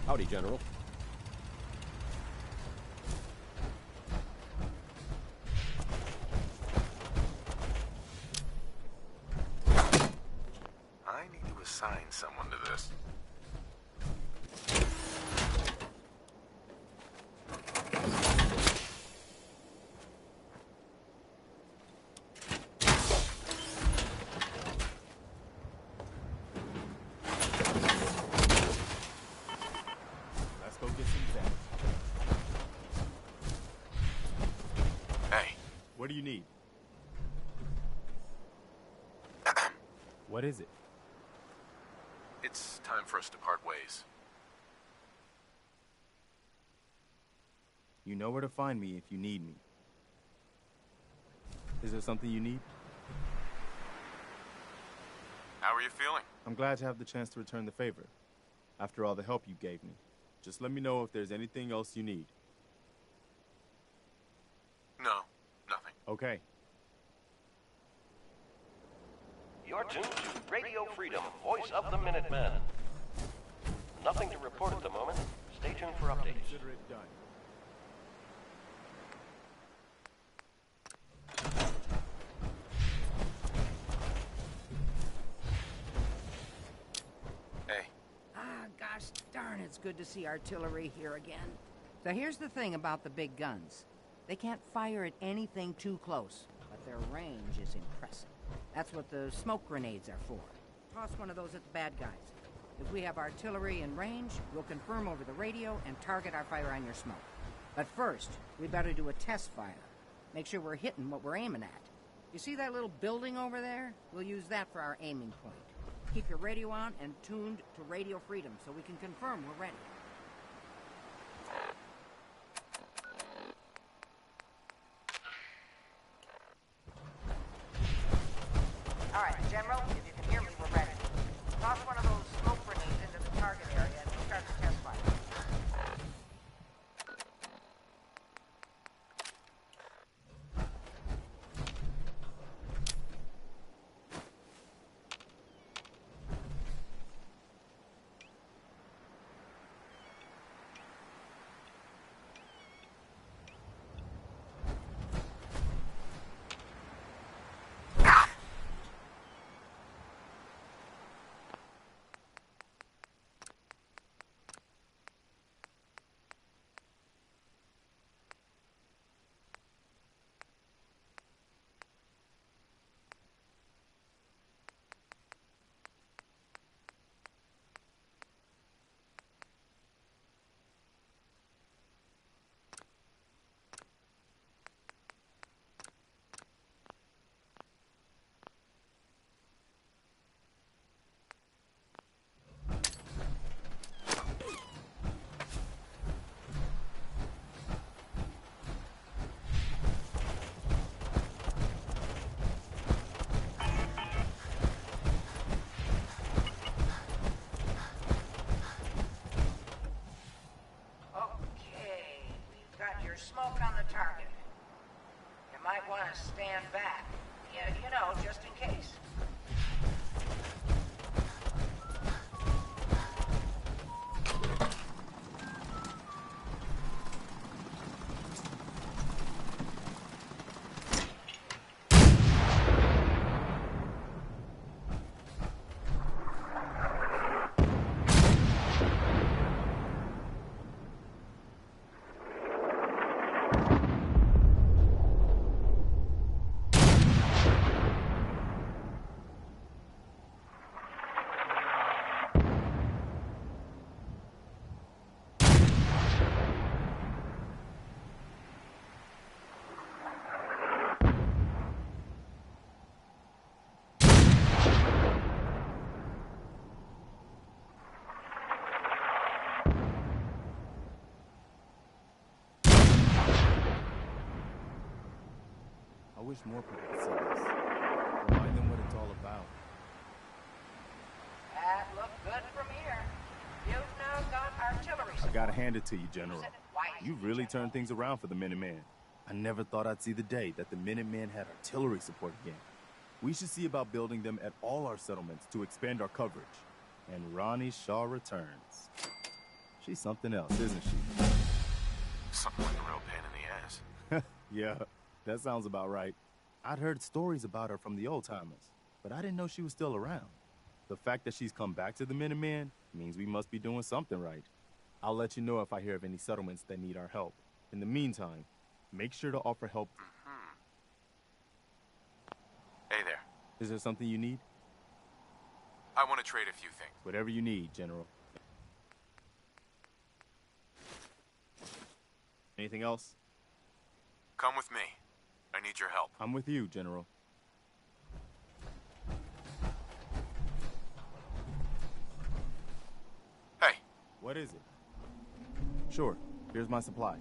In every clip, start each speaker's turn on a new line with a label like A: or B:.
A: Howdy, General.
B: I need to assign someone to this.
C: Let's go get some damage.
B: Hey.
C: What do you need? What is it?
B: It's time for us to part ways.
C: You know where to find me if you need me. Is there something you need?
B: How are you feeling?
C: I'm glad to have the chance to return the favor. After all the help you gave me. Just let me know if there's anything else you need.
B: No, nothing.
C: Okay.
D: You're tuned to Radio Freedom, voice of the Minutemen. Nothing to report at the moment. Stay tuned for updates.
C: Consider it done.
B: Hey.
E: Gosh darn, it's good to see artillery here again. So here's the thing about the big guns. They can't fire at anything too close, but their range is impressive. That's what the smoke grenades are for. Toss one of those at the bad guys. If we have artillery in range, we'll confirm over the radio and target our fire on your smoke. But first, we better do a test fire. Make sure we're hitting what we're aiming at. You see that little building over there? We'll use that for our aiming point. Keep your radio on and tuned to Radio Freedom so we can confirm we're ready. All right, General, if you can hear me, we're ready. Toss one of those smoke grenades into the target area and we'll start the test fire. Smoke on the target. You might want to stand back. Yeah, you know, just in case.
C: I wish more people could see this. Remind them what it's all about.
E: That looked good from here. You've now got artillery
C: I
E: support.
C: gotta hand it to you, General.
E: Use it wisely,
C: You really
E: General.
C: turned things around for the Minutemen. I never thought I'd see the day that the Minutemen had artillery support again. We should see about building them at all our settlements to expand our coverage. And Ronnie Shaw returns. She's something else, isn't she?
B: Something like a real pain in the ass.
C: Yeah, that sounds about right. I'd heard stories about her from the old-timers, but I didn't know she was still around. The fact that she's come back to the Minutemen means we must be doing something right. I'll let you know if I hear of any settlements that need our help. In the meantime, make sure to offer help.
B: Hey there.
C: Is there something you need?
B: I want to trade a few things.
C: Whatever you need, General. Anything else?
B: Come with me. I need your help.
C: I'm with you, General.
B: Hey,
C: What is it? Sure, here's my supply.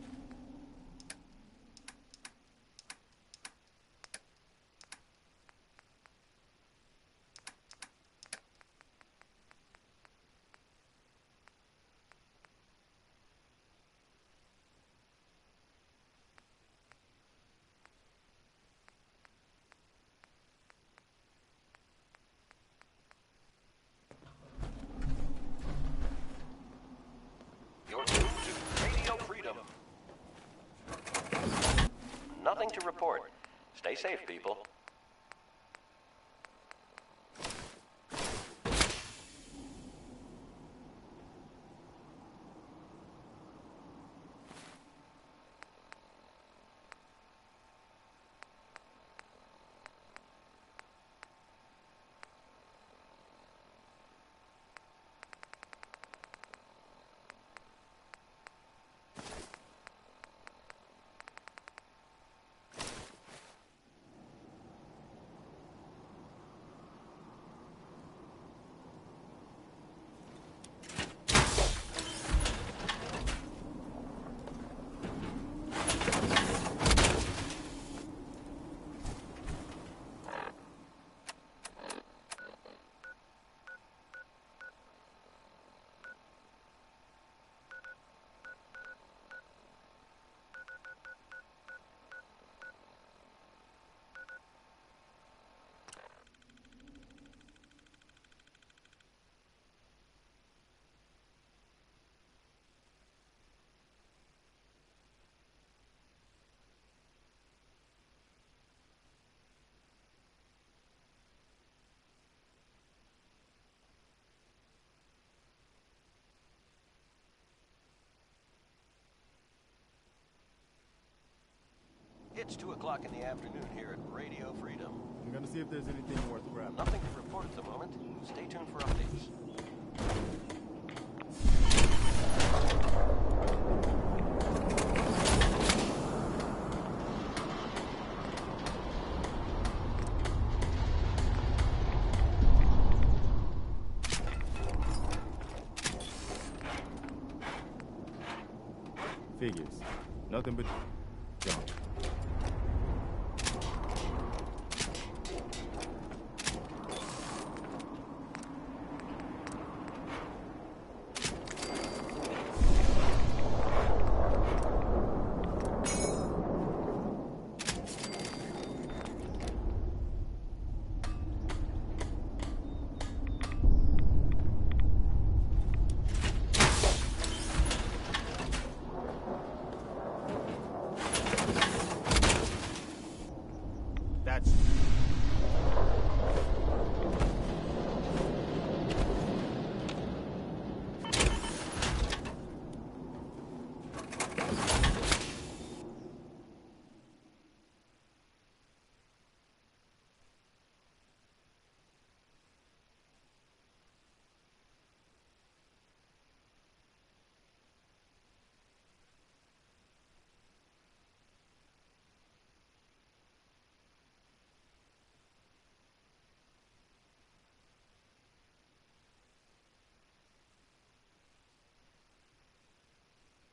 D: You're tuned to Radio Freedom. Nothing to report. Stay safe, people. It's 2 o'clock in the afternoon here at Radio Freedom.
C: I'm gonna see if there's anything worth grabbing.
D: Nothing to report at the moment. Stay tuned for updates.
C: Figures. Nothing but junk. That's...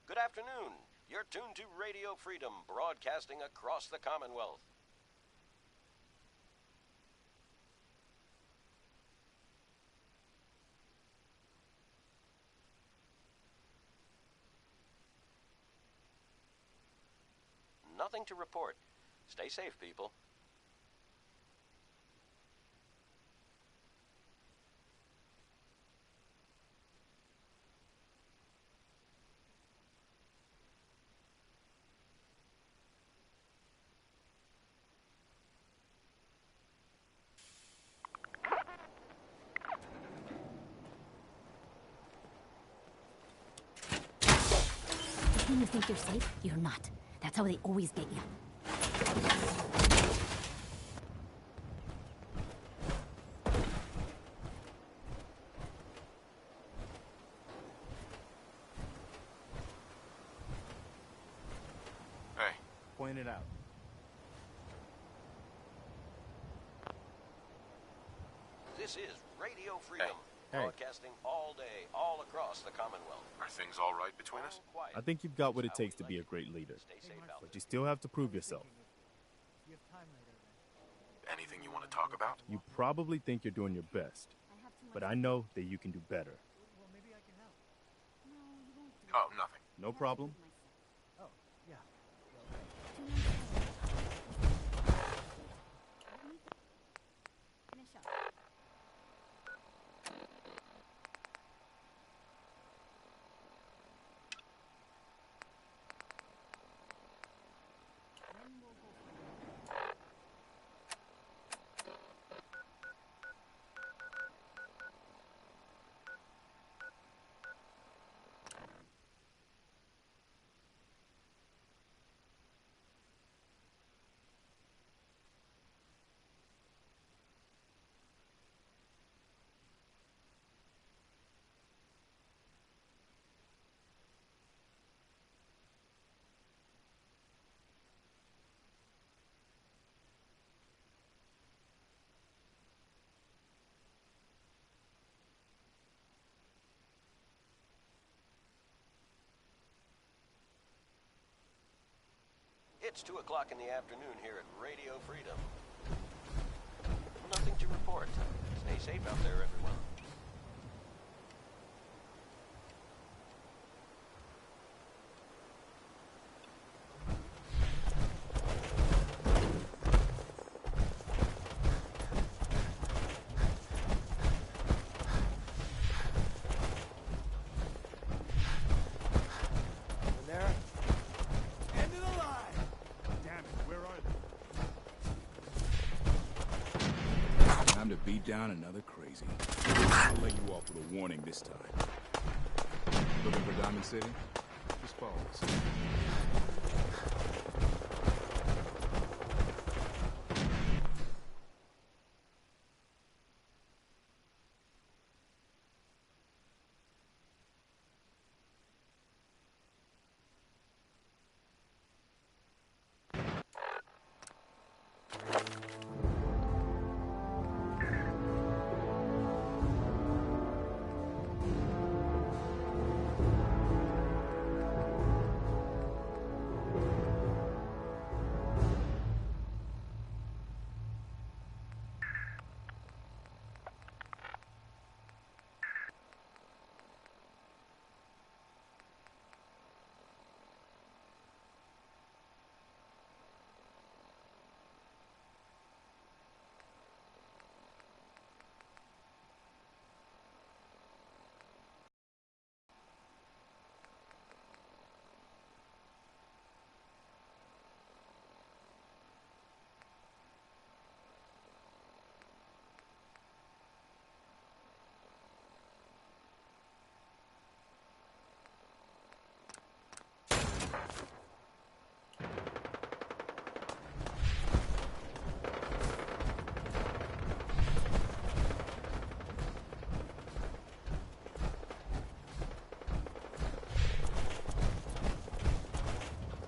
D: Good afternoon. You're tuned to Radio Freedom, broadcasting across the Commonwealth. Nothing to report. Stay safe, people.
A: mean you think you're safe? You're not. That's how they always get you.
B: Hey,
C: Point it out.
D: This is Radio Freedom,
C: Hey.
D: broadcasting all day, all across the Commonwealth.
B: are things all right between us?
D: Quiet.
C: I think you've got what it takes to be a great leader.
D: Stay safe out
C: But
D: there.
C: you still have to prove yourself.
B: Anything you want to talk about?
C: You probably think you're doing your best, but I know that you can do better.
B: Oh, nothing.
C: No problem.
A: Finish up. Then we'll go for it.
D: It's 2 o'clock in the afternoon here at Radio Freedom. Nothing to report. Stay safe out there, everyone.
C: There. End of the line. Damn it, where are they?
F: Time to beat down another crazy. I'll let you off with a warning this time. Looking for Diamond City? Just follow us.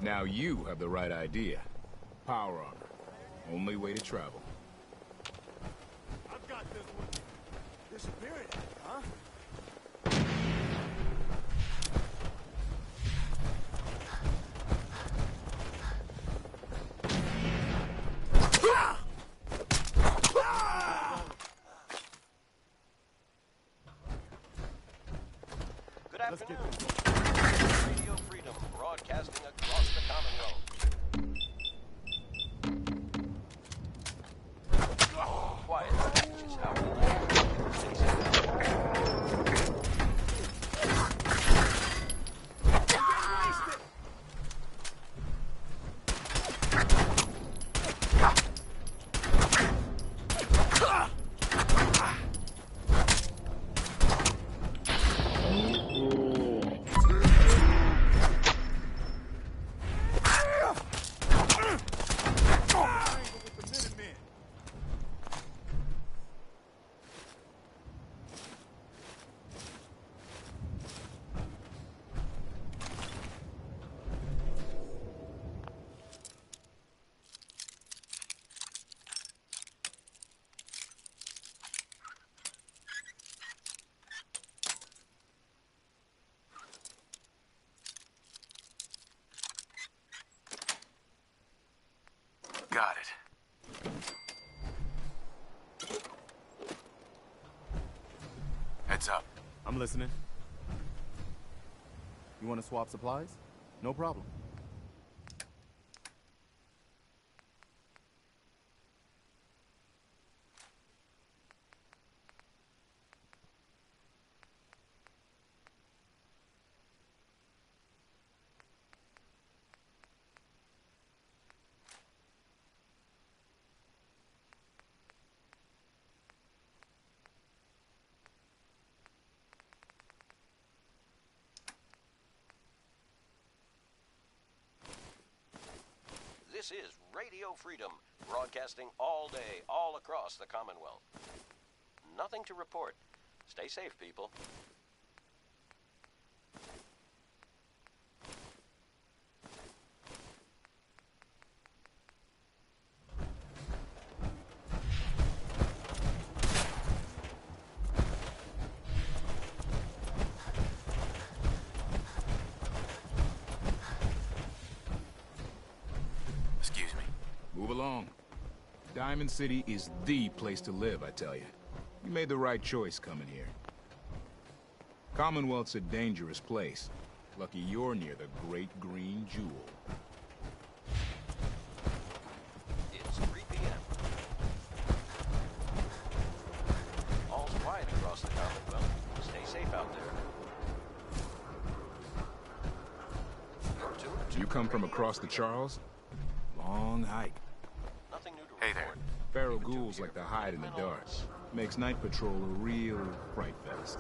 F: Now you have the right idea. Power armor. Only way to travel.
C: I've got this one. Disappearing, huh?
D: Good
C: Let's get
D: afternoon. Radio Freedom, broadcasting across the Commonwealth. Quiet is how we live. Stay safe out there.
B: got it. Heads up.
C: I'm listening. You want to swap supplies? No problem.
D: This is Radio Freedom, broadcasting all day, all across the Commonwealth. Nothing to report. Stay safe, people.
B: Excuse me.
F: Move along. Diamond City is the place to live, I tell you. You made the right choice coming here. Commonwealth's a dangerous place. Lucky you're near the Great Green Jewel.
D: It's 3 p.m. All's quiet across the Commonwealth. Stay safe out there. You're tuned to
F: You come from
D: Radio
F: across the
D: Freedom.
F: Charles? Long hike.
D: Nothing new to
B: Hey there.
D: report.
F: Feral ghouls like to hide in the dark. Makes night patrol a real fright fest.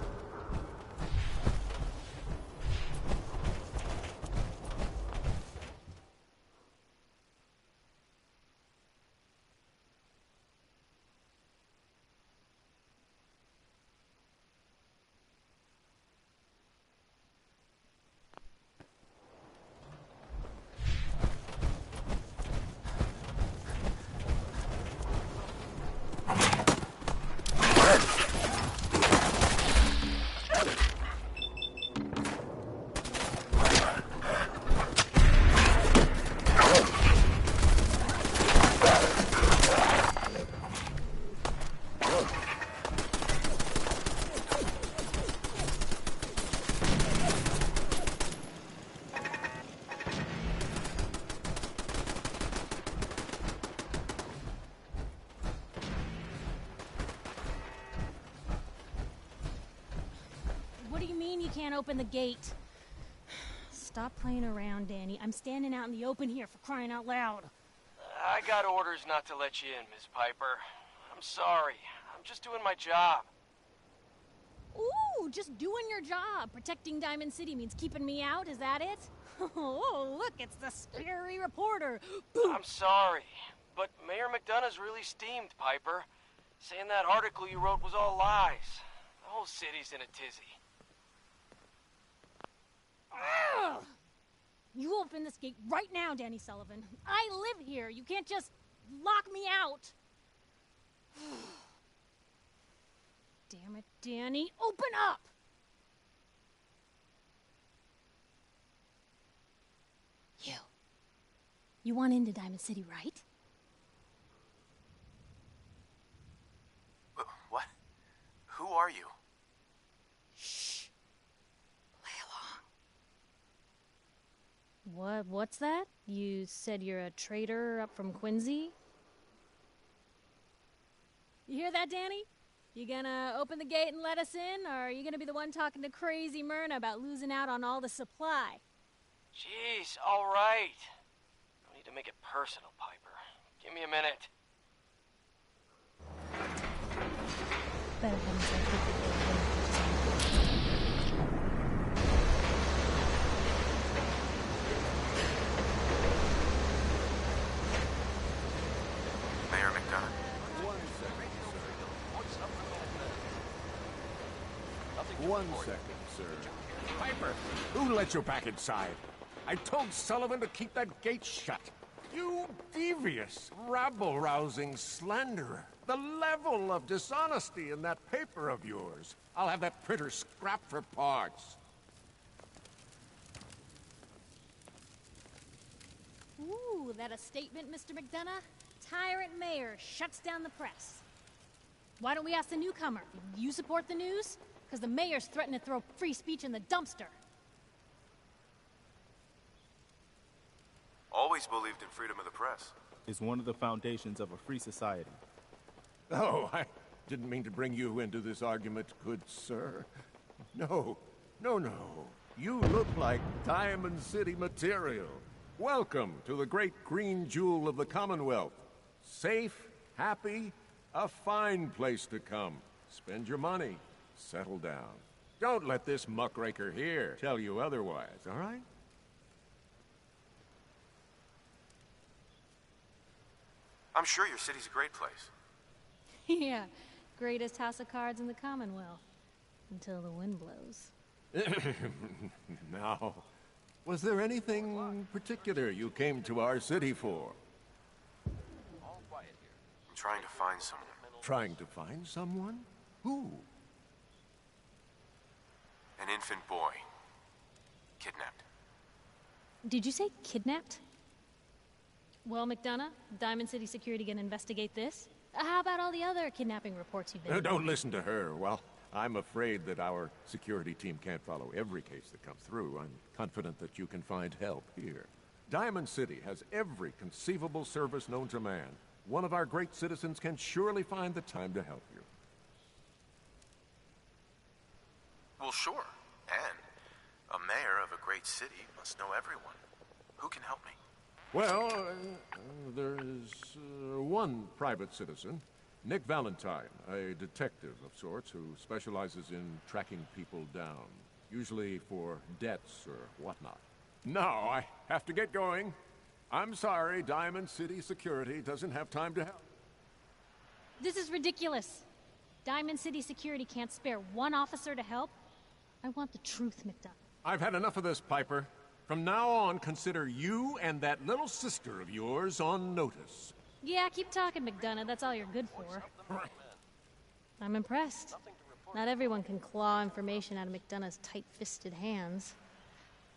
A: What do you mean you can't open the gate? Stop playing around, Danny. I'm standing out in the open here for crying out loud.
G: I got orders not to let you in, Miss Piper. I'm sorry. I'm just doing my job.
A: Ooh, just doing your job. Protecting Diamond City means keeping me out, is that it? Oh, look, it's the scary reporter. Boom.
G: I'm sorry, but Mayor McDonough's really steamed, Piper. Saying that article you wrote was all lies. The whole city's in a tizzy.
A: Ugh. You open this gate right now, Danny Sullivan. I live here. You can't just lock me out. Damn it, Danny. Open up! You. You want into Diamond City, right?
B: What? Who are you?
A: Shh. Play along. What's that? You said you're a traitor up from Quincy? You hear that, Danny? You gonna open the gate and let us in, or are you gonna be the one talking to crazy Myrna about losing out on all the supply?
G: Jeez, all right. No need to make it personal, Piper. Give me a minute.
A: Better have him
B: Mayor McDonough?
H: One second, sir. Piper, who let you back inside? I told Sullivan to keep that gate shut. You devious, rabble-rousing slanderer. The level of dishonesty in that paper of yours. I'll have that printer scrapped for parts.
A: Ooh, that a statement, Mr. McDonough? tyrant mayor shuts down the press. Why don't we ask the newcomer? You support the news? Because the mayor's threatened to throw free speech in the dumpster.
B: Always believed in freedom of the press.
C: It's one of the foundations of a free society.
H: Oh, I didn't mean to bring you into this argument, good sir. No. You look like Diamond City material. Welcome to the great green jewel of the Commonwealth. Safe, happy, a fine place to come. Spend your money, settle down. Don't let this muckraker here tell you otherwise, all right?
B: I'm sure your city's a great place.
A: Yeah, greatest house of cards in the Commonwealth. Until the wind blows.
H: Now, was there anything particular you came to our city for?
B: I'm trying to find someone.
H: Trying to find someone? Who?
B: An infant boy. Kidnapped.
A: Did you say kidnapped? Well, McDonough, Diamond City Security gonna investigate this? How about all the other kidnapping reports you've been...
H: Don't listen to her. Well, I'm afraid that our security team can't follow every case that comes through. I'm confident that you can find help here. Diamond City has every conceivable service known to man. One of our great citizens can surely find the time to help you.
B: Well, sure. And a mayor of a great city must know everyone. Who can help me?
H: Well, there's one private citizen, Nick Valentine, a detective of sorts who specializes in tracking people down, usually for debts or whatnot. Now, I have to get going. I'm sorry, Diamond City Security doesn't have time to help.
A: This is ridiculous. Diamond City Security can't spare one officer to help. I want the truth, McDonough.
H: I've had enough of this, Piper. From now on, consider you and that little sister of yours on notice.
A: Yeah, keep talking, McDonough. That's all you're good for. I'm impressed. Not everyone can claw information out of McDonough's tight-fisted hands.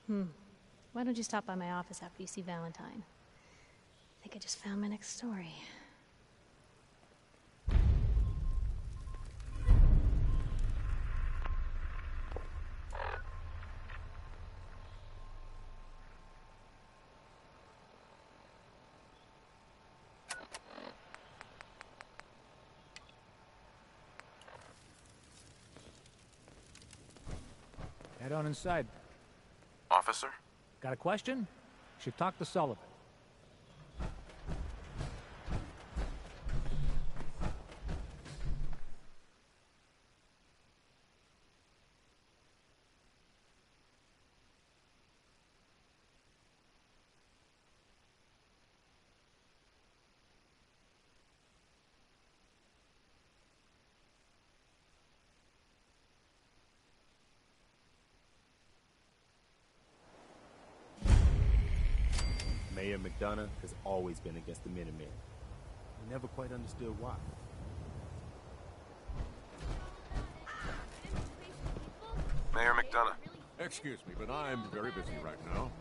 A: Why don't you stop by my office after you see Valentine? I think I just found my next story.
I: Head on inside.
B: Officer?
I: Got a question? Should talk to Sullivan.
C: Mayor McDonough has always been against the Minutemen. He never quite understood why.
B: Mayor McDonough.
H: Excuse me, but I'm very busy right now.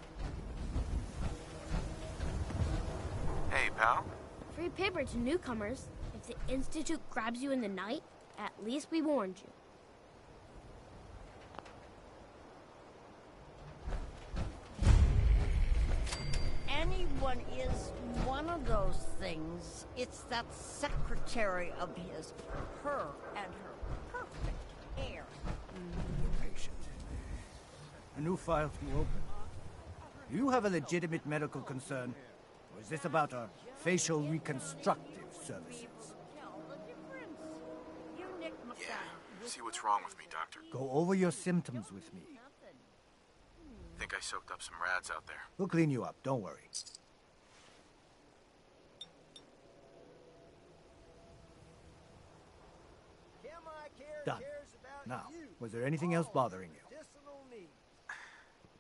B: Hey, pal.
J: Free paper to newcomers. If the Institute grabs you in the night, at least we warned you.
K: Anyone is one of those things. It's that secretary of his, her and her perfect hair.
L: Patient. A new file to open. Do you have a legitimate medical concern? Or is this about our facial reconstructive services?
B: Yeah. See what's wrong with me, Doctor.
L: Go over your symptoms with me.
B: Think I soaked up some rads out there.
L: We'll clean you up, don't worry. Done. Now, was there anything else bothering you?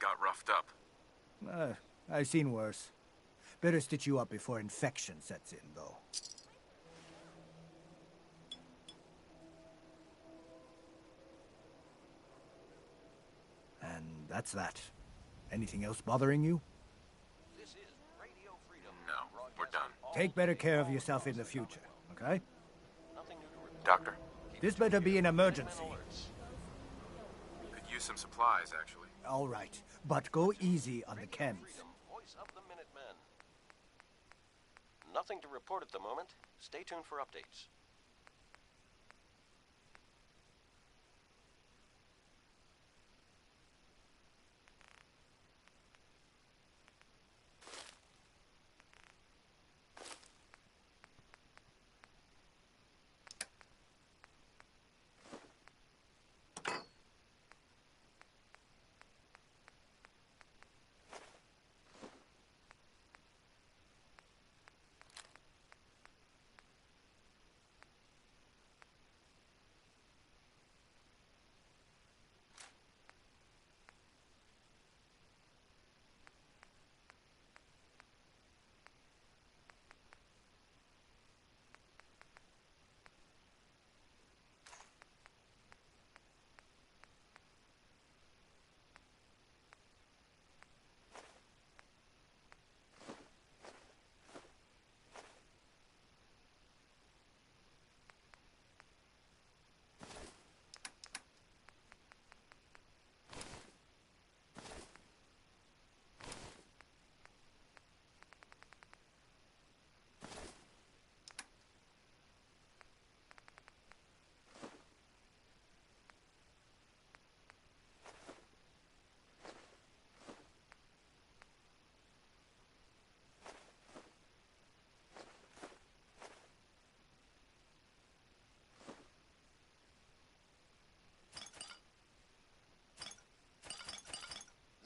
B: Got roughed up.
L: I've seen worse. Better stitch you up before infection sets in, though. And that's that. Anything else bothering you?
B: No, we're done.
L: Take better care of yourself in the future, okay?
B: Doctor,
L: This better be an emergency.
B: could use some supplies, actually.
L: All right, but go easy on the chems.
D: Voice of the Minutemen. Nothing to report at the moment. Stay tuned for updates.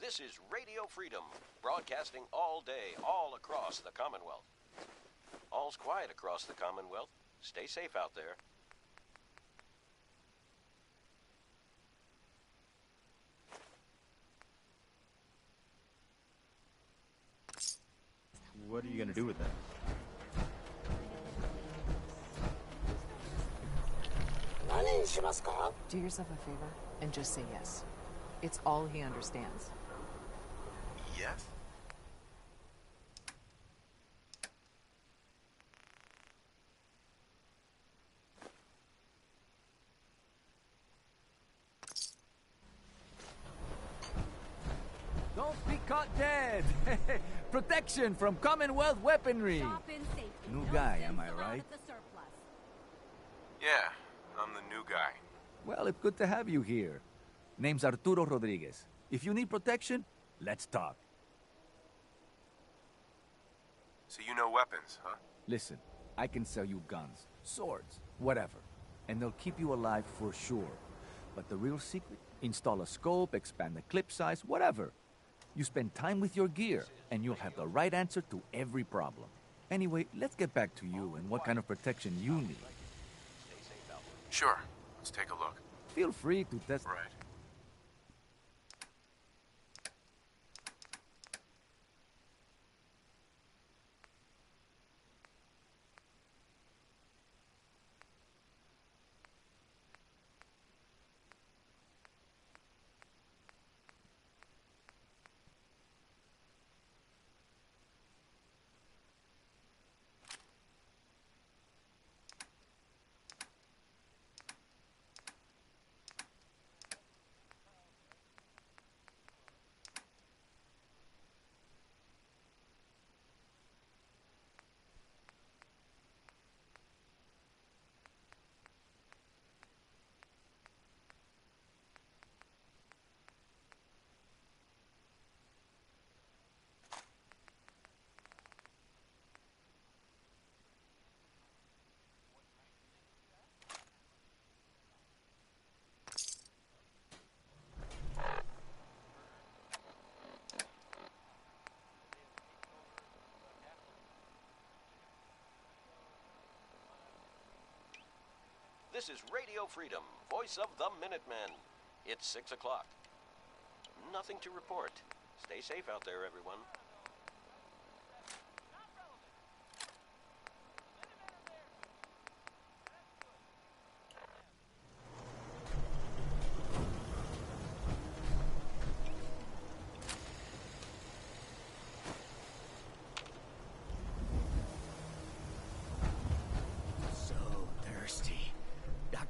D: This is Radio Freedom, broadcasting all day, all across the Commonwealth. All's quiet across the Commonwealth. Stay safe out there.
C: What are you gonna do with that?
M: Do yourself a favor and just say yes. It's all he understands.
B: Yes?
N: Don't be caught dead! Protection from Commonwealth weaponry! New guy, am I right?
B: Yeah, I'm the new guy.
N: Well, it's good to have you here. Name's Arturo Rodriguez. If you need protection, let's talk.
B: So you know weapons, huh?
N: Listen, I can sell you guns, swords, whatever. And they'll keep you alive for sure. But the real secret? Install a scope, expand the clip size, whatever. You spend time with your gear, and you'll have the right answer to every problem. Anyway, let's get back to you and what kind of protection you need.
B: Sure. Let's take a look.
N: Feel free to test...
B: Right.
D: This is Radio Freedom, voice of the Minutemen. It's 6 o'clock. Nothing to report. Stay safe out there, everyone.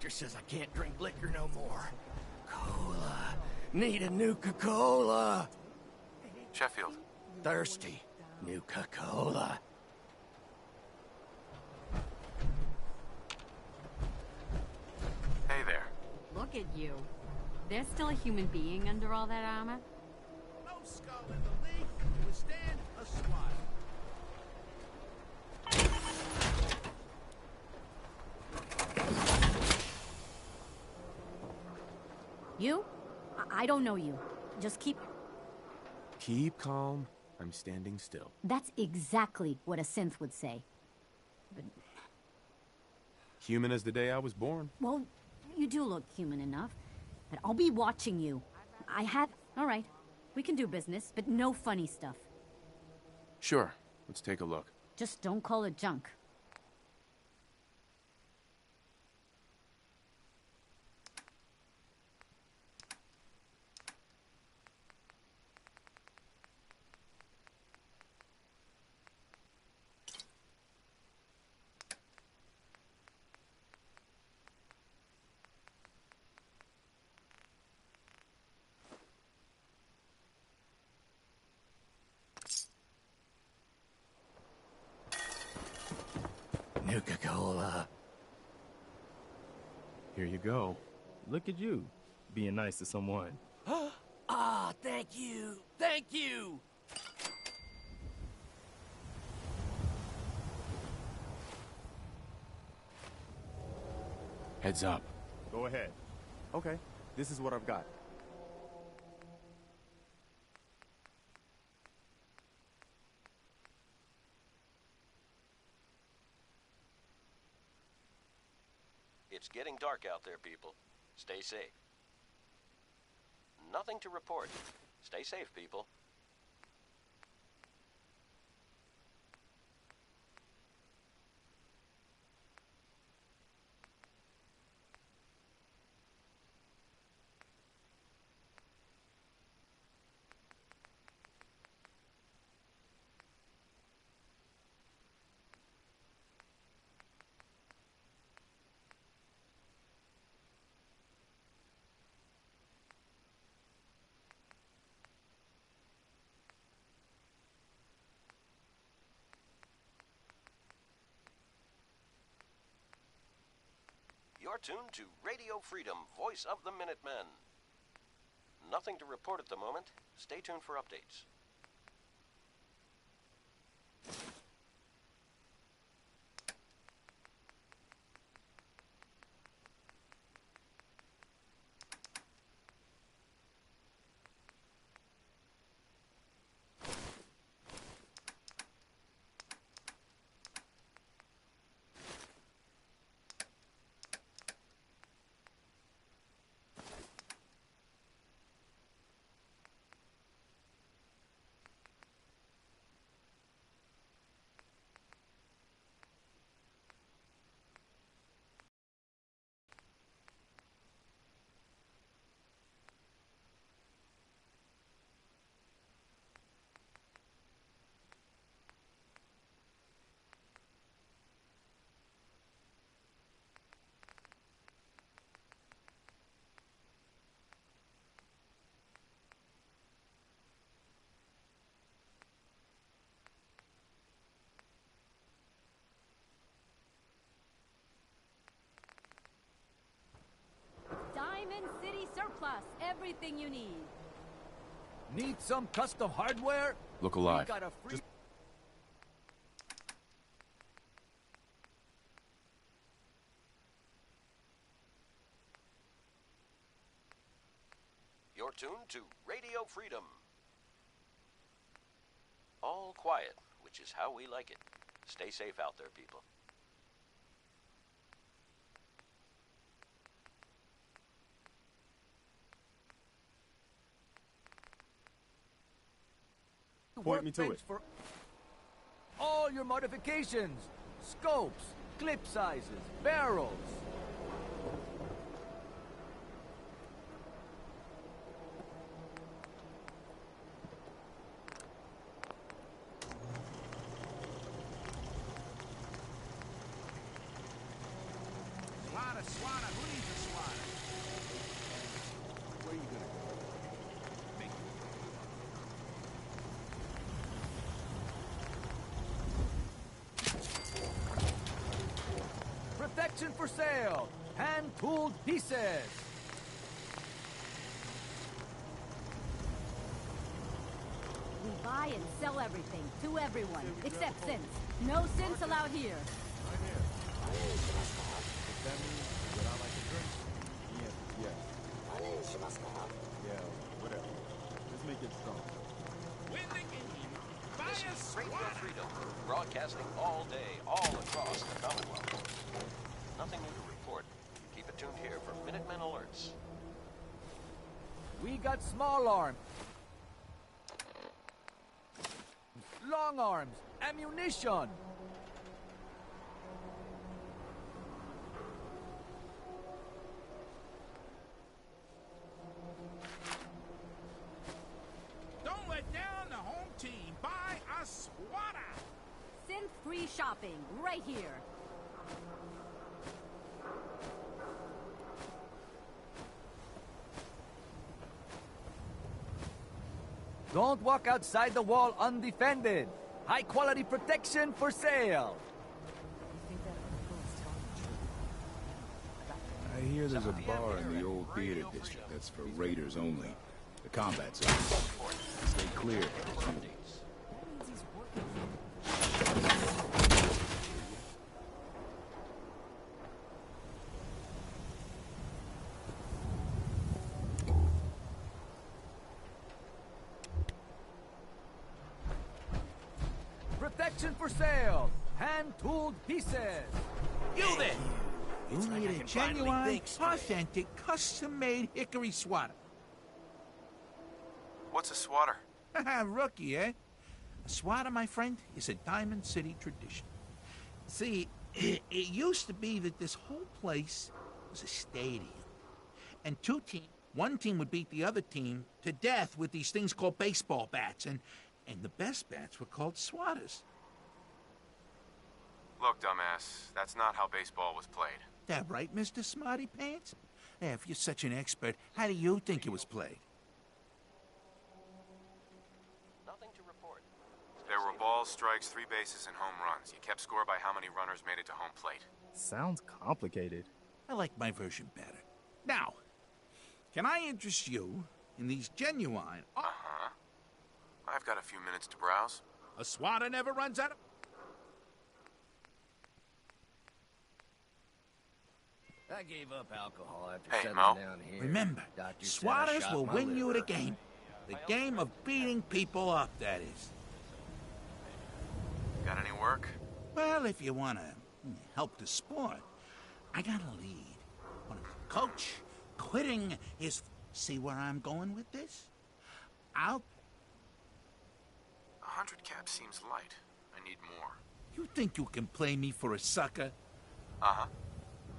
O: doctor says I can't drink liquor no more. Cola. Need a Nuka-Cola.
B: Sheffield.
O: Thirsty. Nuka-Cola.
B: Hey there.
P: Look at you. There's still a human being under all that armor?
O: No skull in the league to withstand a swat.
P: You? I don't know you. Just keep...
Q: Keep calm. I'm standing still.
P: That's exactly what a synth would say. But...
Q: Human as the day I was born.
P: Well, you do look human enough. But I'll be watching you. I have... All right. We can do business, but no funny stuff.
Q: Sure. Let's take a look.
P: Just don't call it junk.
O: Nuka-Cola.
Q: Here you go.
C: Look at you, being nice to someone.
O: Ah, thank you. Thank you.
Q: Heads up.
C: Go ahead. Okay, this is what I've got.
D: It's getting dark out there, people. Stay safe. Nothing to report. Stay safe, people. You're tuned to Radio Freedom, voice of the Minutemen. Nothing to report at the moment. Stay tuned for updates.
P: Diamond City Surplus. Everything you need.
N: Need some custom hardware?
Q: Look alive.
N: We got a free...
D: You're tuned to Radio Freedom. All quiet, which is how we like it. Stay safe out there, people.
C: Point me to it.
N: For all your modifications. Scopes, clip sizes, barrels.
H: Slaughter, slaughter, who needs
N: for sale! Hand-tooled pieces!
P: We buy and sell everything, to everyone, except synths. No synths allowed here.
C: Yeah, whatever. Just make it strong.
D: This is Radio Freedom, broadcasting all day, all across the Commonwealth. Nothing new to report. Keep it tuned here for Minutemen alerts.
N: We got small arms. Long arms. Ammunition.
R: Don't let down the home team. Buy a swatter.
P: Synth-free shopping, right here.
N: Don't walk outside the wall undefended. High quality protection for sale.
F: I hear there's a bar in the old theater district that's for raiders only. The combat zone. Stay clear.
N: Protection for sale. Hand-tooled pieces.
R: You there! You need a genuine, authentic, custom-made hickory swatter.
B: What's a swatter?
R: Rookie, eh? A swatter, my friend, is a Diamond City tradition. See, it used to be that this whole place was a stadium. And one team would beat the other team to death with these things called baseball bats. And the best bats were called swatters.
B: Look, dumbass, that's not how baseball was played.
R: That right, Mr. Smarty Pants? If you're such an expert, how do you think it was played?
D: Nothing to report.
B: There were balls, strikes, 3 bases, and home runs. You kept score by how many runners made it to home plate.
C: Sounds complicated.
R: I like my version better. Now, can I interest you in these genuine...
B: Uh-huh. I've got a few minutes to browse.
R: A swatter never runs out of...
O: I gave up alcohol after
B: Hey,
O: settling
B: Mo.
O: down here.
R: Remember,
O: Doctor said I
R: swatters
O: shot
R: will
O: my
R: win you
O: liver.
R: the game. The game of beating people up, that is.
B: Got any work?
R: Well, if you want to help the sport, I got a lead. Coach, quitting is... See where I'm going with this?
B: 100 caps seems light. I need more.
R: You think you can play me for a sucker?
B: Uh-huh.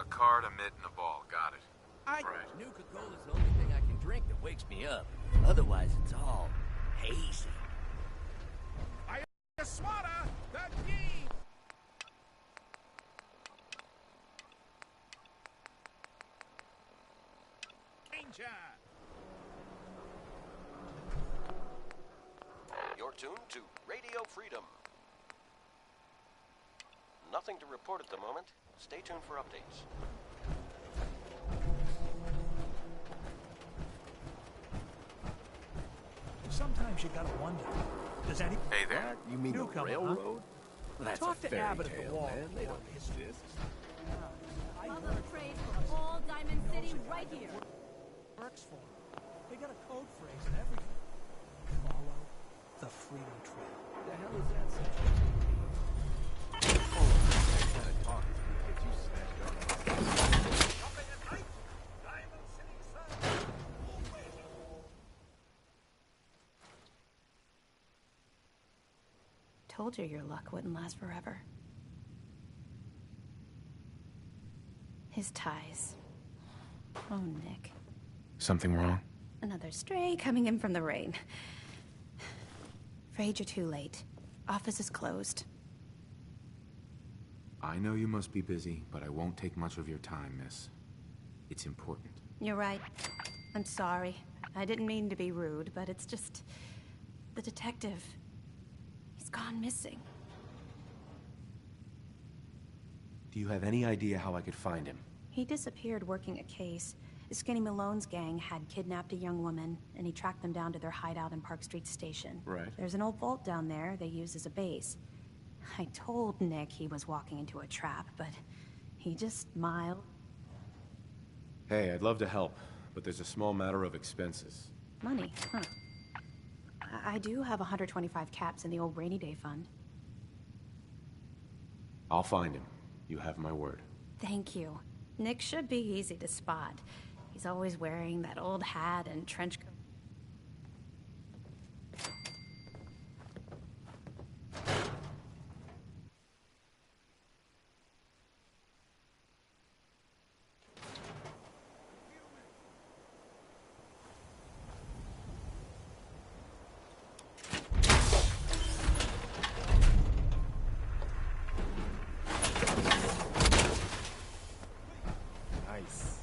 B: A card, a mitt, and a ball. Got it. Right.
O: Nuka-Cola's the only thing I can drink that wakes me up. Otherwise, it's all hazy.
R: I swatter the game. Danger.
D: You're tuned to Radio Freedom. Nothing to report at the moment. Stay tuned for updates.
I: Sometimes you gotta wonder. Does any...
B: Hey there.
O: You mean
I: Newcomer,
O: the railroad? That's
I: Talk
O: a
I: to
O: fairy
I: Abbott at the
O: tale,
I: wall.
O: man. They don't exist.
P: Mother of trade for all Diamond City right here.
I: Works for 'em. They got a code phrase and everything. Follow the freedom trail.
O: The hell is that such a... Oh, that kind of talk gets you smashed up.
S: Told you your luck wouldn't last forever. His ties. Oh, Nick.
B: Something wrong?
S: Another stray coming in from the rain. Afraid you're too late. Office is closed.
Q: I know you must be busy, but I won't take much of your time, miss. It's important.
S: You're right. I'm sorry. I didn't mean to be rude, but it's just... the detective... he's gone missing.
T: Do you have any idea how I could find him?
S: He disappeared working a case. Skinny Malone's gang had kidnapped a young woman, and he tracked them down to their hideout in Park Street Station.
T: Right.
S: There's an old vault down there they use as a base. I told Nick he was walking into a trap, but he just smiled.
T: Hey, I'd love to help, but there's a small matter of expenses.
S: Money, huh? I do have 125 caps in the old rainy day fund.
T: I'll find him. You have my word.
S: Thank you. Nick should be easy to spot. He's always wearing that old hat and trench coat.
C: Nice.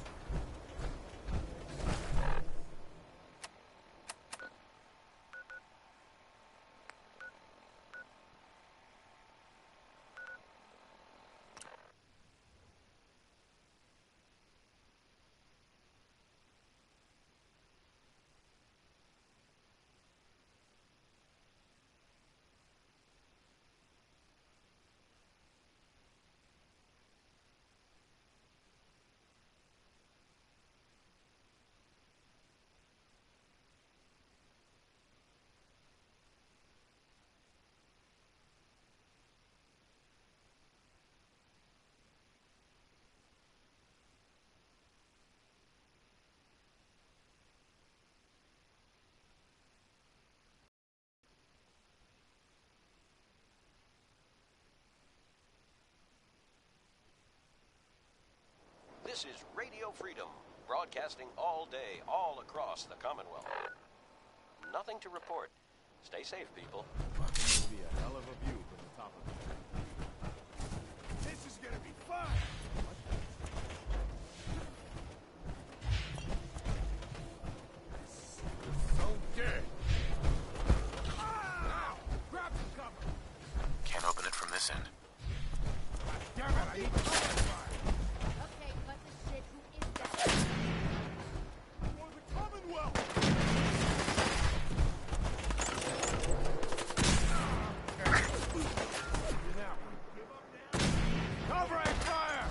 D: This is Radio Freedom, broadcasting all day, all across the Commonwealth. Nothing to report. Stay safe, people.
C: This will be a hell of a view from the top of it.
H: This is gonna be fun! So dead! Now! Grab some cover!
B: Can't open it from this end.
H: Damn it, I need to
J: Okay, cut the shit. Who is that?
H: For the Commonwealth! Covering fire!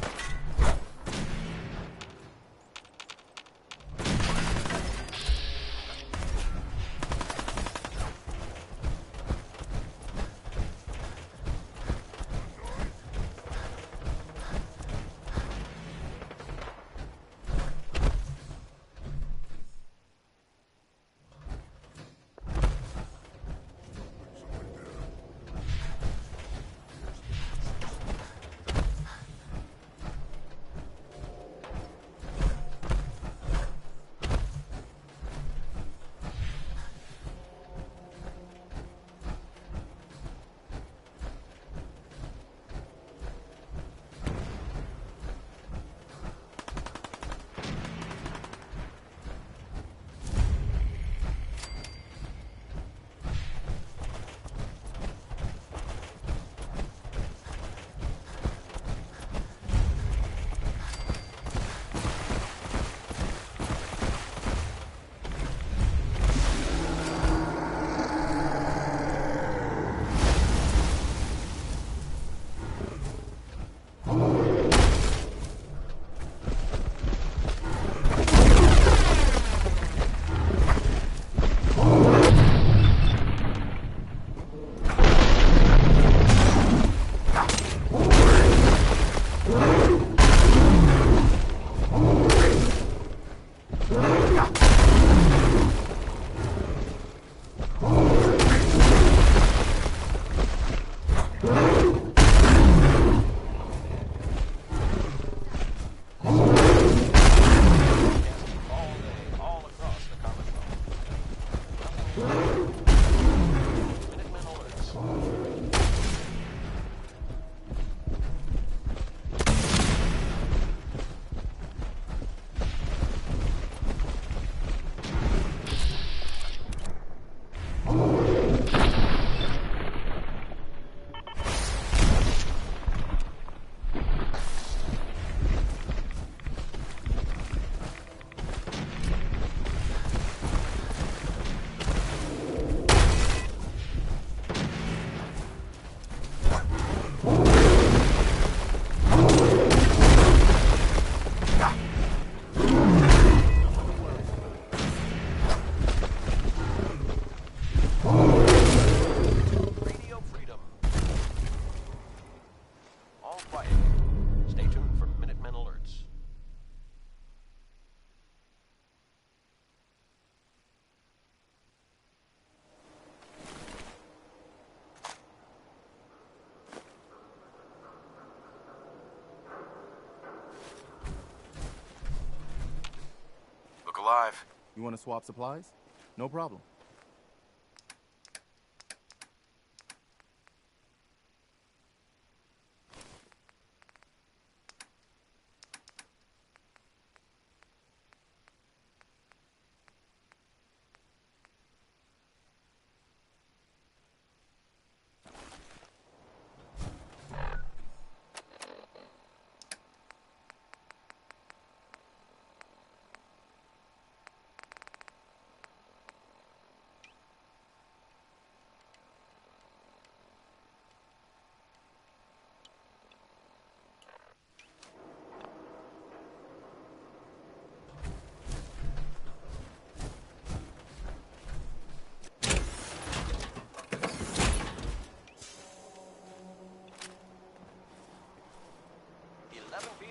C: You want to swap supplies? No problem.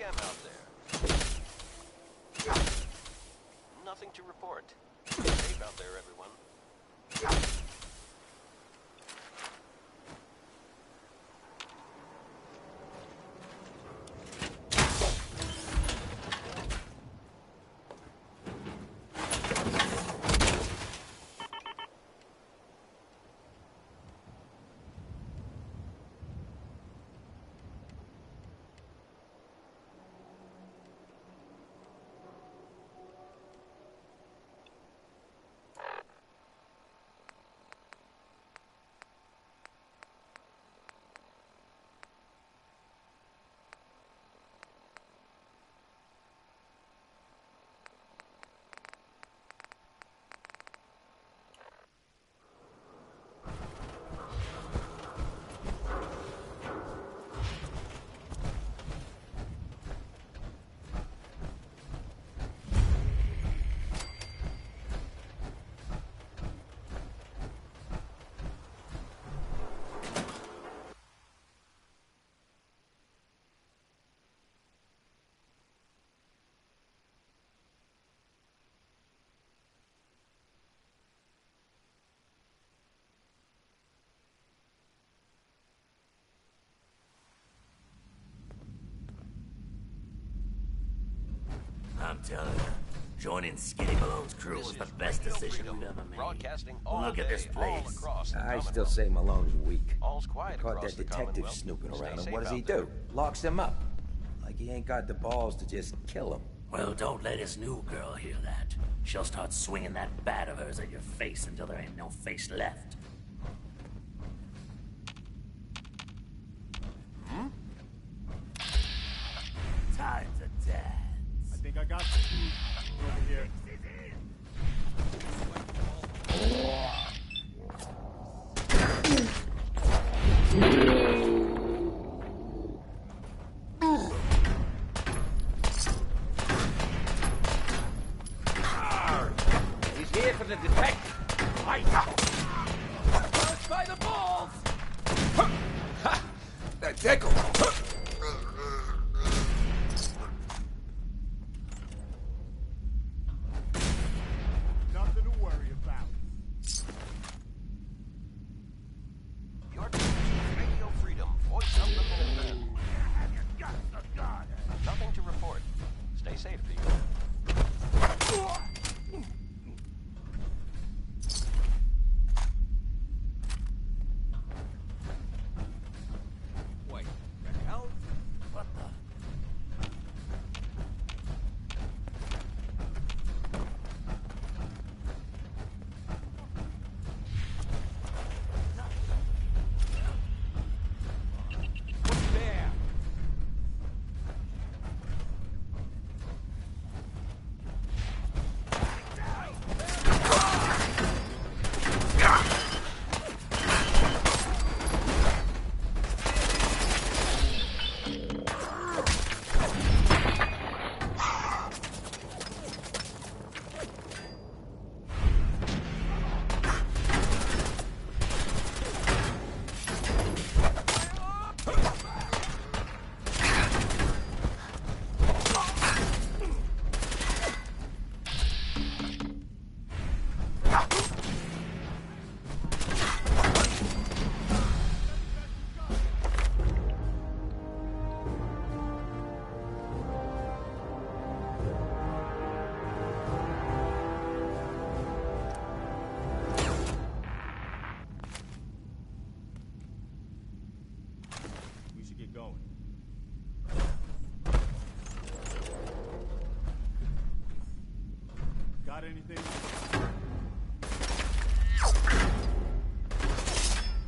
D: Out there. Nothing to report. Safe out there, everyone.
U: I'm telling you, joining Skinny Malone's crew was the best decision we've ever made. Look at this place.
V: I still say Malone's weak.
D: All's quiet
V: Caught
D: across
V: that
D: the
V: detective
D: Commonwealth.
V: snooping around,
D: Stay
V: and what
D: safe
V: does he
D: out there.
V: do? Locks him up. Like he ain't got the balls to just kill him.
U: Well, don't let his new girl hear that. She'll start swinging that bat of hers at your face until there ain't no face left. Time to dance.
C: I think I got you. Over here.
V: He's here for the detective. Fight! First by the balls! Ha! That tickle!
C: Nothing to worry about.
D: Your Radio Freedom, voice of the Minutemen. Nothing to report. Stay safe, people.
F: Wait,
C: Got anything?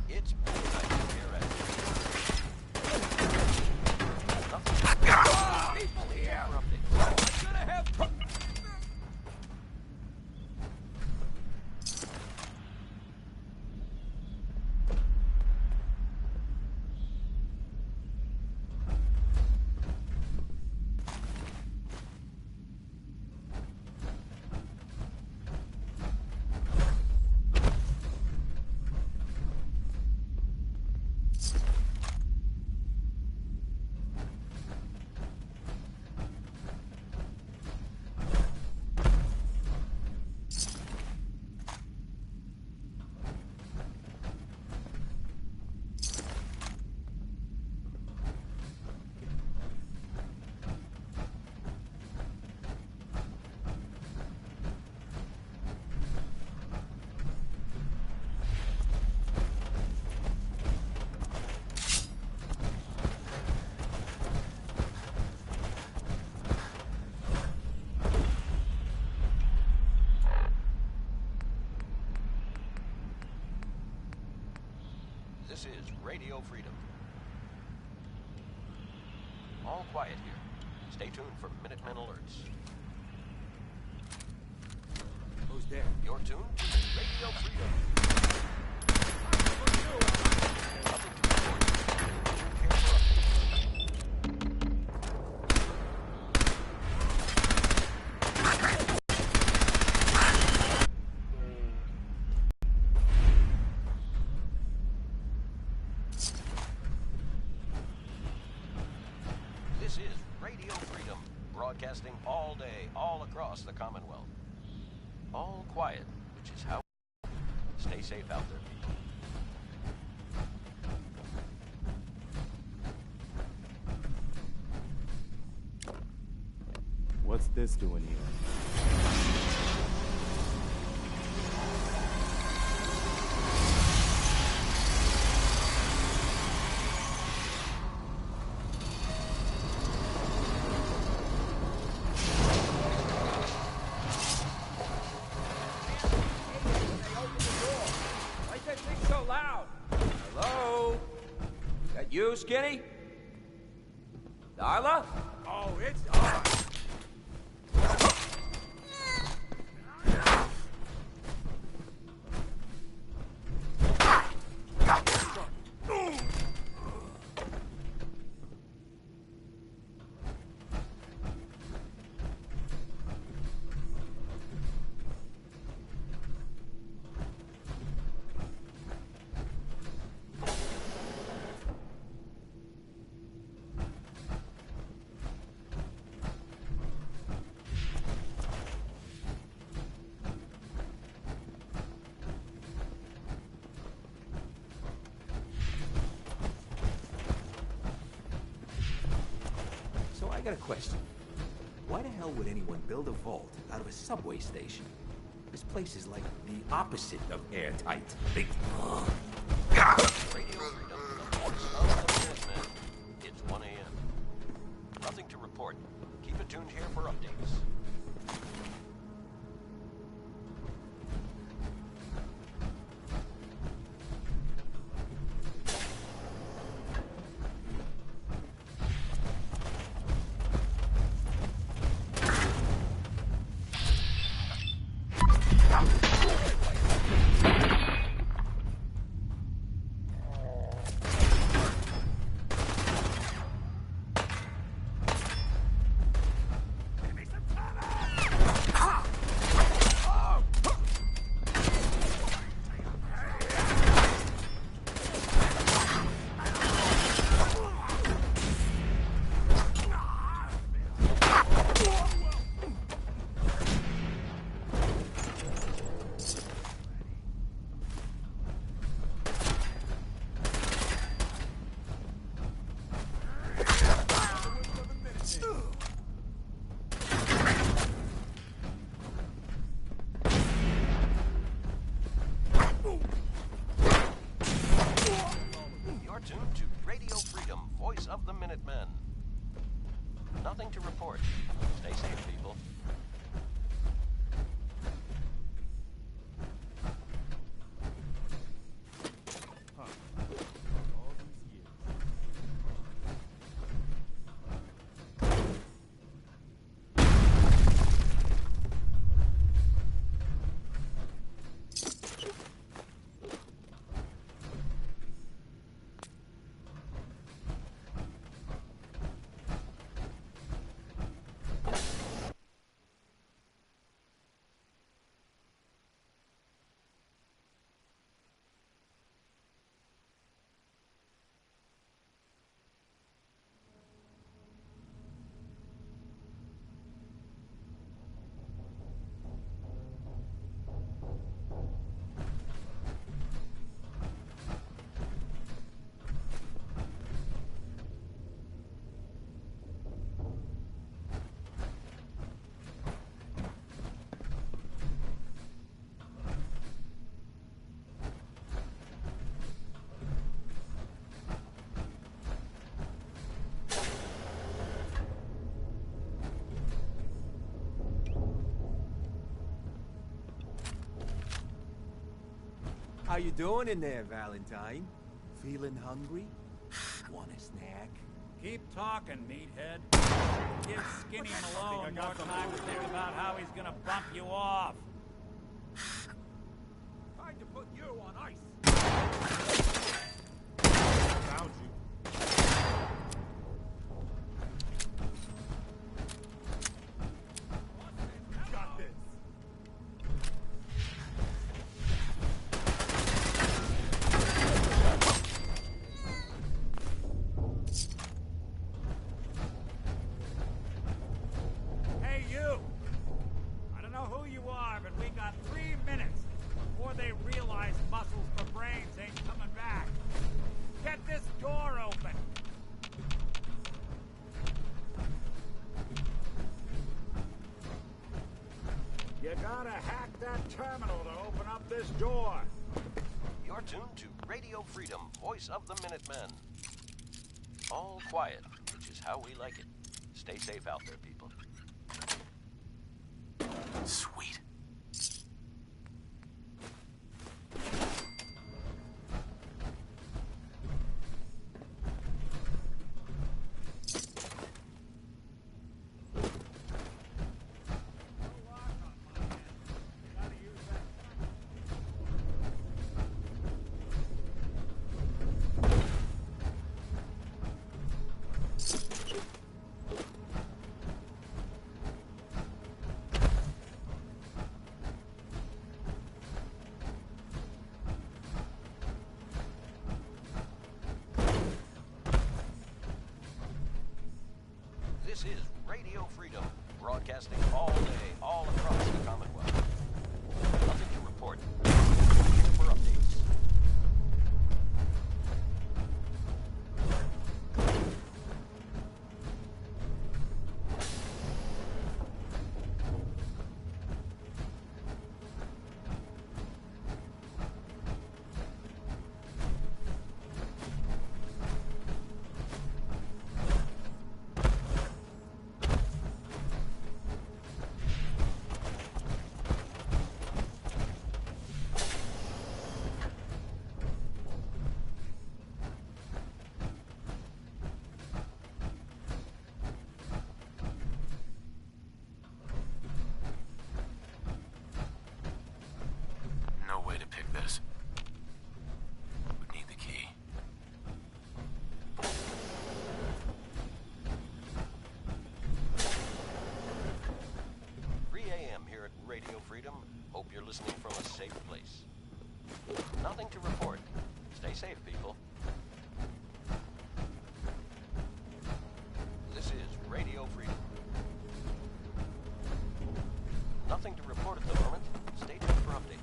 D: It's fortnight here at
V: People here! I'm gonna have...
D: This is Radio Freedom. All quiet here. Stay tuned for Minutemen alerts.
V: Who's there?
D: You're tuned to Radio Freedom. Nothing to report. Care for This is Radio Freedom, broadcasting all day, all across the Commonwealth. All quiet, which is how... Stay safe out there, people.
C: What's this doing here?
V: Why's that thing so loud? Hello? That you, Skinny? Darla? Oh, it's on.
E: So I got a question. Why the hell would anyone build a vault out of a subway station? This place is like the opposite of airtight.
D: Radio Freedom, the voice of the Minutemen. It's 1 a.m. Nothing to report. Keep it tuned here for updates.
A: how you doing in there, Valentine? Feeling hungry? Want a snack?
G: Keep talking, meathead. Give Skinny Malone more time to think about how he's gonna bump you off.
H: Time to put you on ice.
C: Found you. Got this.
G: Hey, you! I don't know who you are, but we got 3 minutes before they realize muscles for brains ain't coming back. Get this door open! You gotta hack that terminal to open up this door.
D: You're tuned to Radio Freedom, voice of the Minutemen. All quiet, which is how we like it. Stay safe out there, people.
B: Sweet.
D: This is Radio Freedom, broadcasting all day, all across the Commonwealth. Nothing to report. Here for updates. No way to pick this. Would need the key. 3 a.m. here at Radio Freedom. Hope you're listening from a safe place. Nothing to report. Stay safe, people. This is Radio Freedom. Nothing to report at the moment. Stay tuned for updates.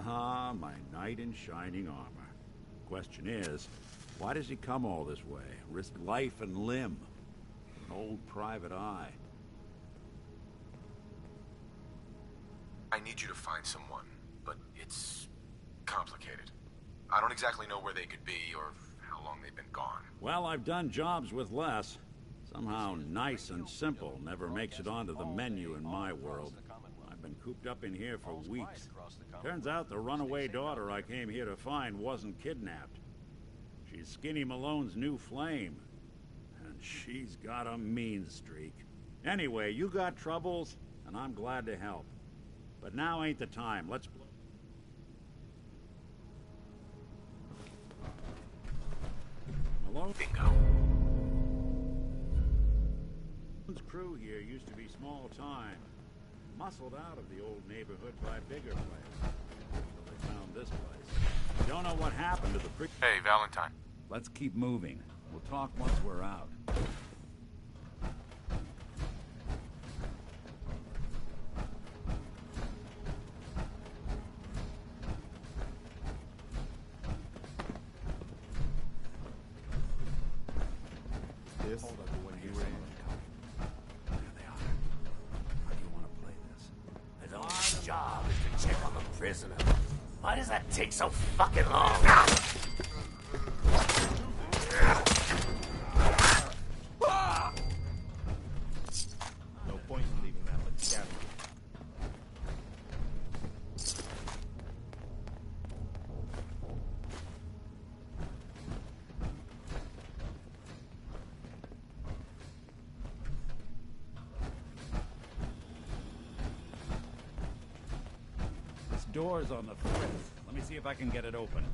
W: Ah, my knight in shining armor. Question is, why does he come all this way? Risk life and limb? An old private eye.
B: I need you to find someone, but it's complicated. I don't exactly know where they could be or how long they've been gone.
W: Well, I've done jobs with less. Somehow nice and simple never makes it onto the menu in my world. I've been cooped up in here for weeks. Turns out the runaway daughter I came here to find wasn't kidnapped. She's Skinny Malone's new flame. And she's got a mean streak. Anyway, you got troubles, and I'm glad to help. But now ain't the time. Let's... Malone? Bingo. Malone's crew here used to be small time. Muscled out of the old neighborhood by bigger players. So they found this place. Don't know what happened to the
B: Hey, Valentine.
W: Let's keep moving. We'll talk once we're out.
C: This?
W: Hold up, when you were in. There they are. How do you want to play this?
U: His only job is to check on the prisoner. Why does that take so fucking long?
C: No point in leaving that much scatter.
W: This door's on the fritz. Let me see if I can get it open.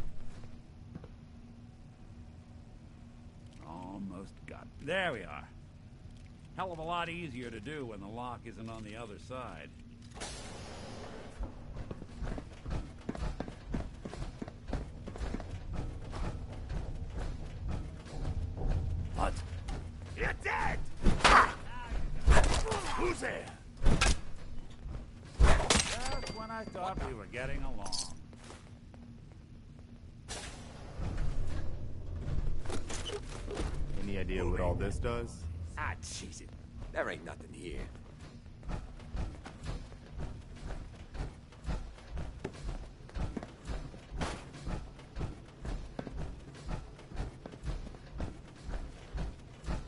W: Almost got... There we are. Hell of a lot easier to do when the lock isn't on the other side.
U: What? You're dead! Who's there?
W: Just when I thought we were getting along.
C: Any idea what all this does?
E: Ah, jeez it. There ain't nothing here.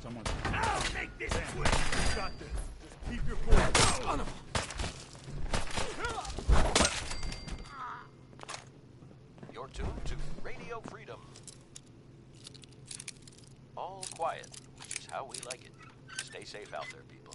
W: Someone...
U: I'll make this quick!
W: Got this. Just keep your cool.
E: Son of a...
D: You're tuned to Radio Freedom. All quiet, which is how we like it. Stay safe out there, people.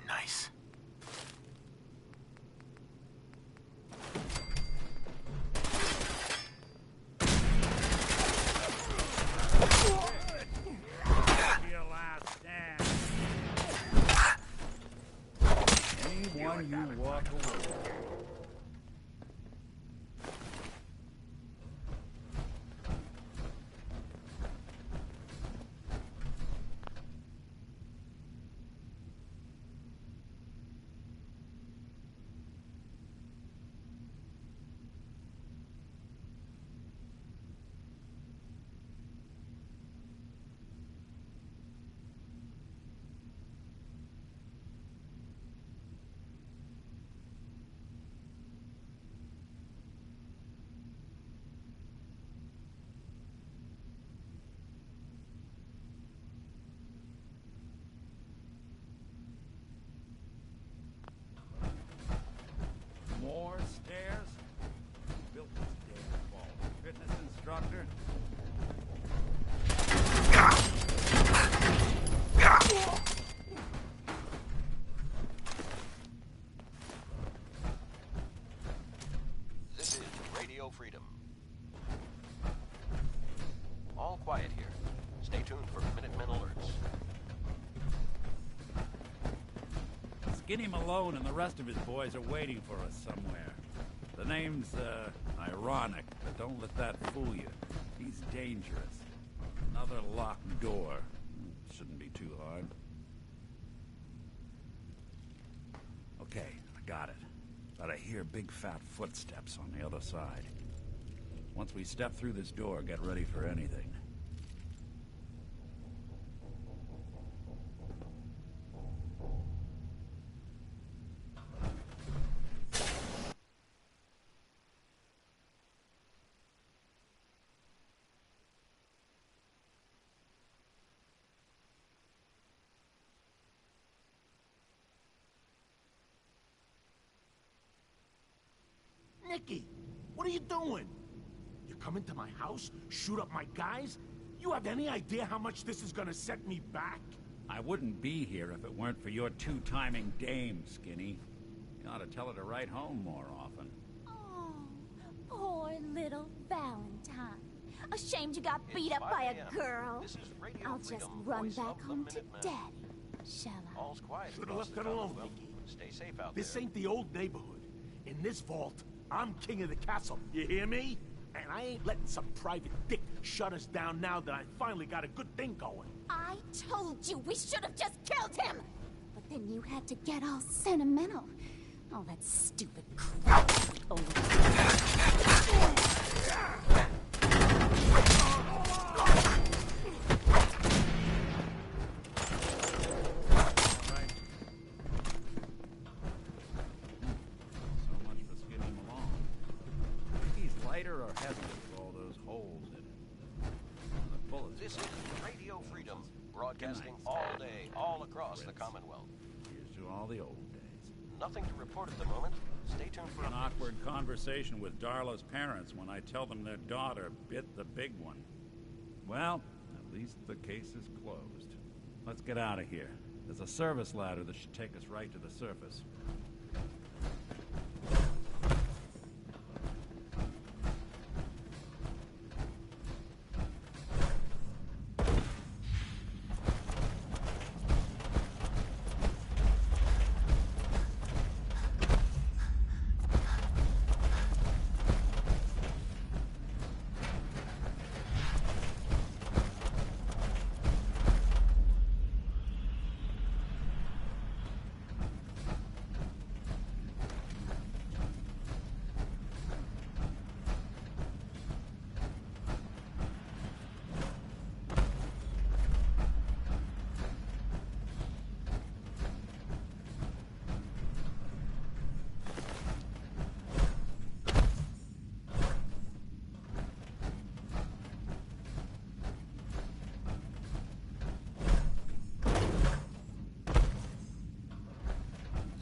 B: Nice.
G: Your last stand.
W: Anyone you walk away. More stairs? Who built this damn vault? Fitness instructor?
D: This is Radio Freedom. All quiet here. Stay tuned for Minutemen alerts.
W: Skinny Malone and the rest of his boys are waiting for us somewhere. The name's, ironic, but don't let that fool you. He's dangerous. Another locked door. Shouldn't be too hard. Okay, I got it. But but I hear big fat footsteps on the other side. Once we step through this door, get ready for anything.
H: Nicky, what are you doing? You come into my house, shoot up my guys? You have any idea how much this is gonna set me back?
W: I wouldn't be here if it weren't for your two-timing dame, Skinny. You ought to tell her to write home more often.
K: Oh, poor little Valentine. Ashamed you got beat up by a girl. I'll just run back home to Daddy, shall I?
D: All's quiet.
H: Should've left it alone, Nicky.
D: Stay safe out
H: This
D: there.
H: ain't the old neighborhood. In this vault, I'm king of the castle. You hear me? And I ain't letting some private dick shut us down now that I finally got a good thing going.
K: I told you we should have just killed him! But then you had to get all sentimental. All that stupid crap.
W: Or heavy with all those holes in it. The bullets.
D: This is Radio Freedom, broadcasting all day, all across the Commonwealth.
W: Here's to all the old days.
D: Nothing to report at the moment. Stay tuned for
W: An awkward conversation with Darla's parents when I tell them their daughter bit the big one. Well, at least the case is closed. Let's get out of here. There's a service ladder that should take us right to the surface.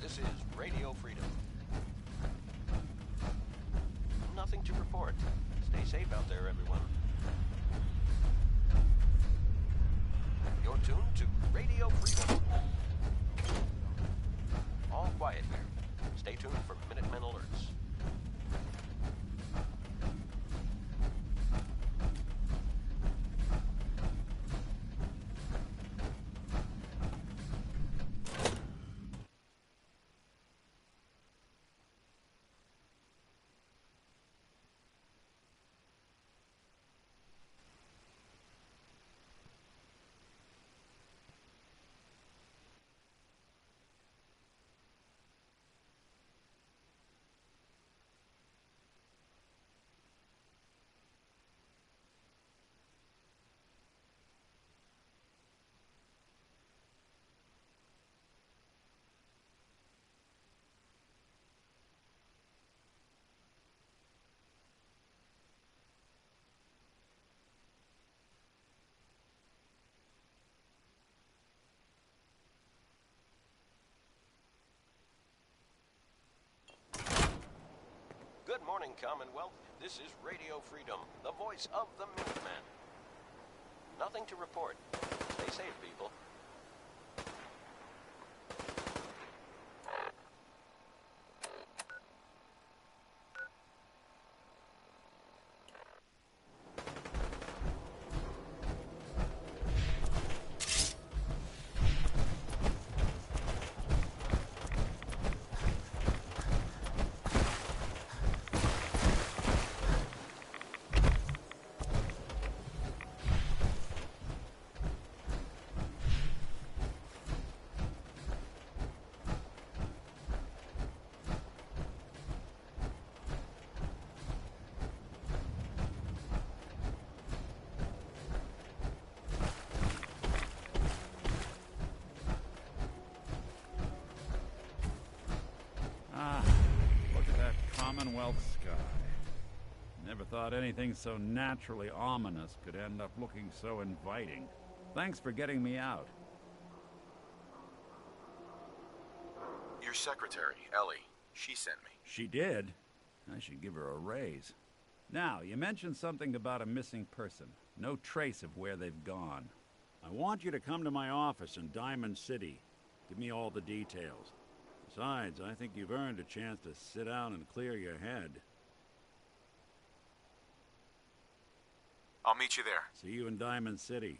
D: This is Radio Freedom. Nothing to report. Stay safe out there, everyone. You're tuned to Radio Freedom. All quiet here. Stay tuned for Minutemen alerts. Good morning, Commonwealth. This is Radio Freedom, the voice of the Minuteman. Nothing to report. Stay safe, people.
W: Never thought anything so naturally ominous could end up looking so inviting. Thanks for getting me out.
B: Your secretary, Ellie, she sent me.
W: She did? I should give her a raise. Now, you mentioned something about a missing person. No trace of where they've gone. I want you to come to my office in Diamond City. Give me all the details. Besides, I think you've earned a chance to sit down and clear your head.
B: I'll meet you there.
W: See you in Diamond City.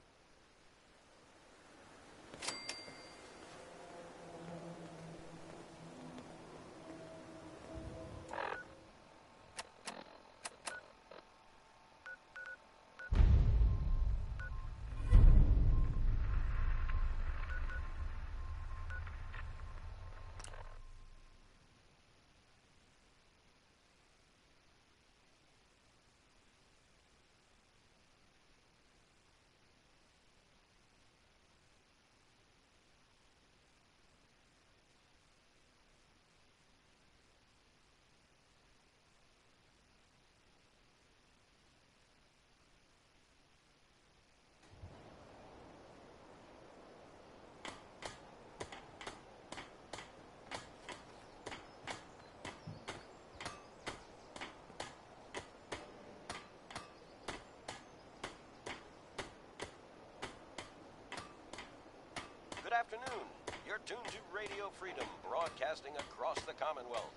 D: Good afternoon. You're tuned to Radio Freedom, broadcasting across the Commonwealth.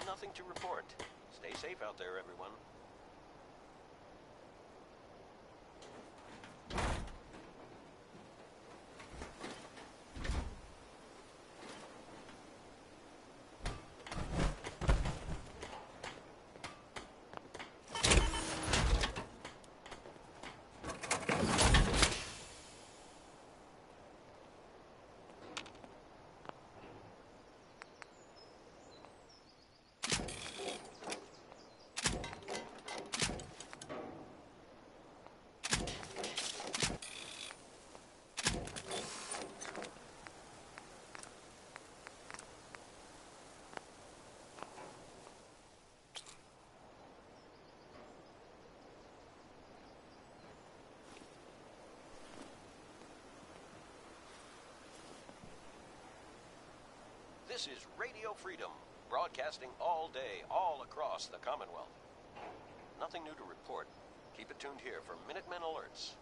D: Nothing to report. Stay safe out there, everyone. This is Radio Freedom, broadcasting all day, all across the Commonwealth. Nothing new to report. Keep it tuned here for Minutemen alerts.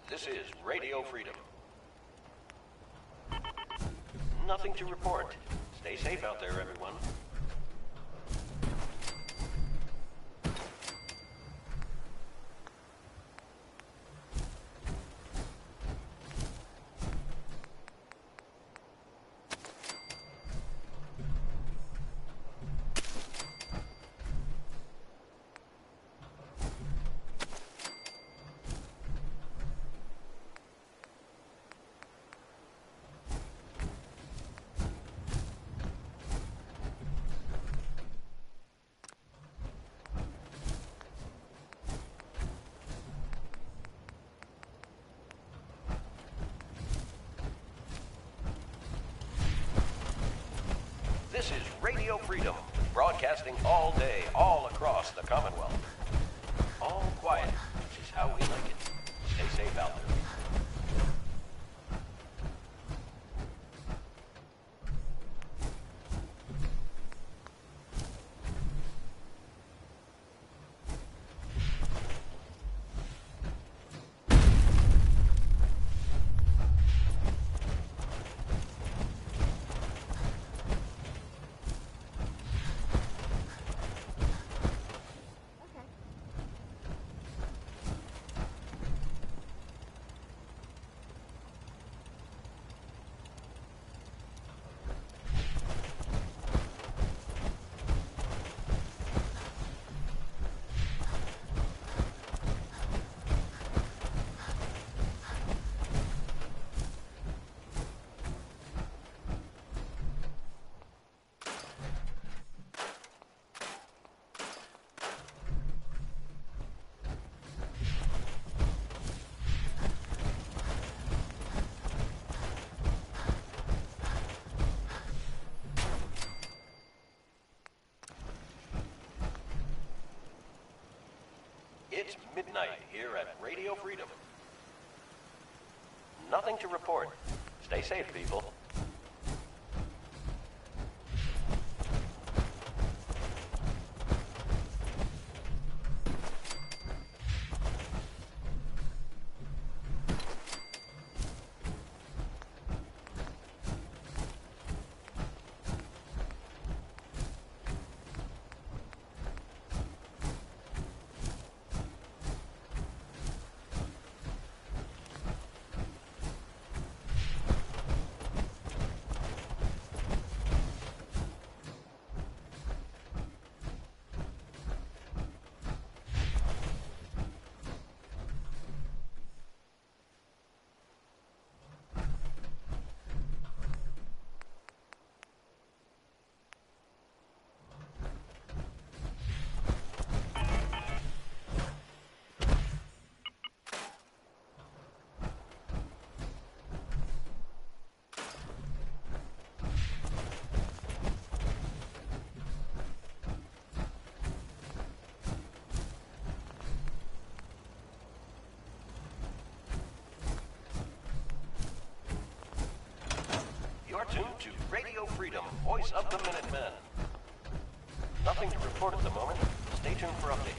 D: This is Radio Freedom. Nothing to report. Stay safe out there, everyone. Radio Freedom, broadcasting all day, all across the Commonwealth. All quiet, which is how we like it. Stay safe out there. It's midnight here at Radio Freedom. Nothing to report. Stay safe, people. You're tuned to Radio Freedom, voice of the Minutemen. Nothing to report at the moment. Stay tuned for updates.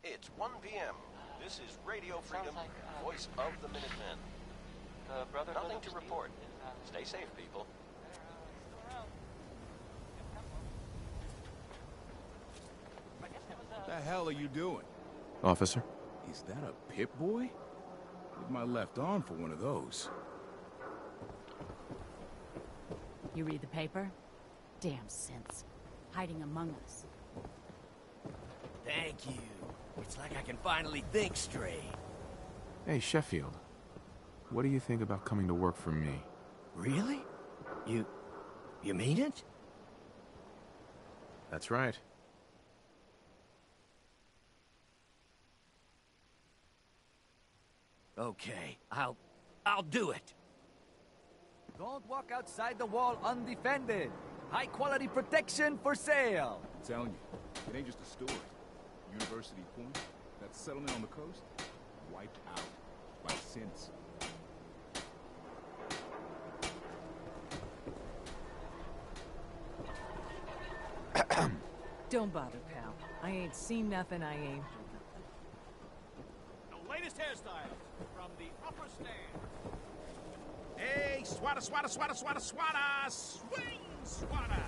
D: It's 1 p.m. This is Radio Freedom, voice of the Minutemen. Nothing to report. Stay safe, people.
F: What the hell are you doing?
T: Officer?
F: Is that a Pip Boy? Need my left arm for one of those.
P: You read the paper? Damn synths. Hiding among us.
U: Thank you. It's like I can finally think straight.
Q: Hey, Sheffield. What do you think about coming to work for me?
U: Really? You mean it?
T: That's right.
U: Okay, I'll do it.
V: Don't walk outside the wall undefended. High quality protection for sale.
F: I'm telling you, it ain't just a story. University Point, that settlement on the coast, wiped out by synths.
L: Don't bother, pal. I ain't seen nothing I ain't.
G: The latest hairstyles from the upper stand.
R: Hey, swata, swata, swata, swata, swata! Swing, swata!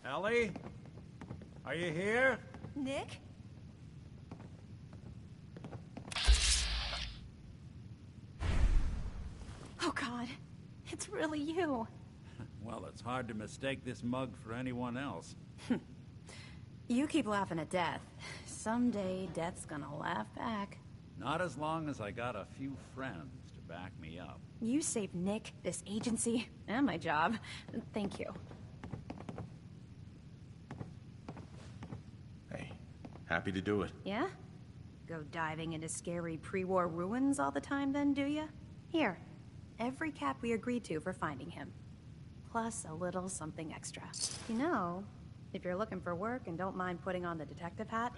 G: Ellie? Are you here?
S: Nick? Oh, God. It's really you.
W: Well, it's hard to mistake this mug for anyone else.
S: You keep laughing at death. Someday, death's gonna laugh back.
W: Not as long as I got a few friends to back me up.
S: You saved Nick, this agency, and my job. Thank you.
B: Hey, happy to do it.
S: Yeah? Go diving into scary pre-war ruins all the time then, do ya? Here, every cap we agreed to for finding him. Plus a little something extra. You know, if you're looking for work and don't mind putting on the detective hat,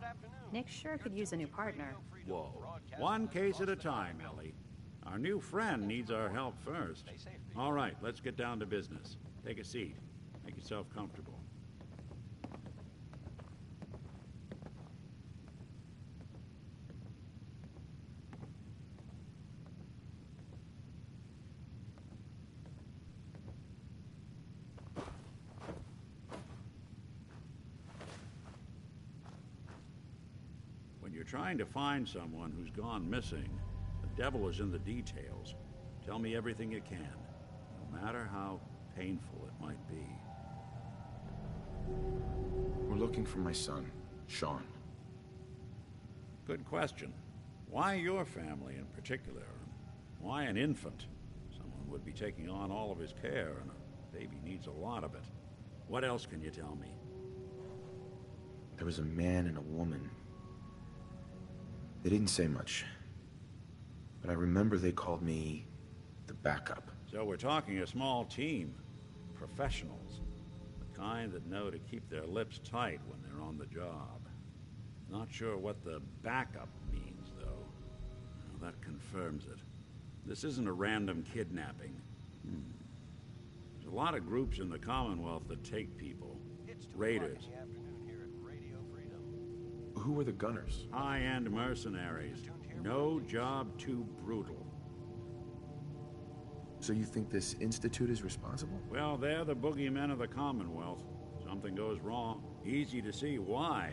S: Nick sure could use a new partner.
W: Whoa. One case at a time, Ellie. Our new friend needs our help first. All right, let's get down to business. Take a seat. Make yourself comfortable. When you're trying to find someone who's gone missing, the devil is in the details. Tell me everything you can, no matter how painful it might be.
B: We're looking for my son, Sean.
W: Good question. Why your family in particular? Why an infant? Someone would be taking on all of his care, and a baby needs a lot of it. What else can you tell me?
B: There was a man and a woman. They didn't say much, but I remember they called me the backup.
W: So we're talking a small team. Professionals. The kind that know to keep their lips tight when they're on the job. Not sure what the backup means, though. Well, that confirms it. This isn't a random kidnapping. There's a lot of groups in the Commonwealth that take people. Raiders.
B: Who were the gunners?
W: High-end mercenaries. No job too brutal.
B: So you think this institute is responsible?
W: Well, they're the boogeymen of the Commonwealth. Something goes wrong. Easy to see why.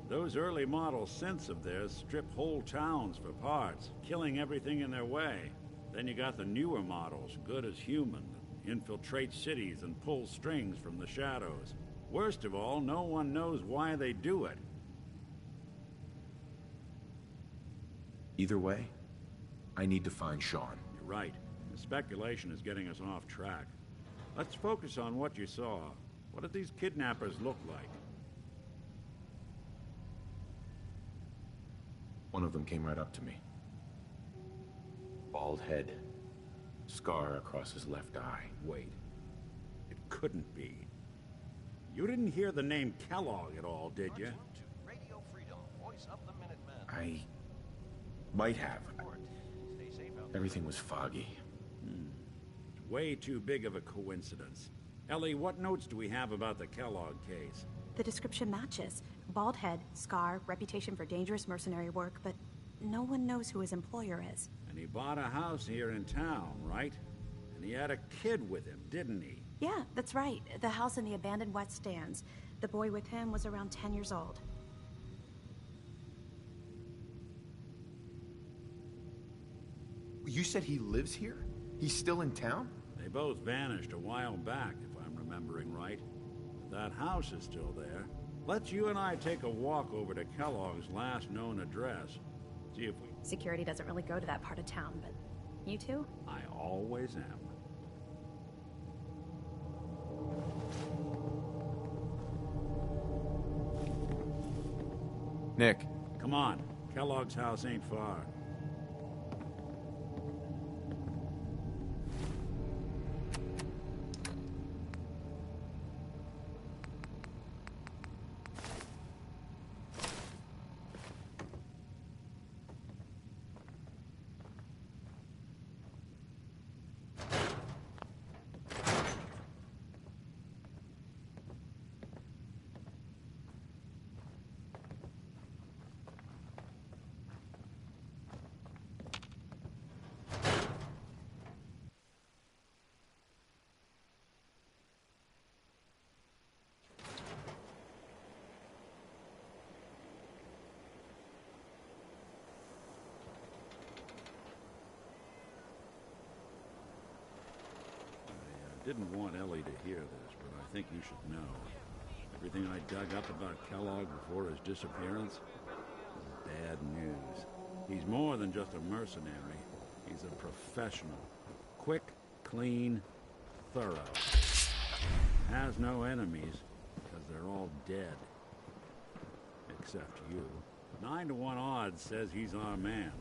W: Those early model synths of theirs strip whole towns for parts, killing everything in their way. Then you got the newer models, good as human, that infiltrate cities and pull strings from the shadows. Worst of all, no one knows why they do it.
B: Either way, I need to find Sean.
W: You're right. The speculation is getting us off track. Let's focus on what you saw. What did these kidnappers look like?
B: One of them came right up to me. Bald head. Scar across his left eye.
W: Wait. It couldn't be. You didn't hear the name Kellogg at all, did you?
B: I might have. Everything was foggy.
W: It's way too big of a coincidence. Ellie, what notes do we have about the Kellogg case?
S: The description matches. Bald head, scar, reputation for dangerous mercenary work, but no one knows who his employer is.
W: And he bought a house here in town, right? And he had a kid with him, didn't he?
S: Yeah, that's right. The house in the abandoned West Stands. The boy with him was around 10 years old.
B: You said he lives here? He's still in town?
W: They both vanished a while back, if I'm remembering right. That house is still there. Let's you and I take a walk over to Kellogg's last known address. See if we...
S: Security doesn't really go to that part of town, but you two?
W: I always am.
B: Nick.
W: Come on. Kellogg's house ain't far. Didn't want Ellie to hear this, but I think you should know. Everything I dug up about Kellogg before his disappearance is bad news. He's more than just a mercenary. He's a professional. Quick, clean, thorough. Has no enemies, because they're all dead. Except you. 9 to 1 odds says he's our man.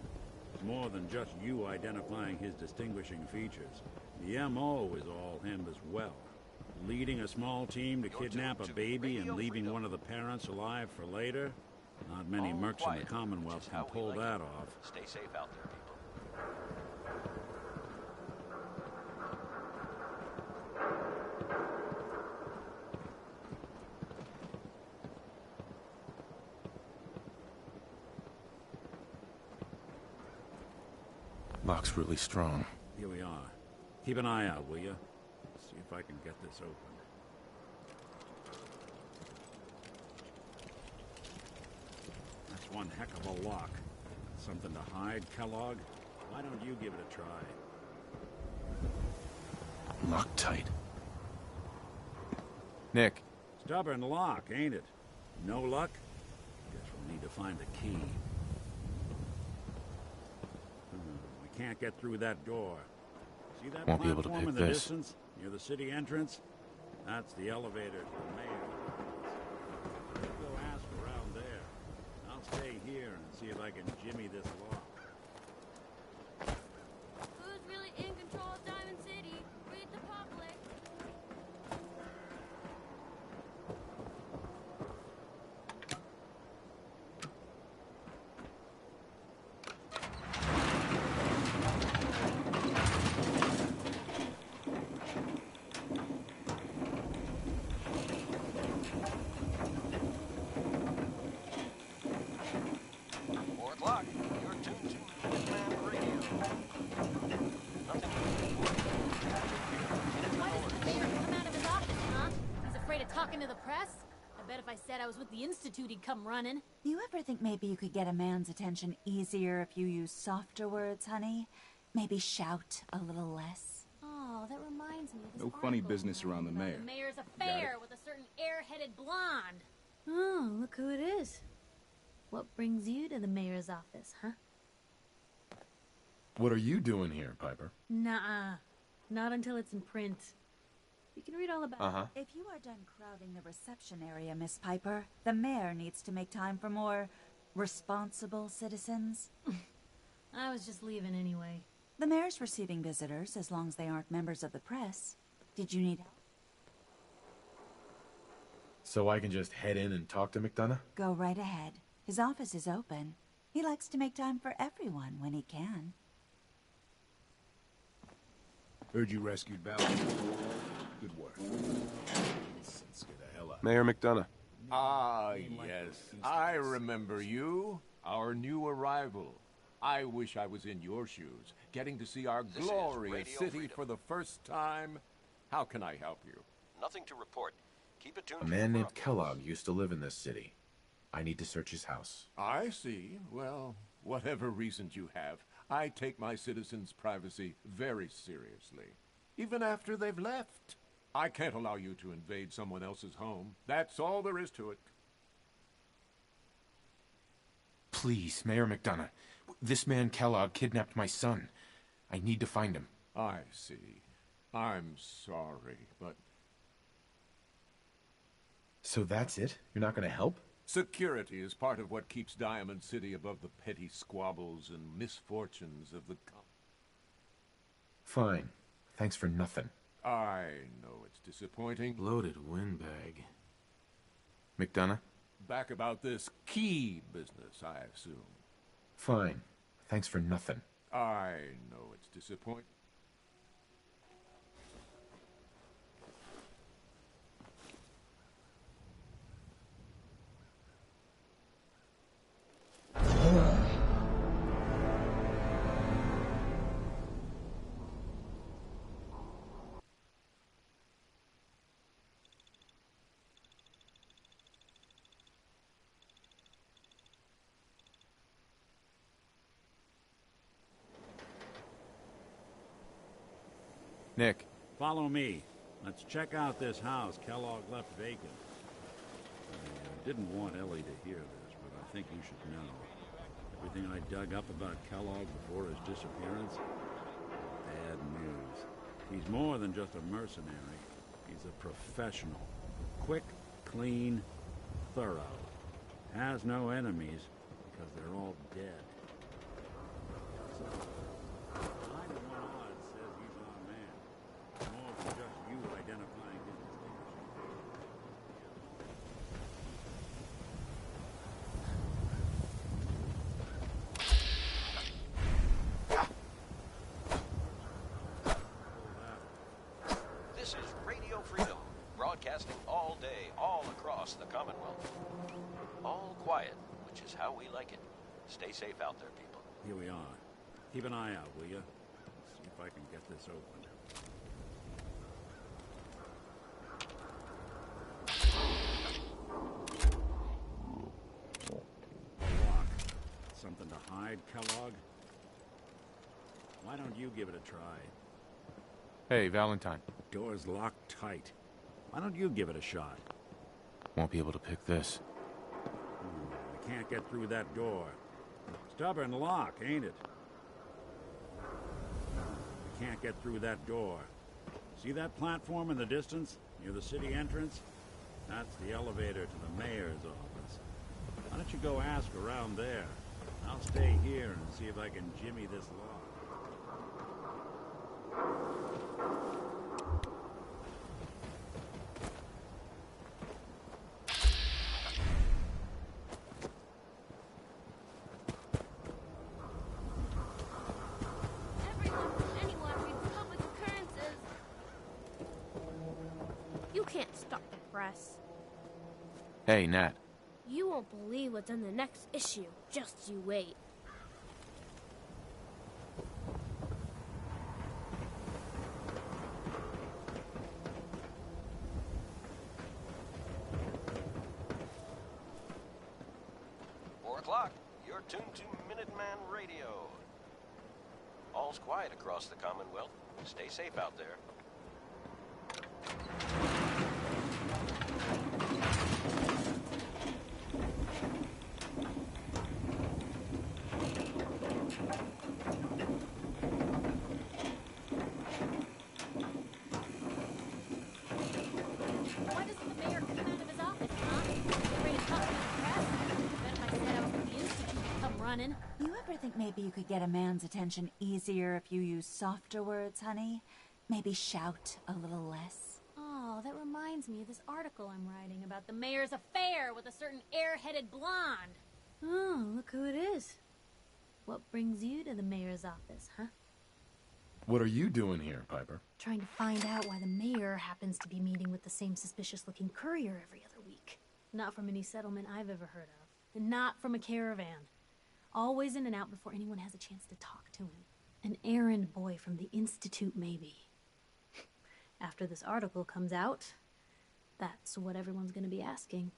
W: It's more than just you identifying his distinguishing features. The M.O. is all him as well. Leading a small team to kidnap a baby and leaving one of the parents alive for later? Not many mercs in the Commonwealth can pull that off.
D: Stay safe out there, people.
B: Lock's really strong.
W: Here we are. Keep an eye out, will you? See if I can get this open. That's one heck of a lock. Something to hide, Kellogg? Why don't you give it a try?
B: Locked tight. Nick.
W: Stubborn lock, ain't it? No luck? Guess we'll need to find a key. We can't get through that door. See that
B: Won't be able to
W: platform
B: pick
W: in the
B: this.
W: distance, near the city entrance? That's the elevator to the mayor. Let's go ask around there. I'll stay here and see if I can jimmy this lock.
J: Who's really in control of Diamond City? Read the public.
P: Talking to the press? I bet if I said I was with the Institute, he'd come running.
I: You ever think maybe you could get a man's attention easier if you use softer words, honey? Maybe shout a little less?
J: Oh, that reminds me of this
F: No funny business around the mayor.
P: The mayor's affair with a certain airheaded blonde.
J: Oh, look who it is. What brings you to the mayor's office, huh?
B: What are you doing here, Piper?
J: Nuh-uh. Not until it's in print. You can read all about it.
I: If you are done crowding the reception area, Miss Piper, the mayor needs to make time for more responsible citizens.
J: I was just leaving anyway.
I: The mayor's receiving visitors as long as they aren't members of the press. Did you need help?
B: So I can just head in and talk to McDonough?
I: Go right ahead. His office is open. He likes to make time for everyone when he can.
F: Heard you rescued Bella. Good work. Let's get the hell out.
B: Mayor McDonough.
H: Ah, yes. I remember you. Our new arrival. I wish I was in your shoes, getting to see our glorious city for the first time. How can I help you?
D: Nothing to report. Keep it tuned.
B: A man named Kellogg used to live in this city. I need to search his house.
H: I see. Well, whatever reasons you have, I take my citizens' privacy very seriously. Even after they've left. I can't allow you to invade someone else's home. That's all there is to it.
B: Please, Mayor McDonough. This man Kellogg kidnapped my son. I need to find him.
H: I see. I'm sorry, but...
B: So that's it? You're not going to help?
H: Security is part of what keeps Diamond City above the petty squabbles and misfortunes of the...
B: Fine. Thanks for nothing.
H: I know it's disappointing.
Q: Loaded windbag.
B: McDonough?
H: Back about this key business, I assume.
B: Fine. Thanks for nothing.
H: I know it's disappointing.
B: Nick.
W: Follow me. Let's check out this house Kellogg left vacant. I didn't want Ellie to hear this, but I think you should know. Everything I dug up about Kellogg before his disappearance, bad news. He's more than just a mercenary. He's a professional. Quick, clean, thorough. Has no enemies because they're all dead. So, 9 to 1 odds says he's our man. More than just you identifying his
D: This is Radio Freedom, broadcasting all day, all across the Commonwealth. All quiet, which is how we like it. Stay safe out there, people.
W: Here we are. Keep an eye out, will you? See if I can get this open. Lock. Something to hide, Kellogg? Why don't you give it a try?
B: Hey, Valentine.
W: Door's locked tight. Why don't you give it a shot?
B: Won't be able to pick this.
W: I can't get through that door. Stubborn lock, ain't it? I can't get through that door. See that platform in the distance, near the city entrance? That's the elevator to the mayor's office. Why don't you go ask around there? I'll stay here and see if I can jimmy this lock.
J: You can't stop the press.
B: Hey, Nat.
J: You won't believe what's in the next issue. Just you wait.
D: You're tuned to Minuteman Radio. All's quiet across the Commonwealth. Stay safe out there.
P: Why doesn't the mayor come out of his office, huh? Afraid to talk to the press? Bet if I said I was from the Institute, he'd come running.
I: You ever think maybe you could get a man's attention easier if you use softer words, honey? Maybe shout a little less.
P: Oh, that reminds me of this article I'm writing about the mayor's affair with a certain airheaded blonde. Oh, look who it is. What brings you to the mayor's office, huh?
B: What are you doing here, Piper?
P: Trying to find out why the mayor happens to be meeting with the same suspicious-looking courier every other week. Not from any settlement I've ever heard of. And not from a caravan. Always in and out before anyone has a chance to talk to him. An errand boy from the Institute, maybe. After this article comes out, that's what everyone's gonna be asking.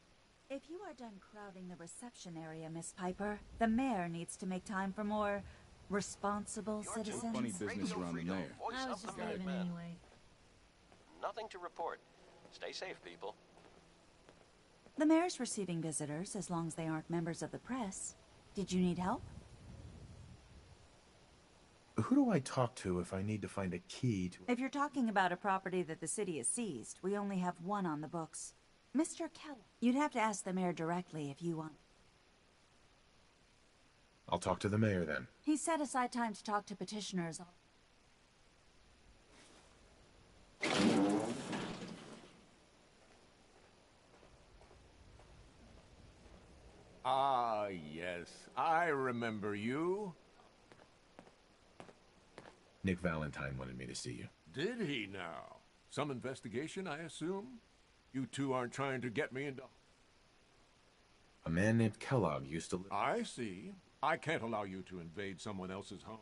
I: If you are done crowding the reception area, Miss Piper, the mayor needs to make time for more responsible citizens.
F: Funny business around the mayor.
P: I was just leaving anyway.
D: Nothing to report. Stay safe, people.
I: The mayor's receiving visitors as long as they aren't members of the press. Did you need help?
B: Who do I talk to if I need to find a key to...
I: If you're talking about a property that the city has seized, we only have one on the books. Mr. Keller. You'd have to ask the mayor directly if you want.
B: I'll talk to the mayor then.
I: He set aside time to talk to petitioners.
H: Ah, yes. I remember you.
B: Nick Valentine wanted me to see you.
H: Did he now? Some investigation, I assume? You two aren't trying to get me into...
B: A man named Kellogg used to live...
H: I see. I can't allow you to invade someone else's home.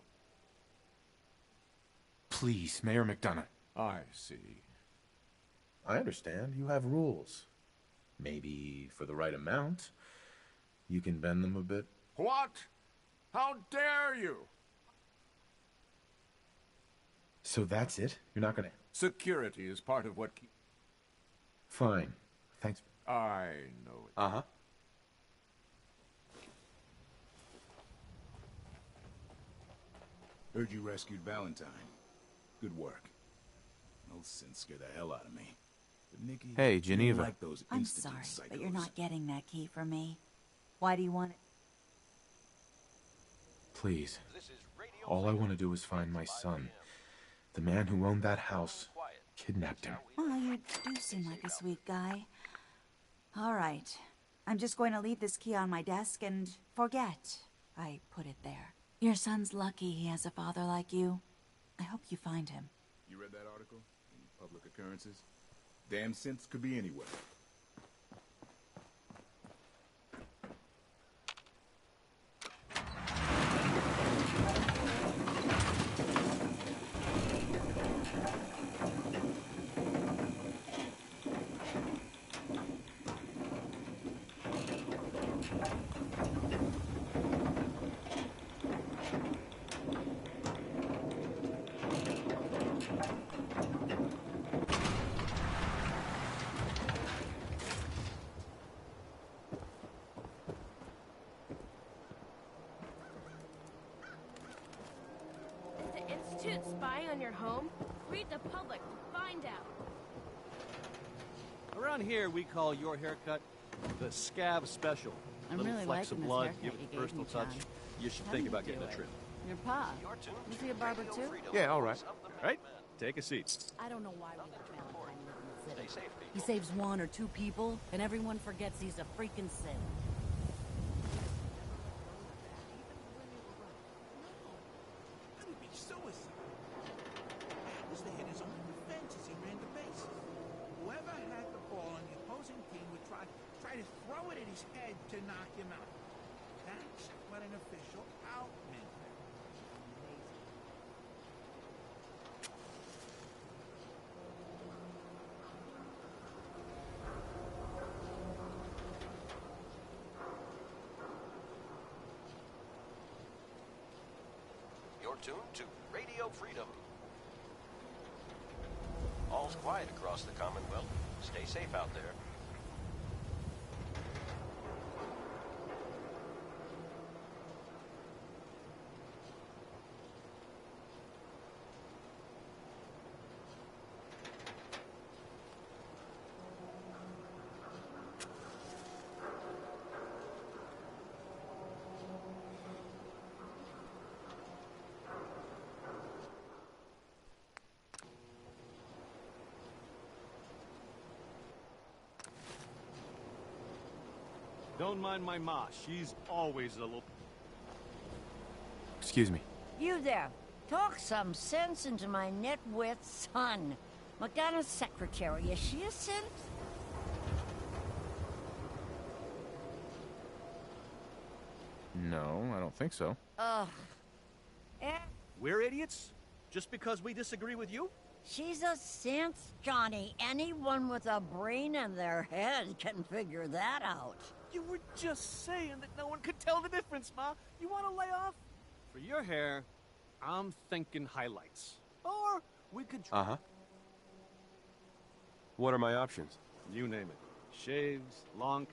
B: Please, Mayor McDonough.
H: I see.
B: I understand. You have rules. Maybe for the right amount, you can bend them a bit.
H: What? How dare you?
B: So that's it? You're not gonna...
H: Security is part of what...
B: Fine. Thanks.
H: I know it.
B: Uh-huh.
F: Heard you rescued Valentine. Good work. No sense scared the hell out of me. But Nikki,
B: Hey, Geneva.
F: Like those
I: I'm
F: institute
I: sorry,
F: psychos.
I: but you're not getting that key from me. Why do you want it?
B: Please. All I want to do is find my son. The man who owned that house kidnapped him.
I: Well, you do seem like a sweet guy. All right. I'm just going to leave this key on my desk and forget I put it there. Your son's lucky he has a father like you. I hope you find him.
F: You read that article? In Public Occurrences? Damn sense could be anywhere.
J: Spying on your home? Read the public to find out.
M: Around here, we call your haircut the scab special.
N: I'm
M: Little
N: really
M: flecks
N: liking
M: of
N: this
M: blood,
N: haircut
M: give
N: you
M: it
N: gave
M: a personal
N: me,
M: touch.
N: John.
M: You should
N: How
M: think
N: do
M: about
N: you
M: getting
N: do
M: a
N: it?
M: trim.
N: Your pa? Was he a barber too?
B: Yeah, all right.
M: Right? Take a seat.
N: I don't know why we let Valentine live in the city. He saves one or two people, and everyone forgets he's a freaking sin.
R: That would be suicide. That was to hit his own defense as he ran the bases. Whoever had the ball on the opposing team would try to throw it at his head to knock him out. That's what an official out meant.
D: You're tuned to Radio Freedom. All's quiet across the Commonwealth. Stay safe out there.
M: Don't mind my ma. She's always a little...
B: Excuse me.
O: You there. Talk some sense into my nitwit son. McDonough's secretary. Is she a synth?
B: No, I don't think so.
O: Ugh. Eh?
M: We're idiots? Just because we disagree with you?
O: She's a sense, Johnny. Anyone with a brain in their head can figure that out.
M: You were just saying that no one could tell the difference, Ma. You want to lay off? For your hair, I'm thinking highlights. Or we could...
T: Uh-huh. What are my options?
M: You name it. Shaves, long...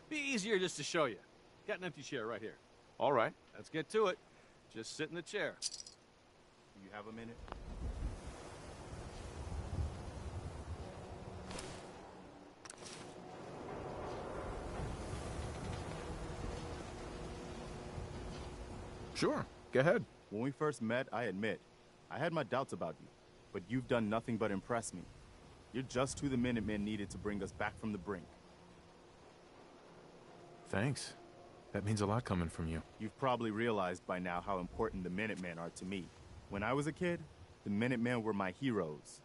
M: be easier just to show you. Got an empty chair right here.
T: All right.
M: Let's get to it. Just sit in the chair.
A: You have a minute?
T: Sure. Go ahead.
A: When we first met, I admit, I had my doubts about you, but you've done nothing but impress me. You're just who the Minutemen needed to bring us back from the brink.
T: Thanks. That means a lot coming from you.
A: You've probably realized by now how important the Minutemen are to me. When I was a kid, the Minutemen were my heroes.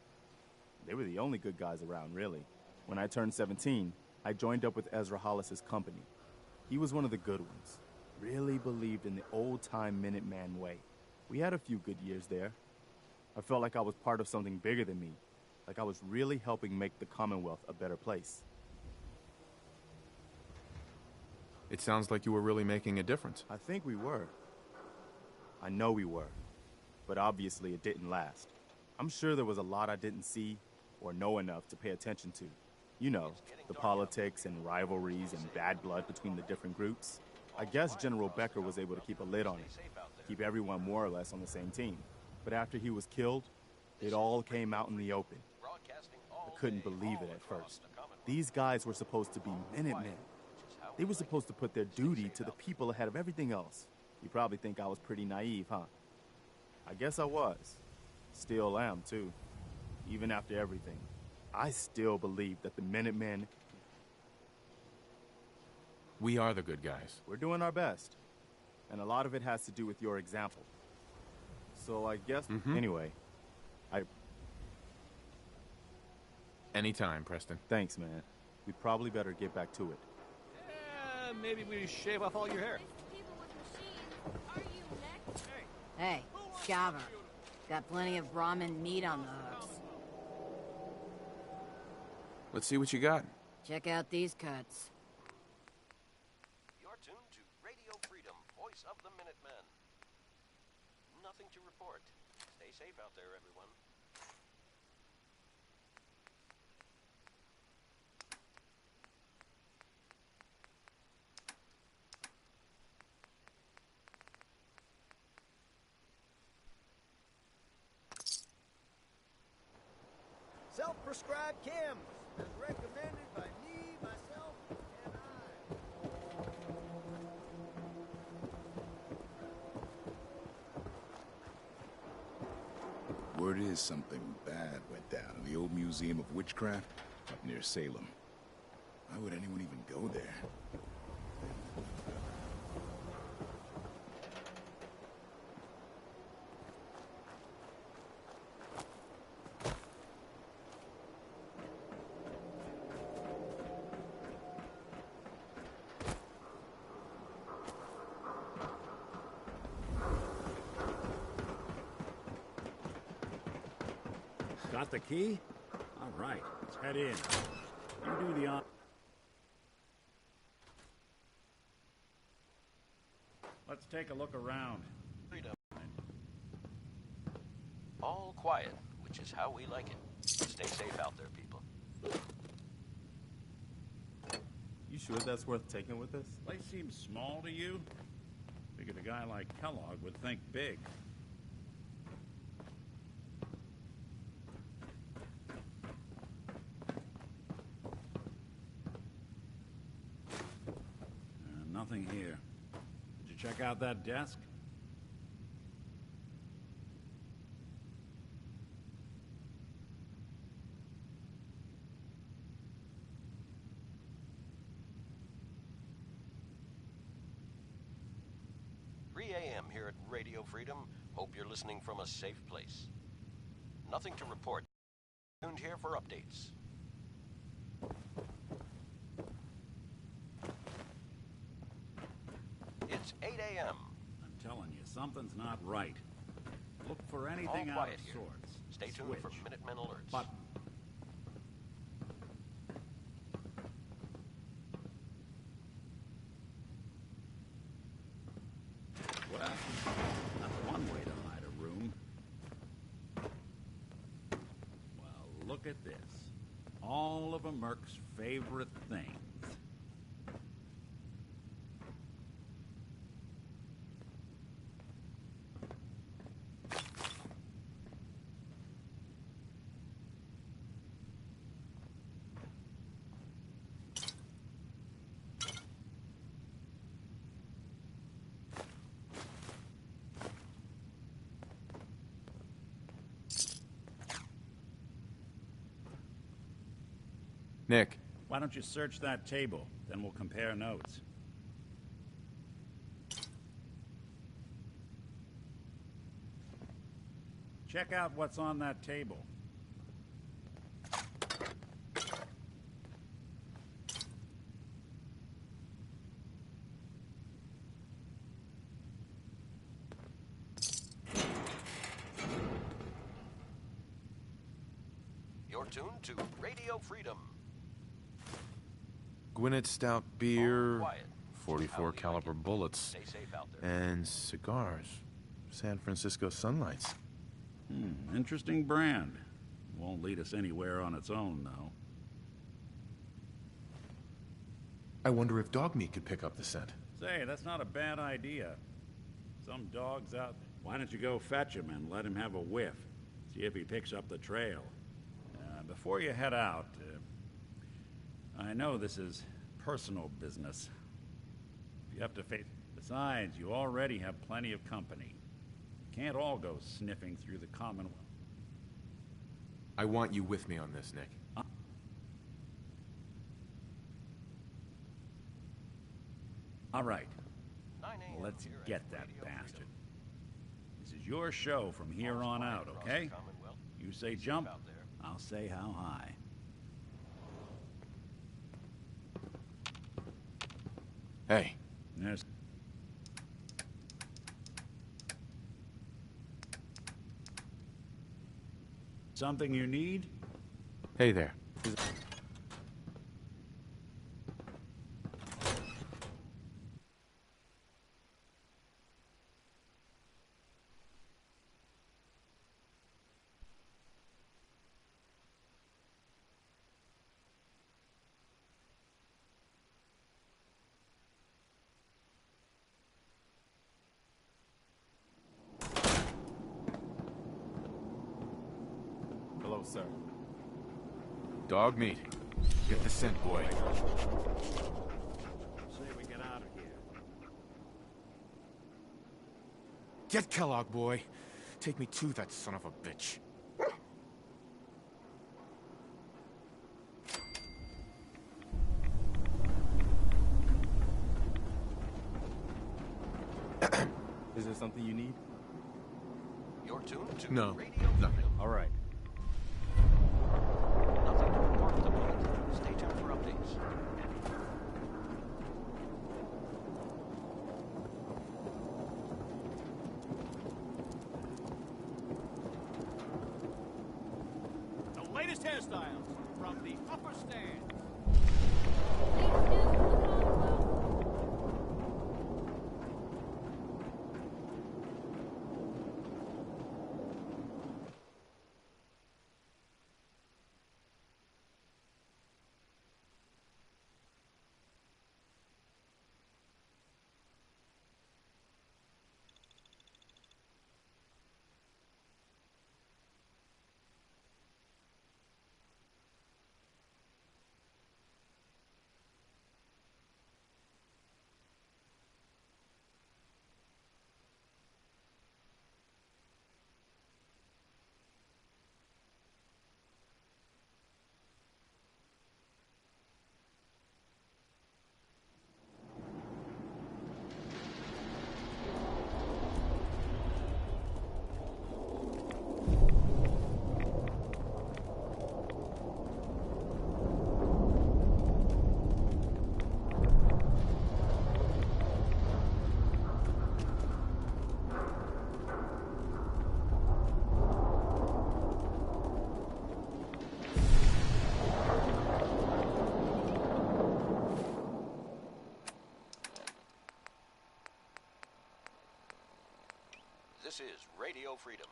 A: They were the only good guys around, really. When I turned 17, I joined up with Ezra Hollis's company. He was one of the good ones. Really believed in the old-time Minuteman way. We had a few good years there. I felt like I was part of something bigger than me, like I was really helping make the Commonwealth a better place.
T: It sounds like you were really making a difference.
A: I think we were. I know we were. But obviously it didn't last. I'm sure there was a lot I didn't see or know enough to pay attention to. You know, the politics and rivalries and bad blood between the different groups. I guess General Becker was able to keep a lid on it, keep everyone more or less on the same team. But after he was killed, it all came out in the open. I couldn't believe it at first. These guys were supposed to be Minutemen. They were supposed to put their duty to the people ahead of everything else. You probably think I was pretty naive, huh? I guess I was. Still am, too. Even after everything. I still believe that the Minutemen...
T: We are the good guys.
A: We're doing our best. And a lot of it has to do with your example. So I guess... Anyway,
T: Anytime, Preston.
A: Thanks, man. We probably better get back to it.
M: Maybe we shave off all your hair.
N: Hey, Scaver. Got plenty of Brahmin meat on the hooks.
T: Let's see what you got.
N: Check out these cuts.
D: You're tuned to Radio Freedom, voice of the Minutemen. Nothing to report. Stay safe out there, everyone.
C: Self-prescribed chems, as recommended by me, myself, and I.
F: Word is something bad went down in the old Museum of Witchcraft up near Salem. Why would anyone even go there?
W: Got the key? All right, let's head in. You do the honor. Let's take a look around.
D: Freedom. All quiet, which is how we like it. Stay safe out there, people.
A: You sure that's worth taking with us?
W: Place seems small to you? Figured a guy like Kellogg would think big. Nothing here. Did you check out that desk?
D: AM here at Radio Freedom. Hope you're listening from a safe place. Nothing to report. Tuned here for updates. It's 8 a.m.
W: I'm telling you, something's not right. Look for anything
D: All
W: out
D: quiet
W: of
D: here.
W: sorts.
D: Stay tuned for Minutemen alerts.
W: Button. Well, that's one way to hide a room. Well, look at this. All of a Merc's favorite things.
T: Nick.
W: Why don't you search that table? Then we'll compare notes. Check out what's on that table.
D: You're tuned to Radio Freedom.
B: Gwinnett Stout beer,
D: Quiet.
B: 44 caliber bullets,
D: Stay safe out there.
B: and cigars. San Francisco Sunlights.
W: Interesting brand. Won't lead us anywhere on its own, though.
B: I wonder if dog meat could pick up the scent.
W: Say, that's not a bad idea. Some dog's out. Why don't you go fetch him and let him have a whiff? See if he picks up the trail. Before you head out, I know this is personal business. You have to face. Besides, you already have plenty of company. Can't all go sniffing through the Commonwealth.
T: I want you with me on this, Nick.
W: All right. Let's get that bastard. This is your show from here on out, okay? You say jump, I'll say how high.
B: Hey.
W: There's... Something you need?
B: Hey there.
A: Hello, sir.
B: Dog meat. Get the scent, boy.
W: Say we get out of here.
B: Get Kellogg, boy. Take me to that son of a bitch.
A: Is there something you need?
D: You're tuned to
B: No,
D: Radio
B: nothing.
D: Freedom.
A: All right.
D: Nothing to report at the moment. Stay tuned for updates.
M: The latest hairstyles from the upper stand.
D: This is Radio Freedom.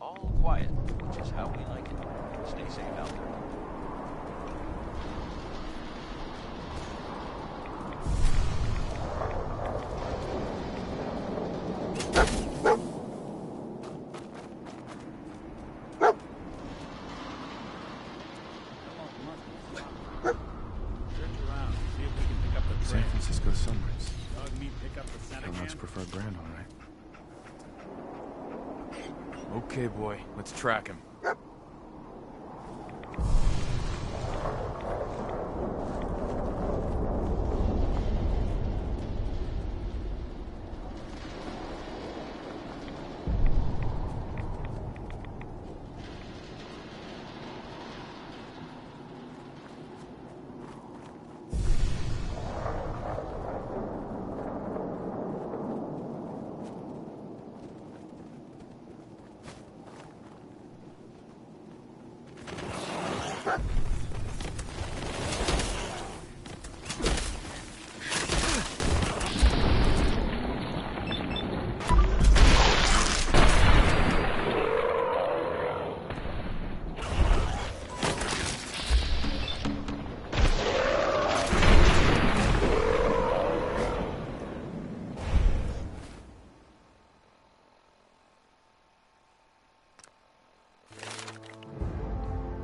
D: All quiet, which is how we like it. Stay safe out there.
B: San Francisco Sunrise.
G: Dog meat pick up the scent
B: Kellogg's
G: again?
B: preferred brand, all right.
T: Okay, boy, let's track him.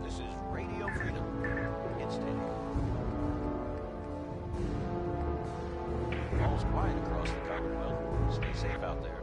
D: This is Radio Freedom. Instant. All's quiet across the Commonwealth. Stay safe out there.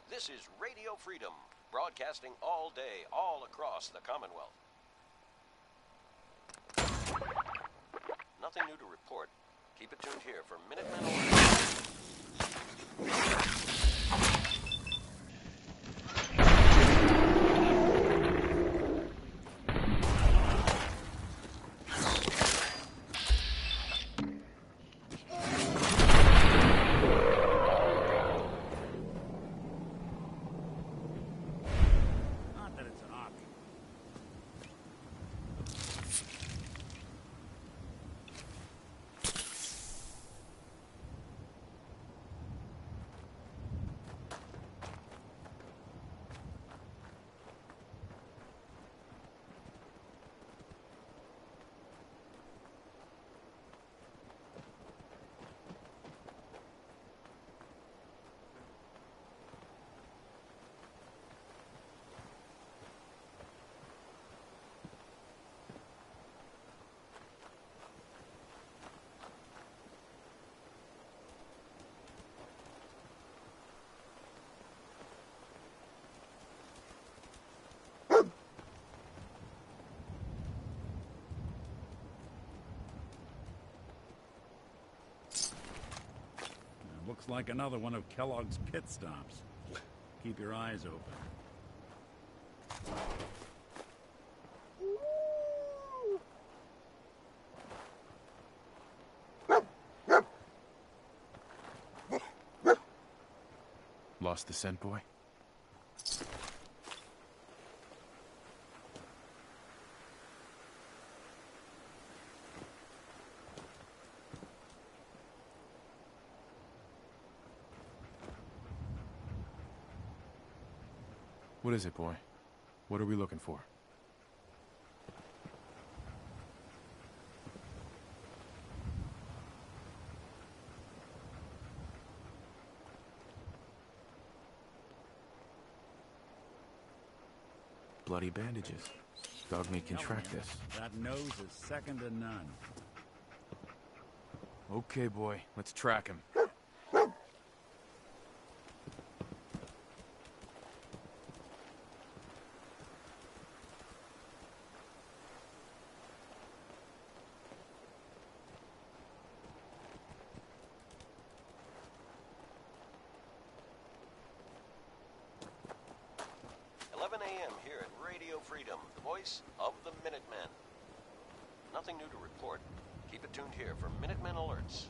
D: This is Radio Freedom, broadcasting all day, all across the Commonwealth. Nothing new to report. Keep it tuned here for Minutemen
G: Not that it's an option. Looks like another one of Kellogg's pit stops. Keep your eyes open.
B: Lost the scent, boy? What is it, boy? What are we looking for? bloody bandages. Dog meat can track this.
W: That nose is second to none.
T: Okay, boy. Let's track him.
D: Freedom, the voice of the Minutemen. Nothing new to report. Keep it tuned here for Minutemen alerts.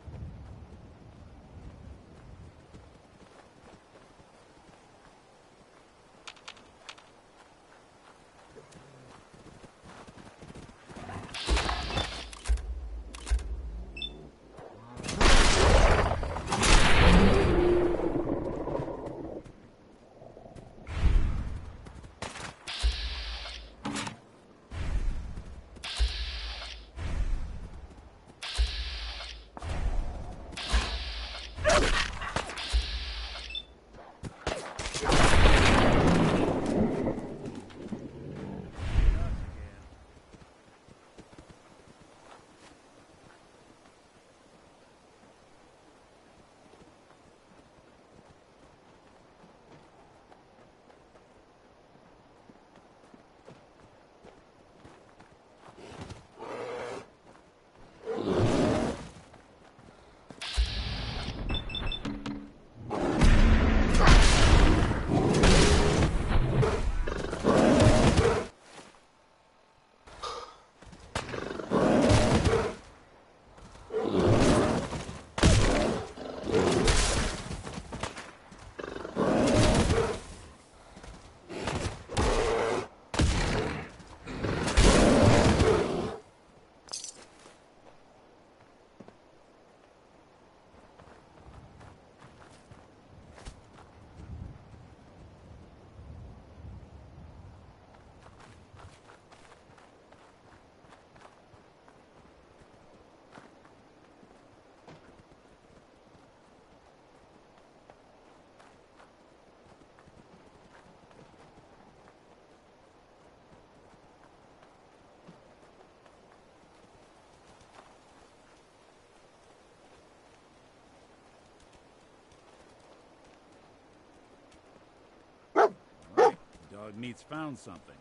W: Dog meat's found something.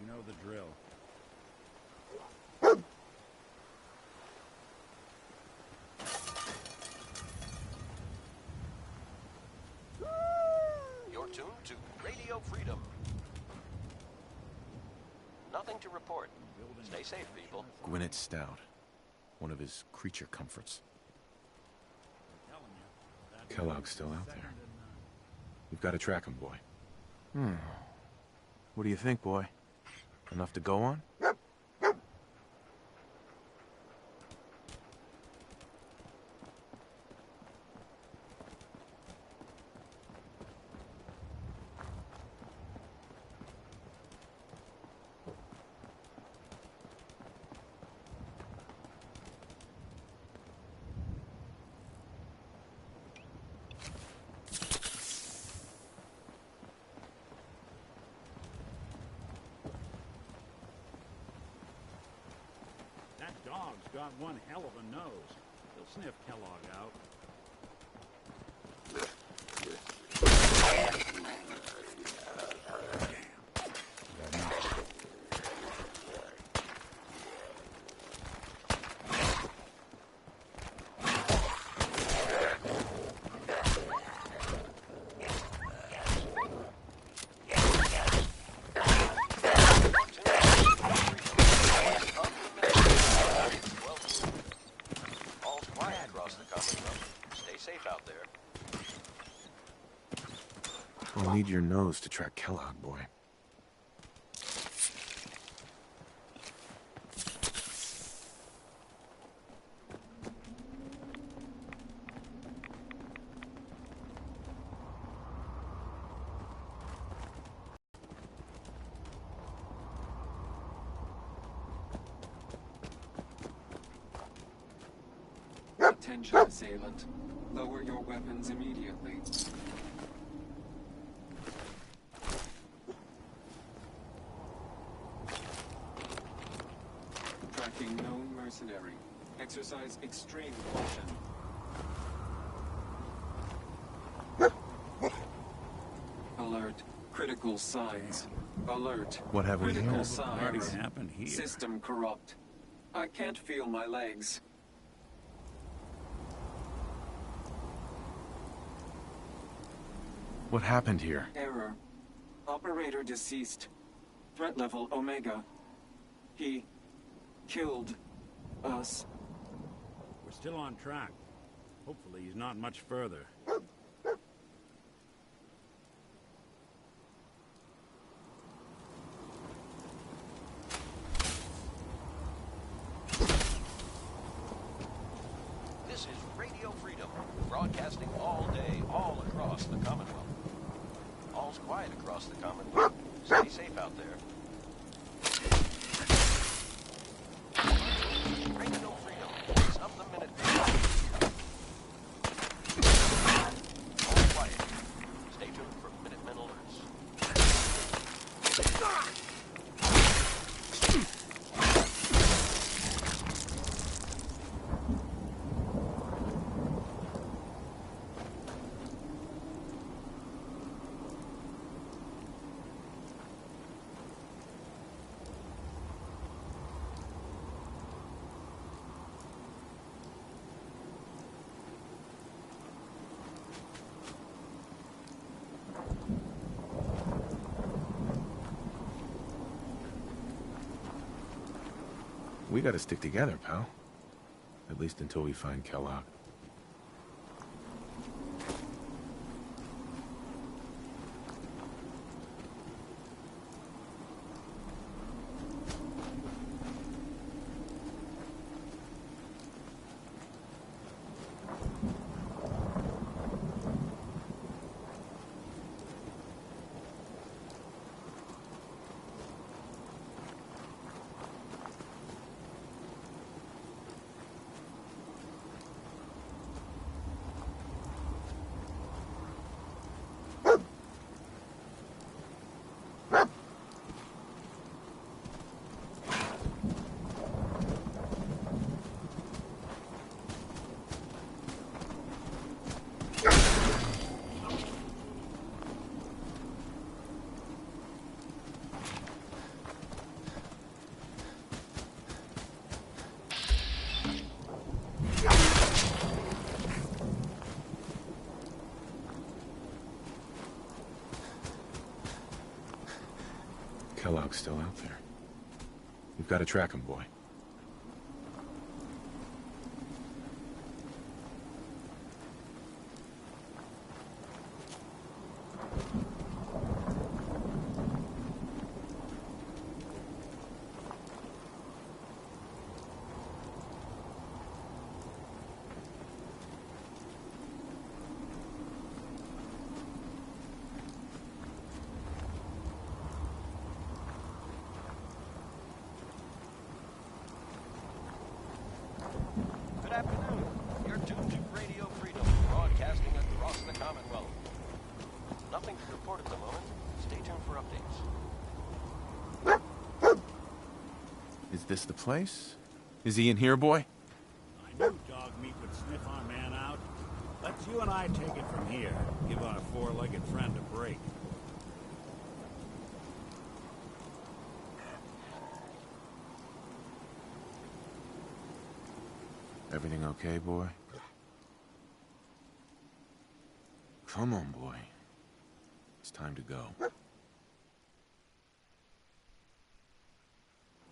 W: You know the drill.
D: You're tuned to Radio Freedom. Nothing to report. Stay safe, people.
B: Gwinnett Stout. One of his creature comforts. Kellogg's still out there. We've got to track him, boy.
T: What do you think, boy? Enough to go on?
W: Dog's got one hell of a nose. He'll sniff Kellogg out.
B: We'll need your nose to track Kellogg, boy.
E: Attention, assailant. Lower your weapons immediately. Exercise extreme caution. Alert. Critical signs. Alert.
B: What have we
E: Critical
B: here?
E: signs.
W: happened here?
E: System corrupt. I can't feel my legs.
B: What happened here?
E: Error. Operator deceased. Threat level Omega. He killed us.
W: We're still on track. Hopefully he's not much further.
D: This is Radio Freedom, broadcasting all day, all across the Commonwealth. All's quiet across the Commonwealth. Stay safe out there. Radio Freedom, it's up the minute. All quiet. Stay tuned for Minutemen alerts.
B: We gotta stick together, pal. At least until we find Kellogg. Kellogg's still out there. We've got to track him, boy.
D: Good afternoon. You're tuned to Radio Freedom, broadcasting across the Commonwealth. Nothing to report at the moment. Stay tuned for updates.
B: Is this the place? Is he in here, boy?
W: I knew dog meat would sniff our man out. Let's you and I take it from here. Give our four-legged friend a break.
B: Everything okay, boy? Come on, boy. It's time to go.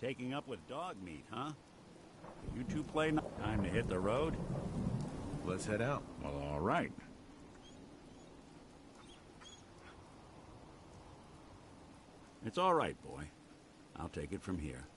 W: Taking up with dog meat, huh? You two play time to hit the road?
B: Let's head out.
W: Well, all right. It's all right, boy. I'll take it from here.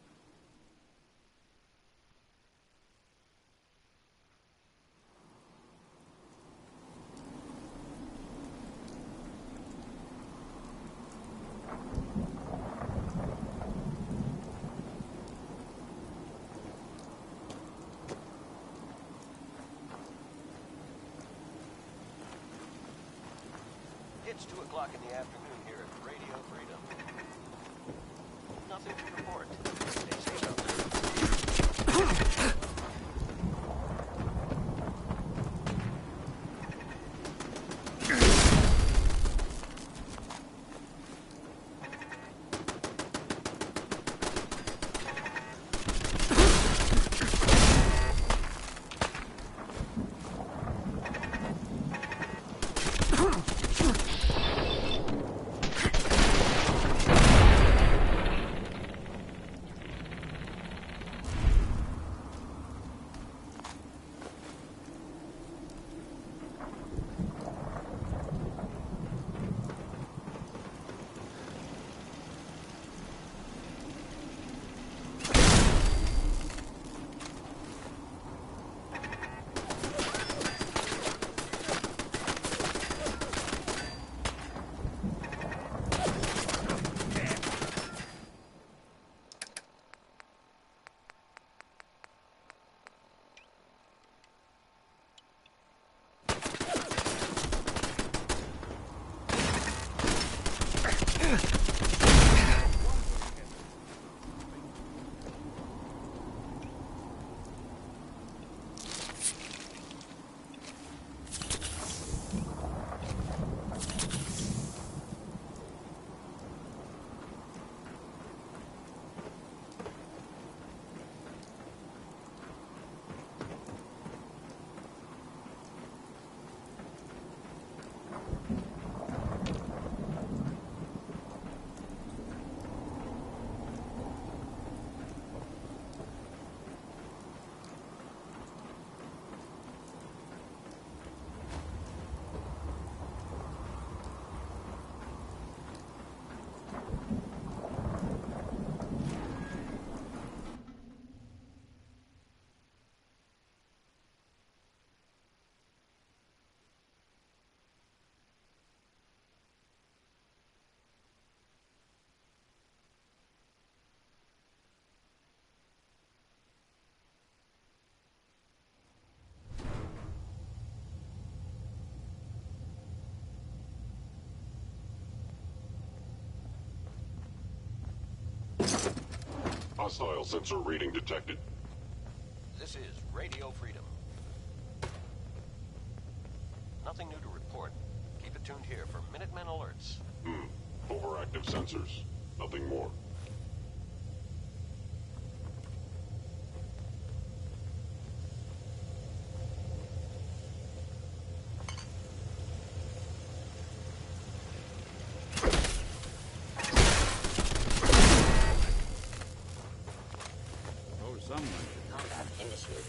D: It's 2 o'clock in the afternoon here at Radio Freedom. Nothing to report. Stay safe out there.
K: Hostile sensor reading detected.
D: This is Radio Freedom. Nothing new to report. Keep it tuned here for Minutemen alerts.
K: Overactive sensors. Nothing more.
G: Combat initiated.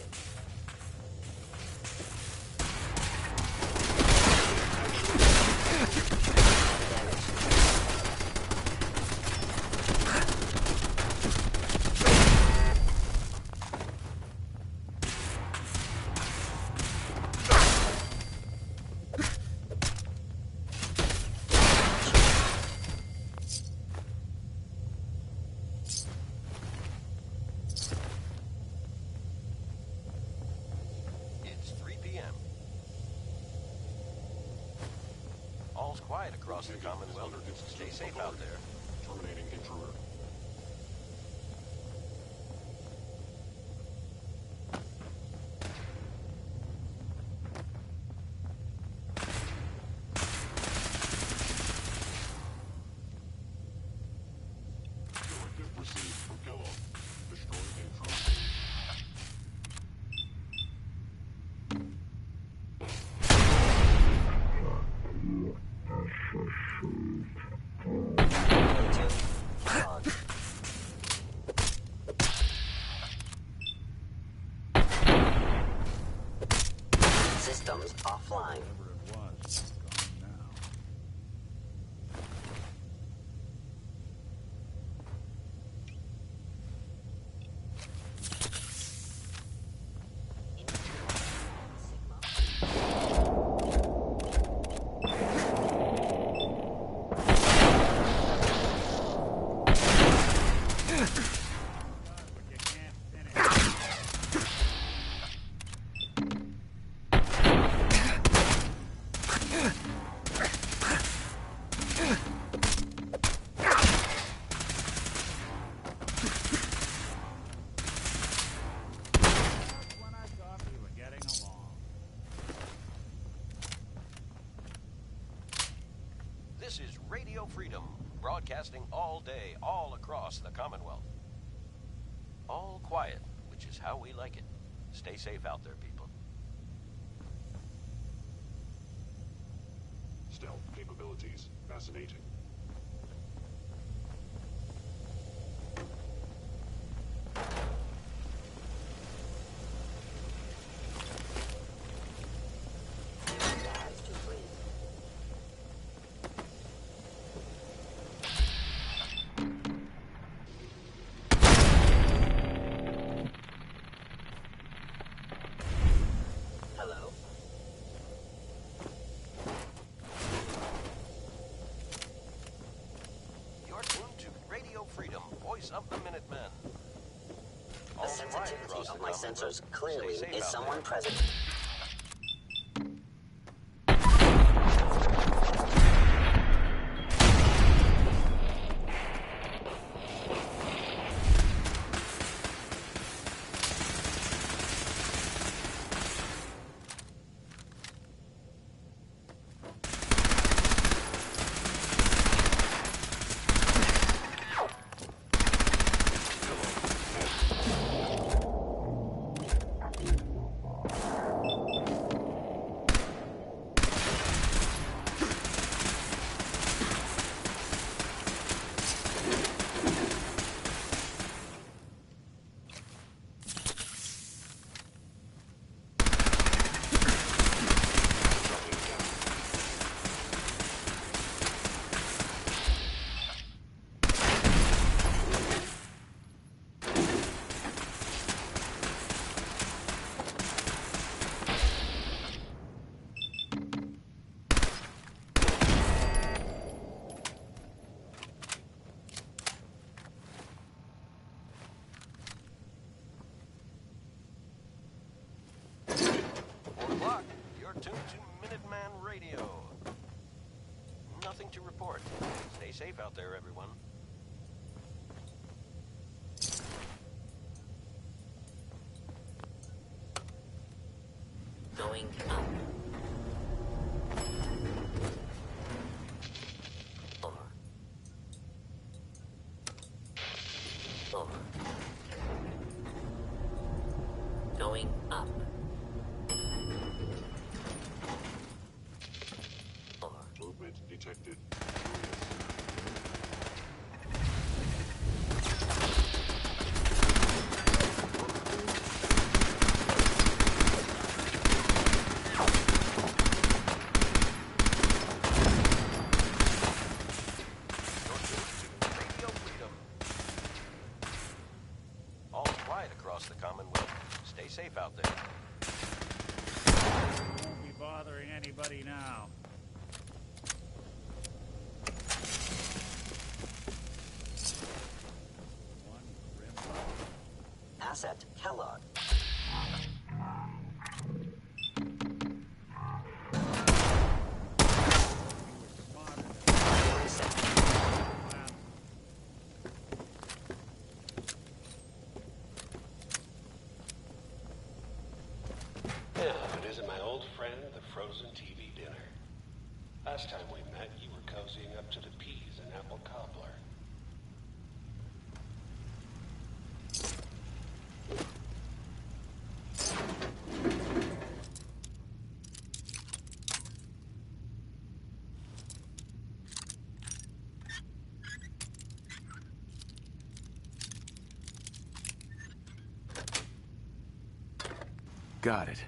D: Quiet across the Commonwealth. Stay safe out there.
K: Terminating intruder. Directive received from Kellogg. Destroy intruder.
G: Systems offline.
D: This is Radio Freedom, broadcasting all day, all across the Commonwealth. All quiet, which is how we like it. Stay safe out there, people.
K: possibilities fascinating.
D: Of the Minutemen.
L: The sensitivity of my sensors clearly is someone present.
D: Nothing to report. Stay safe out there, everyone.
L: Going up. Going up.
K: Movement detected.
D: Radio Freedom. All quiet across the Commonwealth. Stay safe out there.
G: Won't be bothering anybody now.
L: Asset Kellogg.
U: It isn't my old friend, the frozen TV dinner. Last time we met, you were cozying up to the peas and apple cobbler.
B: Got it.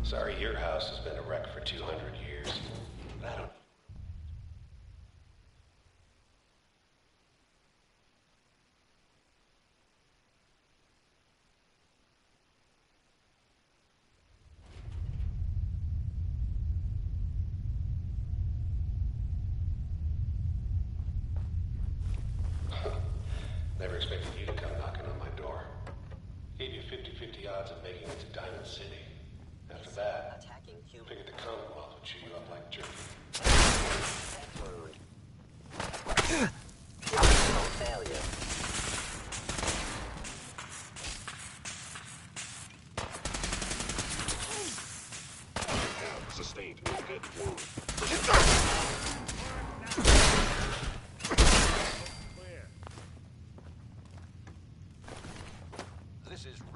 U: Sorry, your house has been a wreck for 200 years. I don't... Never expected you to come knocking on my door. Gave you 50-50 odds of making it to Diamond City. After that, figured the Commonwealth would chew you up like jerky.
L: Failure.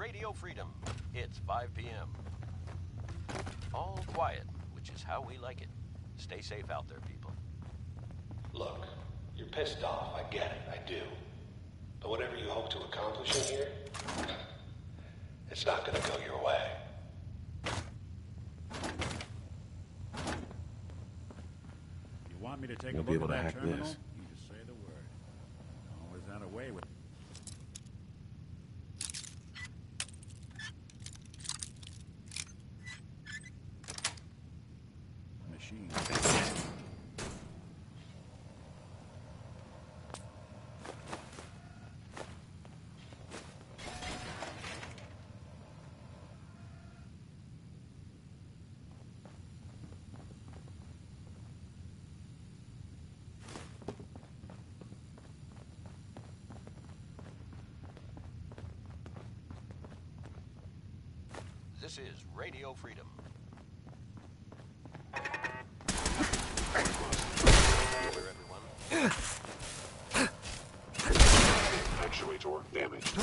D: Radio Freedom. It's 5 p.m. All quiet, which is how we like it. Stay safe out there, people.
U: Look, you're pissed off. I get it. I do. But whatever you hope to accomplish in here, it's not gonna go your way.
W: You want me to take
B: You'll
W: a
B: be
W: look
B: able
W: at
B: to
W: that
B: hack
W: terminal?
B: this.
W: You just say the word. Always had a way with machine.
D: This is Radio Freedom. Clear, everyone.
U: Actuator damaged.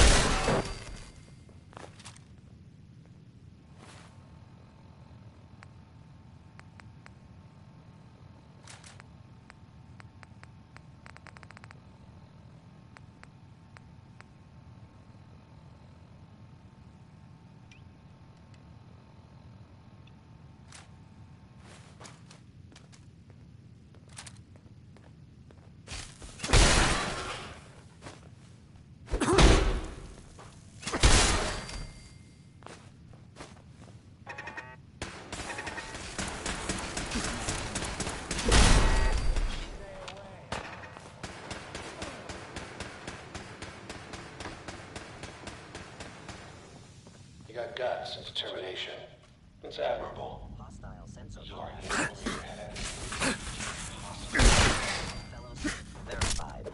U: You got guts and determination. It's admirable.
L: Hostile sensors.
U: You are an
L: Fellows, verified.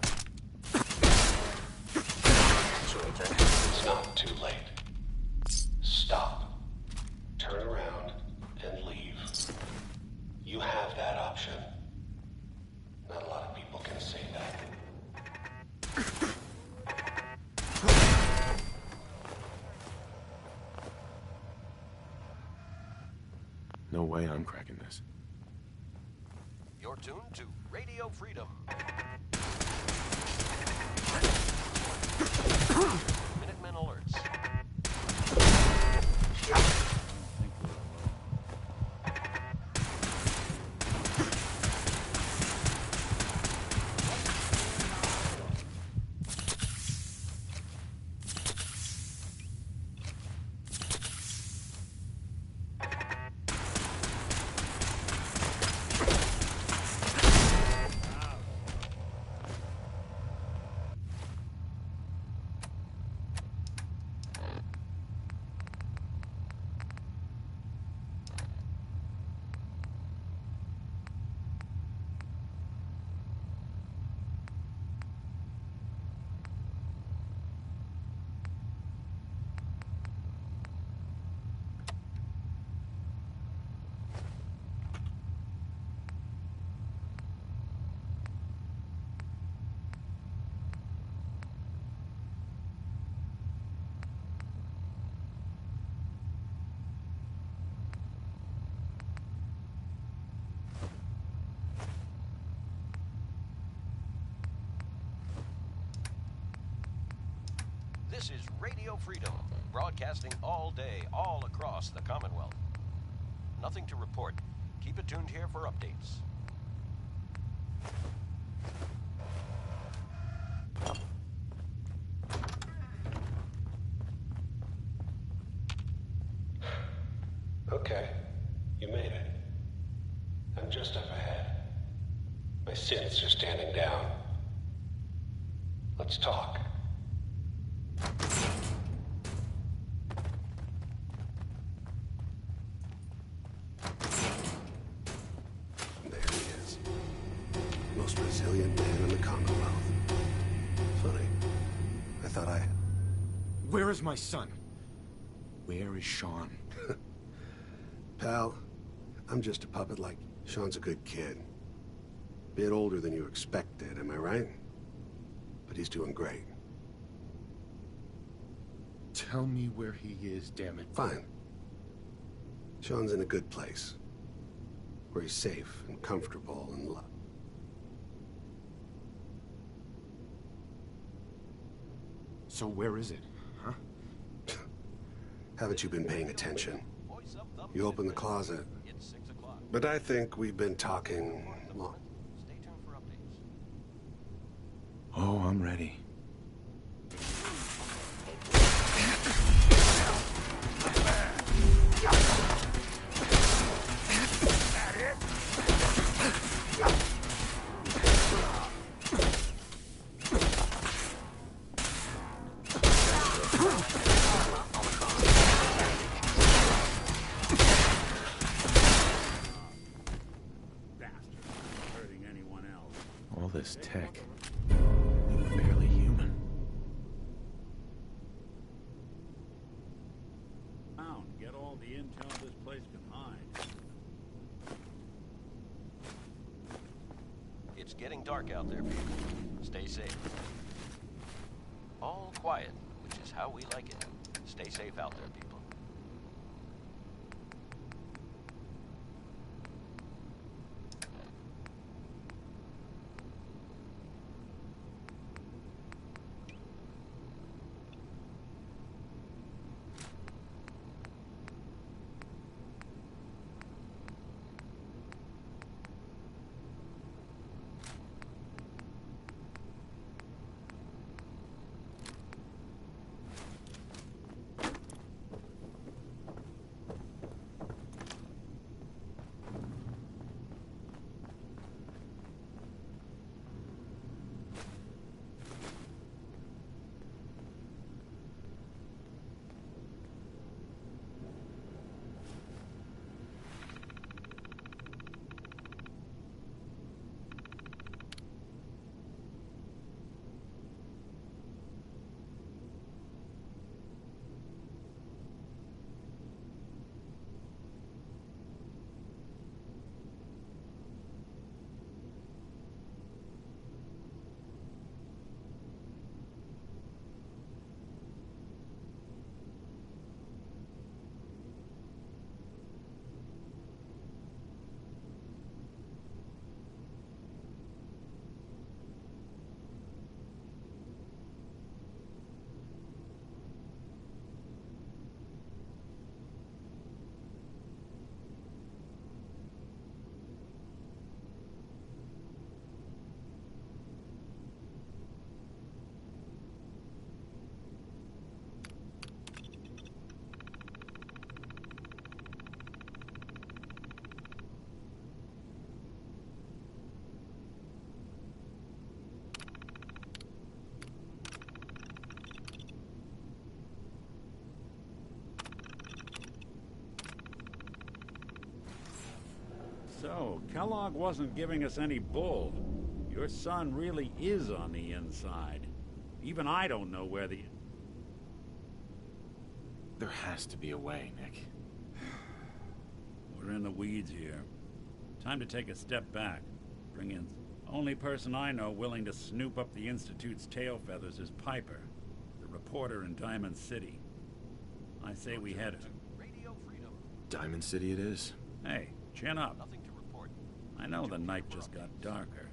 L: Actuator.
U: It's not too late. Stop. Turn around and leave. You have that option. Not a lot of people can say that.
B: No way I'm cracking this.
D: You're tuned to Radio Freedom. Minutemen alerts. This is Radio Freedom, broadcasting all day, all across the Commonwealth. Nothing to report. Keep it tuned here for updates.
U: Okay, you made it. I'm just up ahead. My synths are standing down. Let's talk. There he is. Most resilient man in the Commonwealth. Funny. I thought I...
B: Where is my son? Where is Sean?
U: Pal, I'm just a puppet like... Sean's a good kid. Bit older than you expected, am I right? But he's doing great.
H: tell me where he is, damn it.
U: Fine. Sean's in a good place. Where he's safe and comfortable and loved.
B: So where is it, huh?
U: Haven't you been paying attention? You open the closet. But I think we've been talking long.
B: Oh, I'm ready. All this tech. They were barely human.
W: Get all the intel this place can hide.
D: It's getting dark out there, people. Stay safe. All quiet, which is how we like it. Stay safe out there, people.
W: So, Kellogg wasn't giving us any bull. Your son really is on the inside. Even I don't know where the...
B: There has to be a way, Nick.
W: We're in the weeds here. Time to take a step back. Bring in... Only person I know willing to snoop up the Institute's tail feathers is Piper, the reporter in Diamond City. I say we head it.
B: Diamond City it is.
W: Hey, chin up. Nothing to report. I know the night just got darker.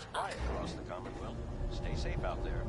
D: All's quiet across the Commonwealth. Stay safe out there.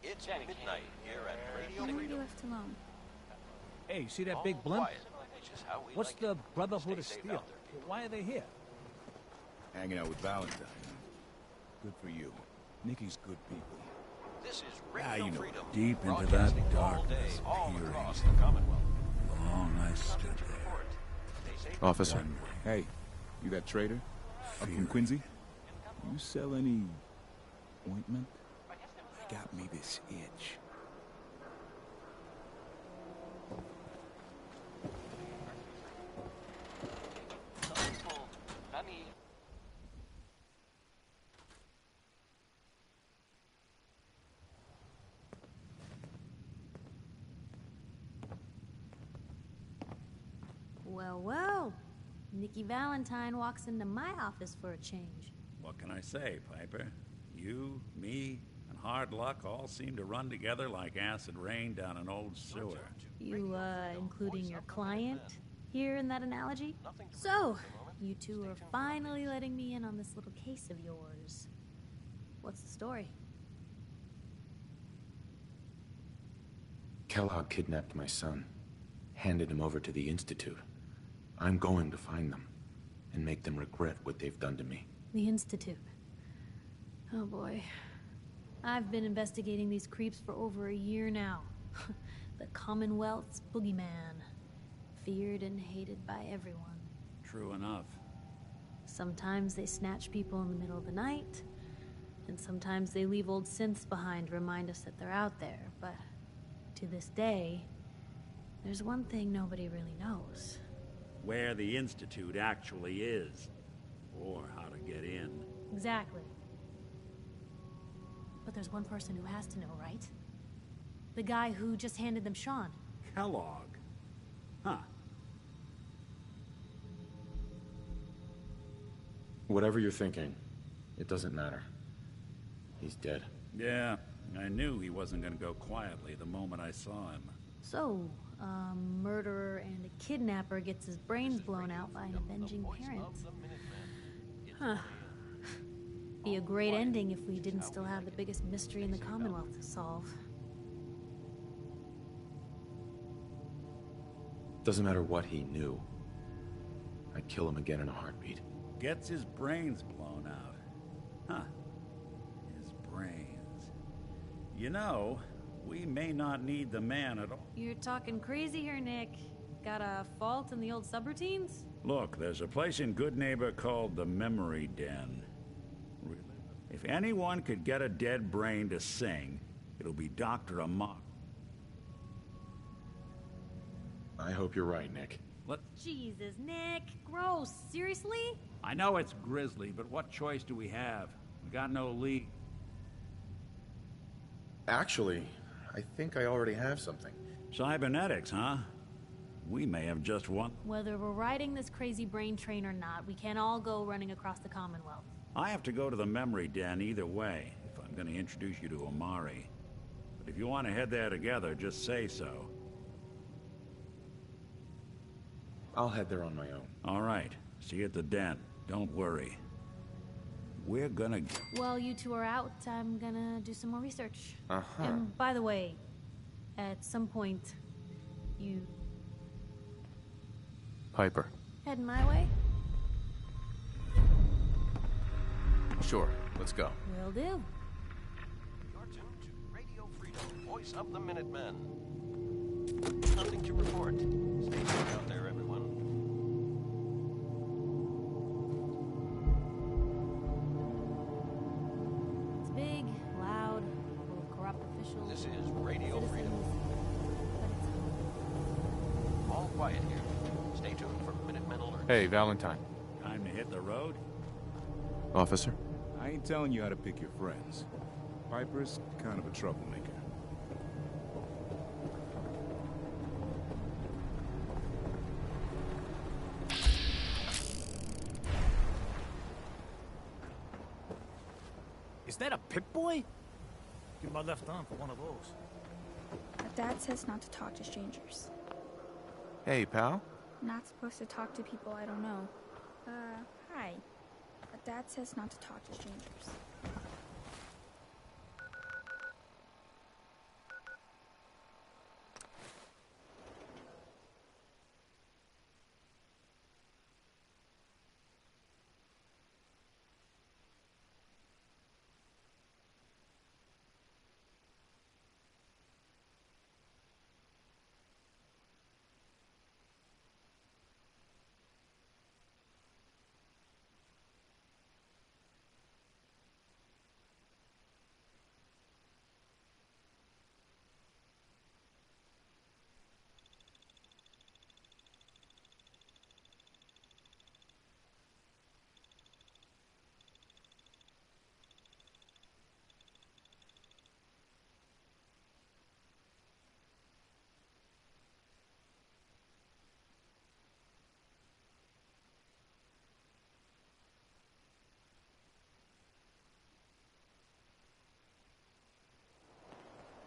D: It's midnight here at Radio
P: Why were you
D: Freedom.
P: left alone?
M: Hey, see that
D: All
M: big blimp?
D: quiet, which is how we
M: What's
D: like
M: the
D: it.
M: Brotherhood of
D: Stay safe
M: Steel?
D: out there.
M: Why are they here?
F: Hanging out with Valentine. Good for you. Nikki's good people.
D: This is Radio
F: you know,
D: Freedom.
W: deep into that
D: broadcasting
W: darkness,
D: all day, all
W: peering.
D: across the Commonwealth.
W: Long I stood there.
D: Stay safe.
B: Officer.
F: Hey, you that trader? Up from Quincy? You sell any ointment? I got me this itch.
P: Well, well. Nikki Valentine walks into my office for a change.
W: What can I say, Piper? You, me, and hard luck all seem to run together like acid rain down an old sewer.
P: You, including your client here in that analogy? So, you two are finally letting me in on this little case of yours. What's the story?
B: Kellogg kidnapped my son, handed him over to the Institute. I'm going to find them and make them regret what they've done to me.
P: The Institute. Oh boy. I've been investigating these creeps for over a year now. The Commonwealth's boogeyman. Feared and hated by everyone.
W: True enough.
P: Sometimes they snatch people in the middle of the night, and sometimes they leave old synths behind to remind us that they're out there, but to this day, there's one thing nobody really knows.
W: Where the Institute actually is. Or how to get in.
P: Exactly. But there's one person who has to know, right? The guy who just handed them Sean.
W: Kellogg. Huh.
B: Whatever you're thinking, it doesn't matter. He's dead.
W: Yeah, I knew he wasn't gonna go quietly the moment I saw him.
P: So, a murderer and a kidnapper gets his brains blown out by an avenging parent. Huh. Be a great ending if we didn't still have the biggest mystery in the Commonwealth to solve.
B: Doesn't matter what he knew. I'd kill him again in a heartbeat.
W: Gets his brains blown out. Huh. His brains. You know, we may not need the man at all.
P: You're talking crazy here, Nick. Got a fault in the old subroutines?
W: Look, there's a place in Good Neighbor called the Memory Den. If anyone could get a dead brain to sing, it'll be Dr. Amok.
B: I hope you're right, Nick.
W: What?
P: Jesus, Nick. Gross. Seriously?
W: I know it's grisly, but what choice do we have? We got no lead.
B: Actually, I think I already have something.
W: Cybernetics, huh? We may have just won.
P: Whether we're riding this crazy brain train or not, we can't all go running across the Commonwealth.
W: I have to go to the memory den either way, if I'm going to introduce you to Omari. But if you want to head there together, just say so.
B: I'll head there on my own.
W: All right. See you at the den. Don't worry. We're gonna...
P: While you two are out, I'm gonna do some more research.
B: Uh-huh.
P: And by the way, at some point, you...
B: Piper.
P: heading my way?
B: Sure, let's go.
P: Will do.
D: You're tuned to Radio Freedom, voice of the Minutemen. Nothing to report. Stay safe out there, everyone.
P: It's big, loud, full of corrupt officials.
D: This is Radio Freedom.
P: But it's home.
D: All quiet here. Stay tuned for Minutemen Alert.
B: Hey, Valentine.
W: Time to hit the road?
B: Officer?
F: I ain't telling you how to pick your friends. Piper's kind of a troublemaker.
M: Is that a Pip-Boy? Give my left arm for one of those.
Q: Dad says not to talk to strangers.
B: Hey, pal.
Q: Not supposed to talk to people I don't know. Hi. Dad says not to talk to strangers.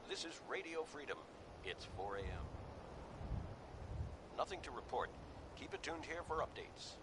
D: This is Radio Freedom. It's 4 a.m. Nothing to report. Keep it tuned here for updates.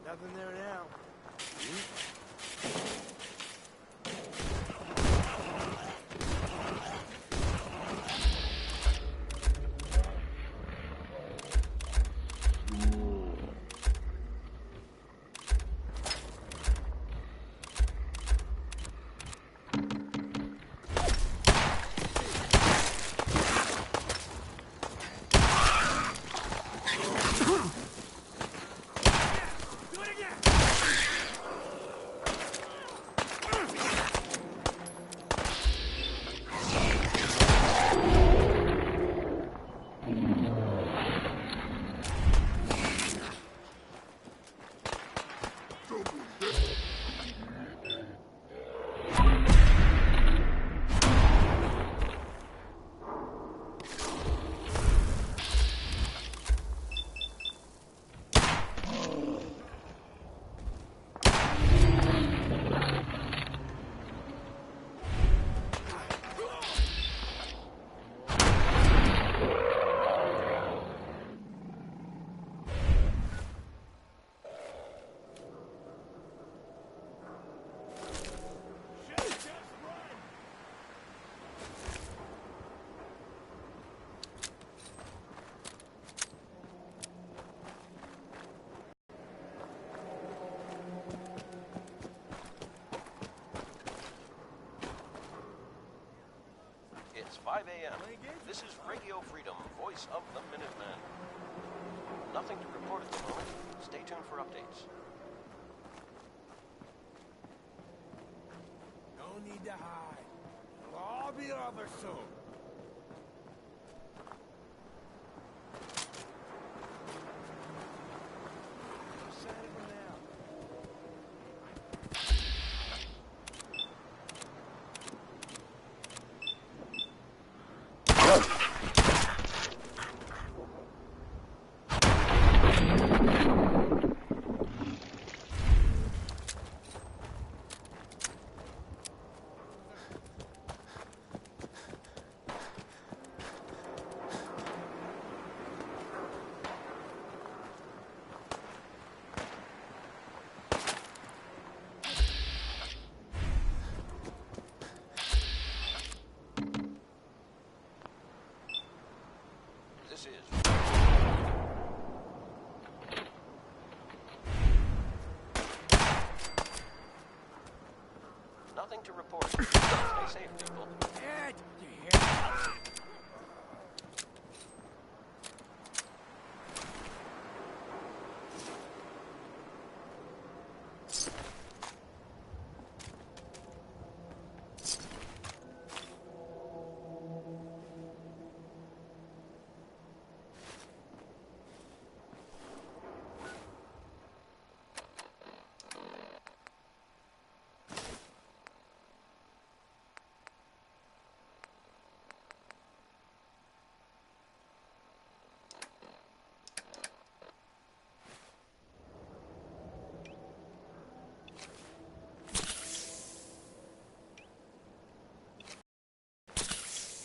C: Nothing there now.
D: It's 5 a.m. This is Radio Freedom, voice of the Minutemen. Nothing to report at the moment. Stay tuned for updates.
C: No need to hide. It'll all be over soon.
D: This is nothing to report. Stay safe, people.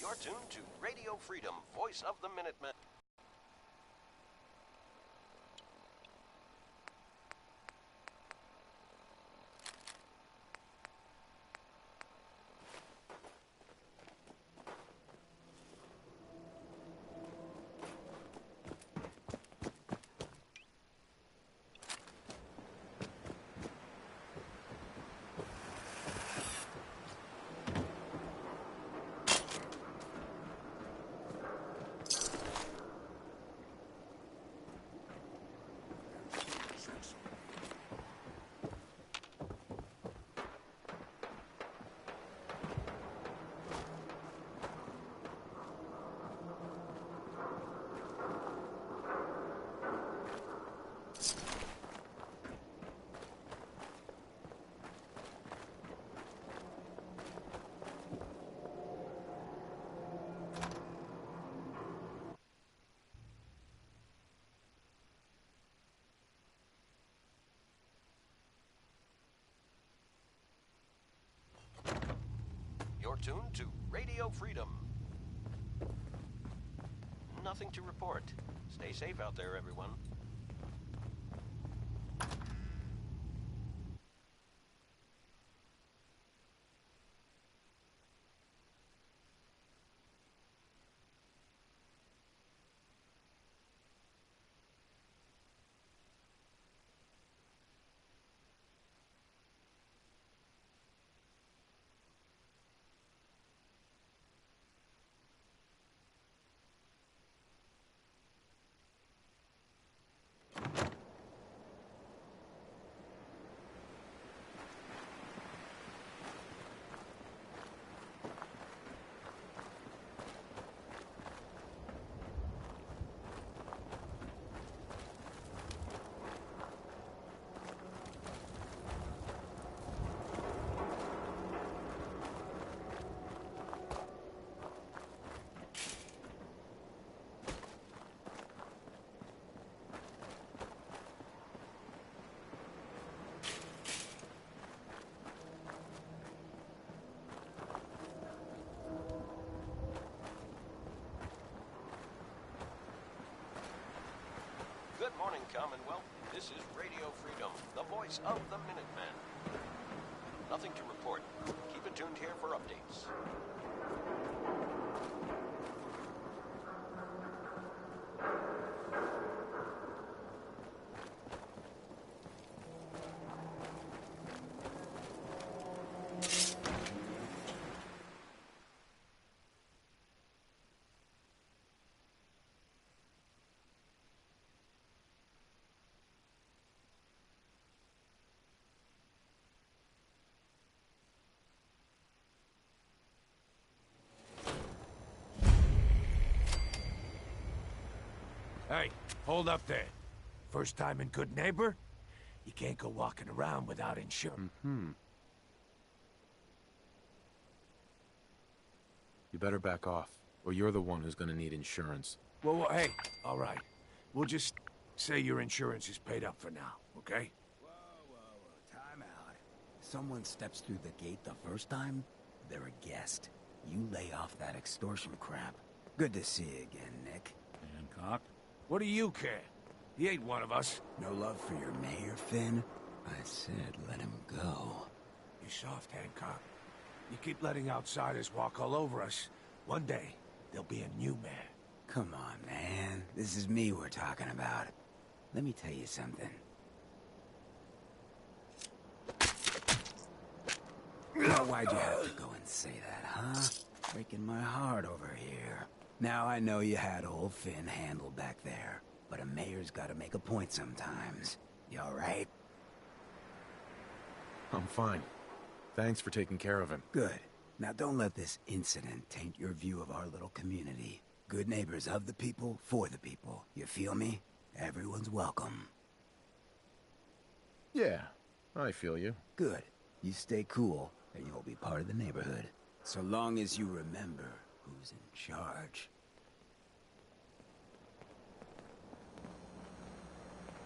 D: You're tuned to Radio Freedom, voice of the Minutemen. You're tuned to Radio Freedom. Nothing to report. Stay safe out there, everyone. morning, Commonwealth. This is Radio Freedom, the voice of the Minutemen. Nothing to report. Keep it tuned here for updates.
C: Hey, hold up there. First time in Good Neighbor? You can't go walking around without insurance.
B: You better back off, or you're the one who's gonna need insurance.
C: Well, hey, all right. We'll just say your insurance is paid up for now, okay?
I: Time out. Someone steps through the gate the first time, they're a guest. You lay off that extortion crap. Good to see you again, Nick.
C: Hancock? What do you care? He ain't one of us.
I: No love for your mayor, Finn? I said let him go.
C: You soft, Hancock. You keep letting outsiders walk all over us. One day, there'll be a new mayor.
I: Come on, man. This is me we're talking about. Let me tell you something. Now, why'd you have to go and say that, huh? Breaking my heart over here. Now I know you had old Finn handled back there, but a mayor's gotta make a point sometimes. You alright?
B: I'm fine. Thanks for taking care of him.
I: Good. Now don't let this incident taint your view of our little community. Good neighbors of the people, for the people. You feel me? Everyone's welcome.
B: Yeah, I feel you.
I: Good. You stay cool, and you'll be part of the neighborhood. So long as you remember who's in charge.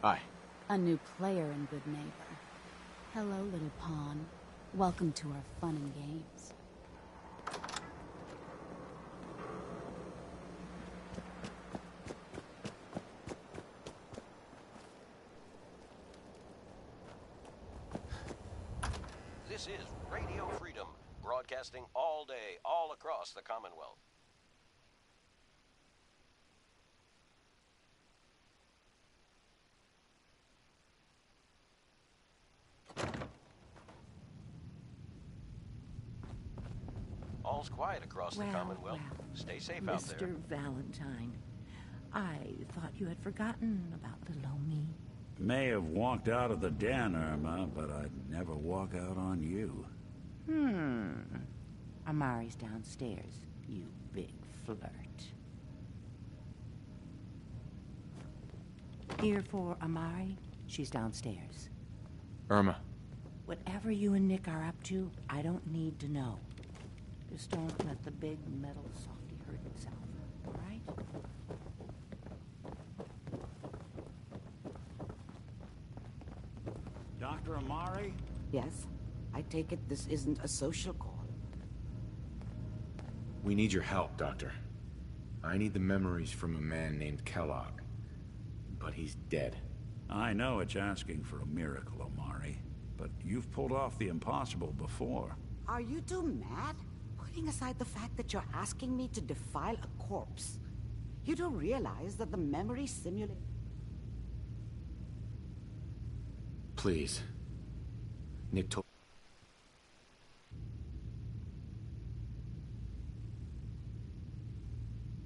B: Hi.
N: A new player in Good Neighbor. Hello, little pawn. Welcome to our fun and games.
D: This is Radio Freedom, broadcasting all day, all across the Commonwealth. All's quiet across the Commonwealth. Stay safe out there.
S: Mr. Valentine, I thought you had forgotten about little old me.
W: May have walked out of the den, Irma, but I'd never walk out on you.
S: Amari's downstairs, you big flirt. Here for Amari, she's downstairs.
B: Irma.
S: Whatever you and Nick are up to, I don't need to know. Just don't let the big metal softy hurt himself, all right?
W: Dr. Amari?
S: Yes? I take it this isn't a social call.
B: We need your help, Doctor. I need the memories from a man named Kellogg. But he's dead.
W: I know it's asking for a miracle, Amari, but you've pulled off the impossible before.
S: Are you two mad? Putting aside the fact that you're asking me to defile a corpse, you don't realize that the memory simulate...
B: Please. Nick told...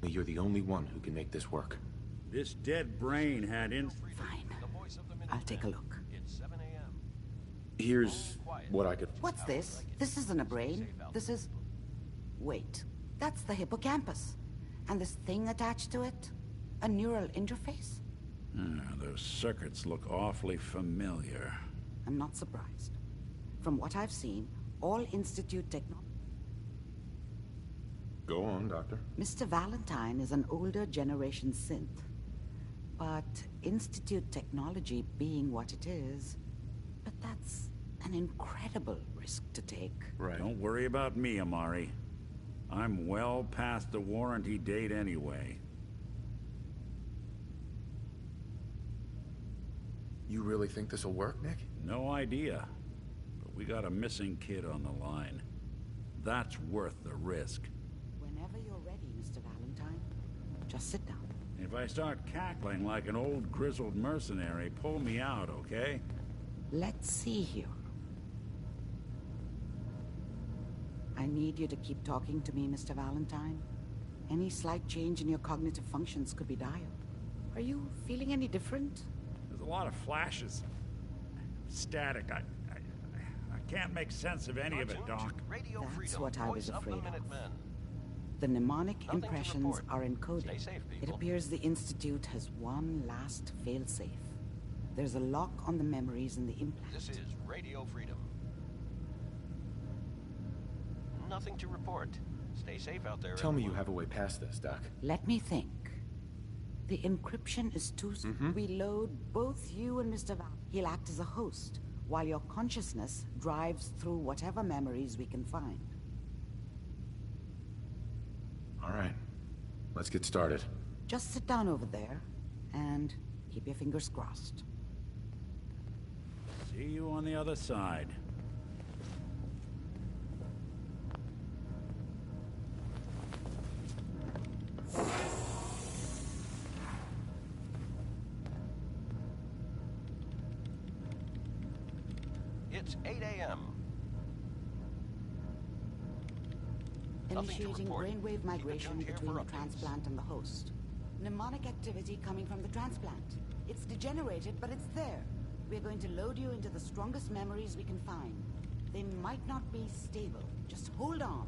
B: You're the only one who can make this work.
W: This dead brain had
S: Fine. I'll take a look.
B: Here's what I could...
S: What's this? This isn't a brain. This is... Wait. That's the hippocampus. And this thing attached to it? A neural interface?
W: Those circuits look awfully familiar.
S: I'm not surprised. From what I've seen, all Institute technology...
B: Go on, Doctor.
S: Mr. Valentine is an older generation synth. But Institute technology being what it is... But that's an incredible risk to take.
B: Right.
W: Don't worry about me, Amari. I'm well past the warranty date anyway.
B: You really think this'll work, Nick?
W: No idea. But we got a missing kid on the line. That's worth the risk.
S: Whenever you're ready, Mr. Valentine, just sit down.
W: If I start cackling like an old grizzled mercenary, pull me out, okay?
S: Let's see here. I need you to keep talking to me, Mr. Valentine. Any slight change in your cognitive functions could be dire. Are you feeling any different?
W: There's a lot of flashes. Static. I can't make sense of any of it, Doc.
S: That's what I was afraid of. The mnemonic impressions are encoded. It appears the Institute has one last failsafe. There's a lock on the memories in the implant.
D: This is Radio Freedom. Nothing to report. Stay safe out there.
B: Tell me you have a way past this, Doc.
S: Let me think. The encryption is too... We load both you and Mr. Val. He'll act as a host, while your consciousness drives through whatever memories we can find.
B: All right. Let's get started.
S: Just sit down over there, and keep your fingers crossed.
W: See you on the other side.
D: It's 8 a.m.
S: Initiating brainwave migration between the transplant and the host. Mnemonic activity coming from the transplant. It's degenerated, but it's there. We're going to load you into the strongest memories we can find. They might not be stable. Just hold on.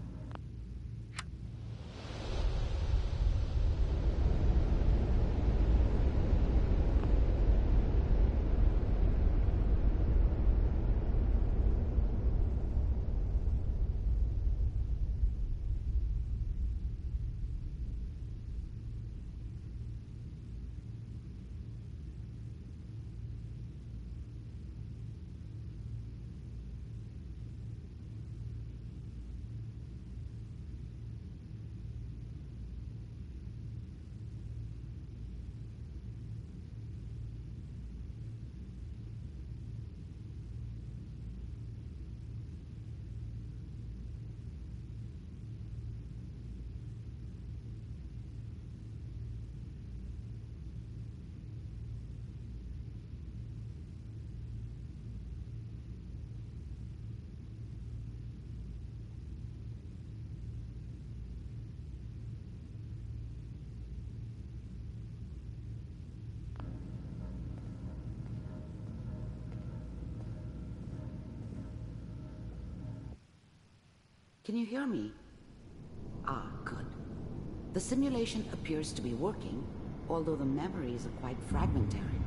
S: Can you hear me? Ah, good. The simulation appears to be working, although the memories are quite fragmentary.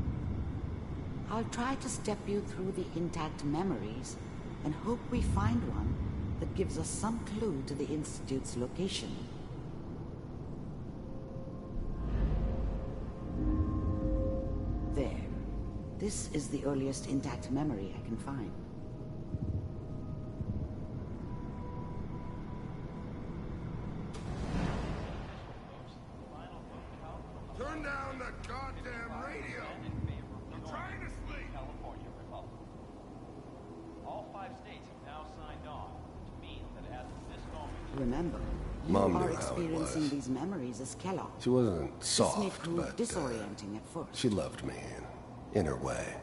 S: I'll try to step you through the intact memories and hope we find one that gives us some clue to the Institute's location. There. This is the earliest intact memory I can find.
H: Turn down the goddamn radio! I'm trying to sleep!
J: California Republic. All 5 states have now signed on, which means that as of this moment...
S: Remember,
R: Mom
S: you
R: knew
S: are
R: how it
S: experiencing
R: was.
S: these memories as Kellogg.
R: She wasn't
S: This may
R: soft,
S: prove
R: but
S: disorienting at first.
R: she loved me in her way.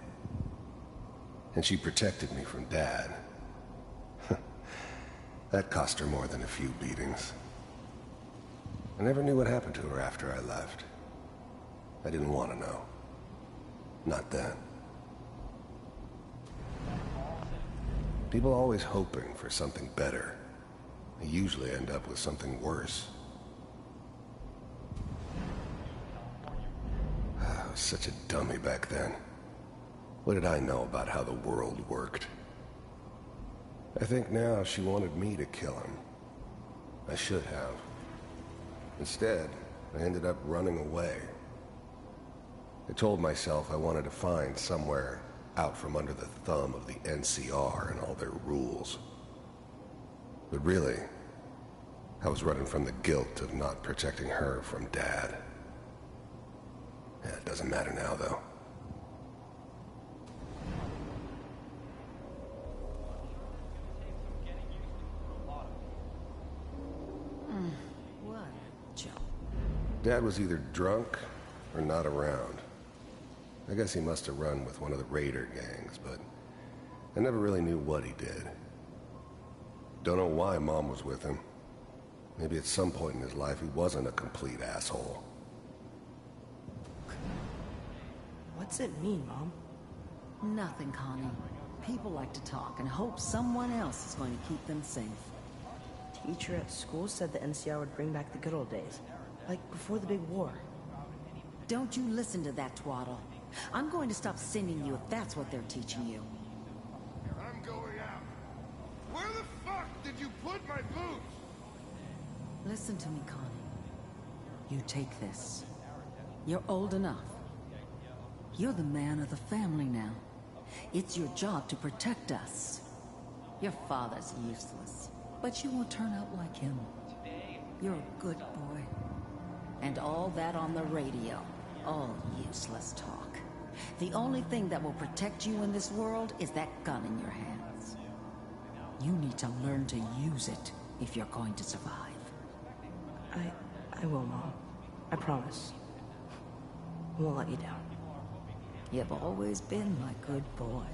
R: And she protected me from Dad. That cost her more than a few beatings. I never knew what happened to her after I left. I didn't want to know. Not then. People always hoping for something better. They usually end up with something worse. I was such a dummy back then. What did I know about how the world worked? I think now she wanted me to kill him. I should have. Instead, I ended up running away. I told myself I wanted to find somewhere out from under the thumb of the NCR and all their rules. But really, I was running from the guilt of not protecting her from Dad. Yeah, it doesn't matter now, though. Dad was either drunk or not around. I guess he must have run with one of the raider gangs, but I never really knew what he did. Don't know why Mom was with him. Maybe at some point in his life he wasn't a complete asshole.
A: What's it mean, Mom?
N: Nothing, Connie. People like to talk and hope someone else is going to keep them safe.
A: Teacher at school said the NCR would bring back the good old days. Like before the big war.
N: Don't you listen to that twaddle. I'm going to stop sending you if that's what they're teaching you.
H: I'm going out. Where the fuck did you put my boots?
N: Listen to me, Connie. You take this. You're old enough. You're the man of the family now. It's your job to protect us. Your father's useless, but you won't turn out like him. You're a good boy. And all that on the radio, all useless talk. The only thing that will protect you in this world is that gun in your hands. You need to learn to use it if you're going to survive.
A: I will, Mom. I promise. I won't let you down.
N: You've always been my good boy.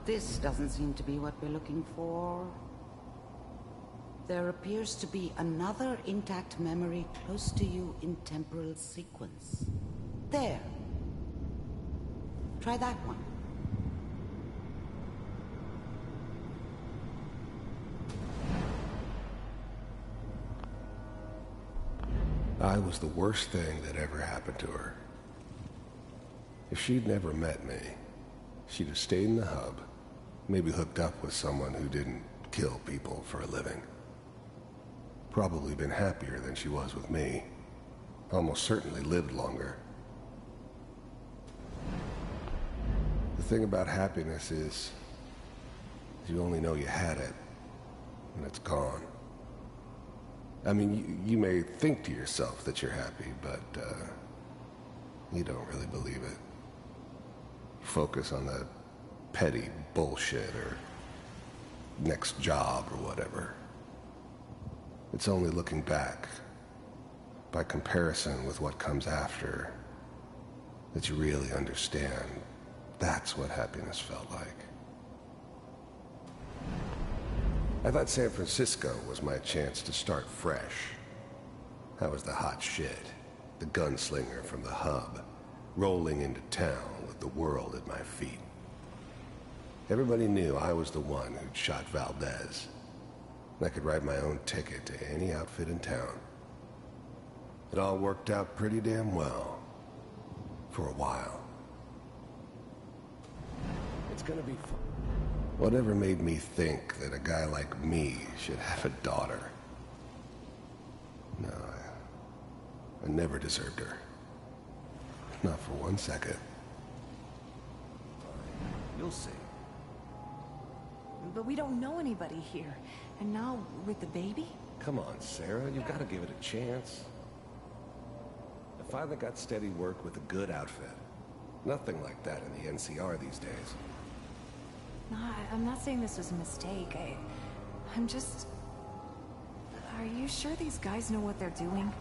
S: This doesn't seem to be what we're looking for. There appears to be another intact memory close to you in temporal sequence. There. Try that one.
R: I was the worst thing that ever happened to her. If she'd never met me, she'd have stayed in the hub, maybe hooked up with someone who didn't kill people for a living. Probably been happier than she was with me. Almost certainly lived longer. The thing about happiness is, you only know you had it when it's gone. I mean, you may think to yourself that you're happy, but you don't really believe it. You focus on the petty bullshit or next job or whatever. It's only looking back, by comparison with what comes after, that you really understand that's what happiness felt like. I thought San Francisco was my chance to start fresh. I was the hot shit, the gunslinger from the hub, rolling into town with the world at my feet. Everybody knew I was the one who'd shot Valdez. I could write my own ticket to any outfit in town. It all worked out pretty damn well. For a while. It's gonna be fun. Whatever made me think that a guy like me should have a daughter? No, I never deserved her. Not for 1 second. You'll see.
O: But we don't know anybody here. And now, with the baby?
R: Come on, Sarah, you've got to give it a chance. I finally got steady work with a good outfit. Nothing like that in the NCR these days.
O: No, I'm not saying this was a mistake. I'm just... Are you sure these guys know what they're doing?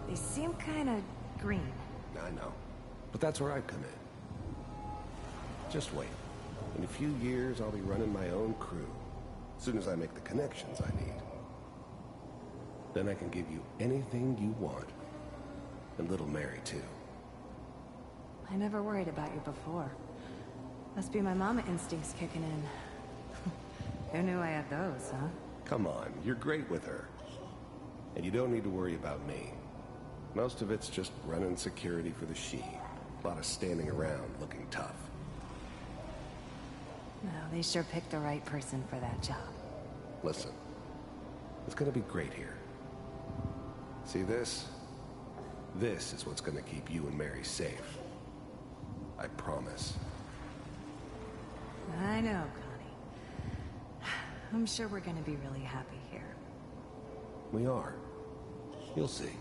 O: They seem kind of green.
R: I know. But that's where I come in. Just wait. In a few years, I'll be running my own crew. As soon as I make the connections I need. Then I can give you anything you want. And little Mary, too.
O: I never worried about you before. Must be my mama instincts kicking in. Who knew I had those, huh?
R: Come on, you're great with her. And you don't need to worry about me. Most of it's just running security for the she. A lot of standing around looking tough.
O: No, they sure picked the right person for that job.
R: Listen, it's gonna be great here. See this? This is what's gonna keep you and Mary safe. I promise.
O: I know, Connie. I'm sure we're gonna be really happy here.
R: We are. You'll see.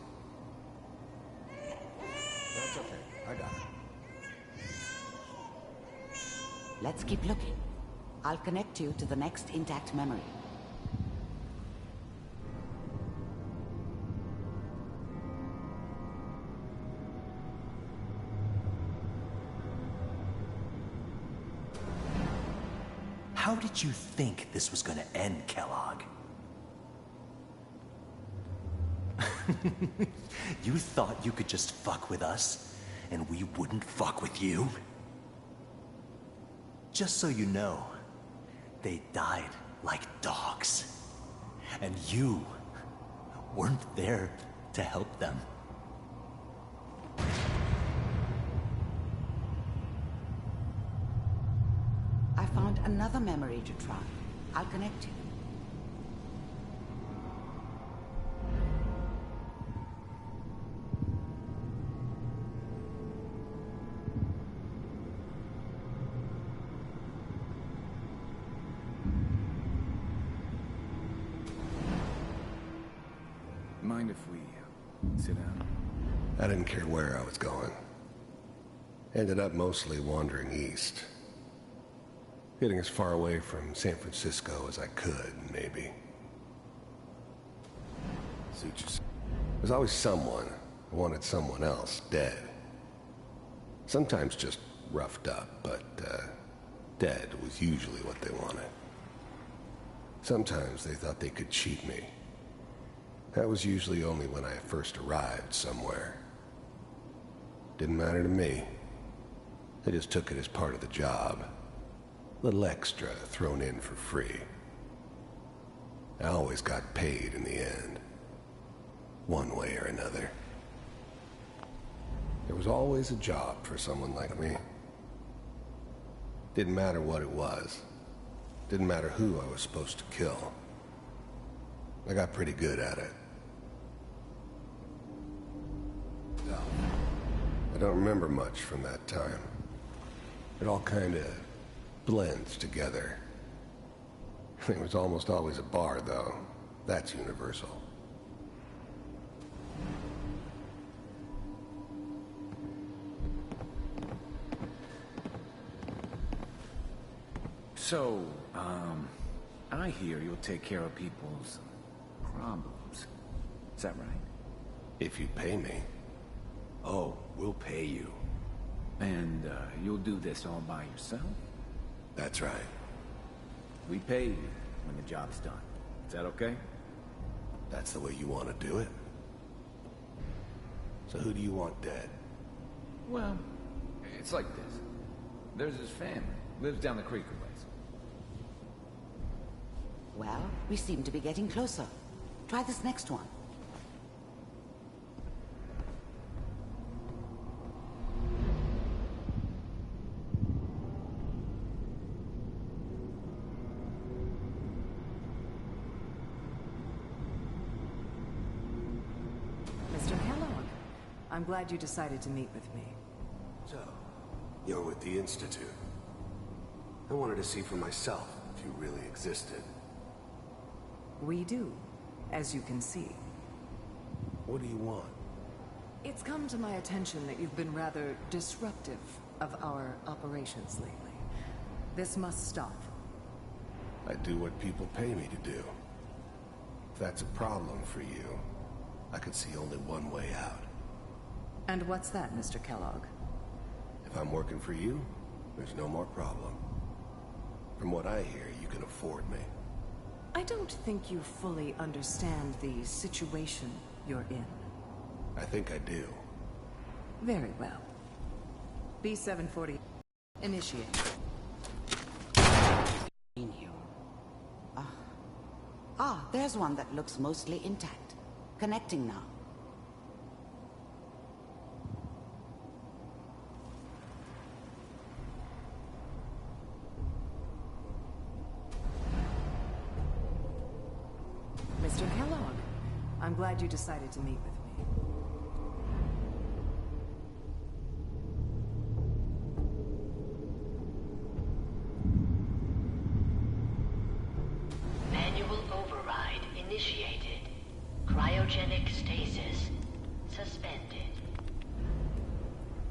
R: That's okay. I got it.
S: Let's keep looking. I'll connect you to the next intact memory.
E: How did you think this was gonna end, Kellogg? You thought you could just fuck with us, and we wouldn't fuck with you? Just so you know, they died like dogs. And you weren't there to help them.
S: I found another memory to try. I'll connect you.
F: Mind if we sit down?
R: I didn't care where I was going. Ended up mostly wandering east. Getting as far away from San Francisco as I could, maybe. There's always someone who wanted someone else dead. Sometimes just roughed up, but dead was usually what they wanted. Sometimes they thought they could cheat me. That was usually only when I first arrived somewhere. Didn't matter to me. They just took it as part of the job. Little extra thrown in for free. I always got paid in the end. One way or another. There was always a job for someone like me. Didn't matter what it was. Didn't matter who I was supposed to kill. I got pretty good at it. I don't remember much from that time. It all kinda blends together. There was almost always a bar, though. That's universal.
F: So, I hear you'll take care of people's problems. Is that right?
R: If you pay me.
F: Oh, we'll pay you. And, you'll do this all by yourself?
R: That's right.
F: We pay you when the job's done. Is that okay?
R: That's the way you want to do it? So who do you want dead?
T: Well, it's like this. There's his family. Lives down the creek a ways.
S: Well, we seem to be getting closer. Try this next one.
N: Mr. Kellogg, I'm glad you decided to meet with me.
R: So, you're with the Institute. I wanted to see for myself if you really existed.
N: We do, as you can see.
R: What do you want?
N: It's come to my attention that you've been rather disruptive of our operations lately. This must stop.
R: I do what people pay me to do. If that's a problem for you, I could see only one way out.
N: And what's that, Mr. Kellogg?
R: If I'm working for you, there's no more problem. From what I hear, you can afford me.
N: I don't think you fully understand the situation you're in.
R: I think I do.
N: Very well. B-740, initiate.
S: In here. There's one that looks mostly intact. Connecting now.
N: Mr. Kellogg, I'm glad you decided to meet with me.
V: Manual override initiated. Cryogenic stasis suspended.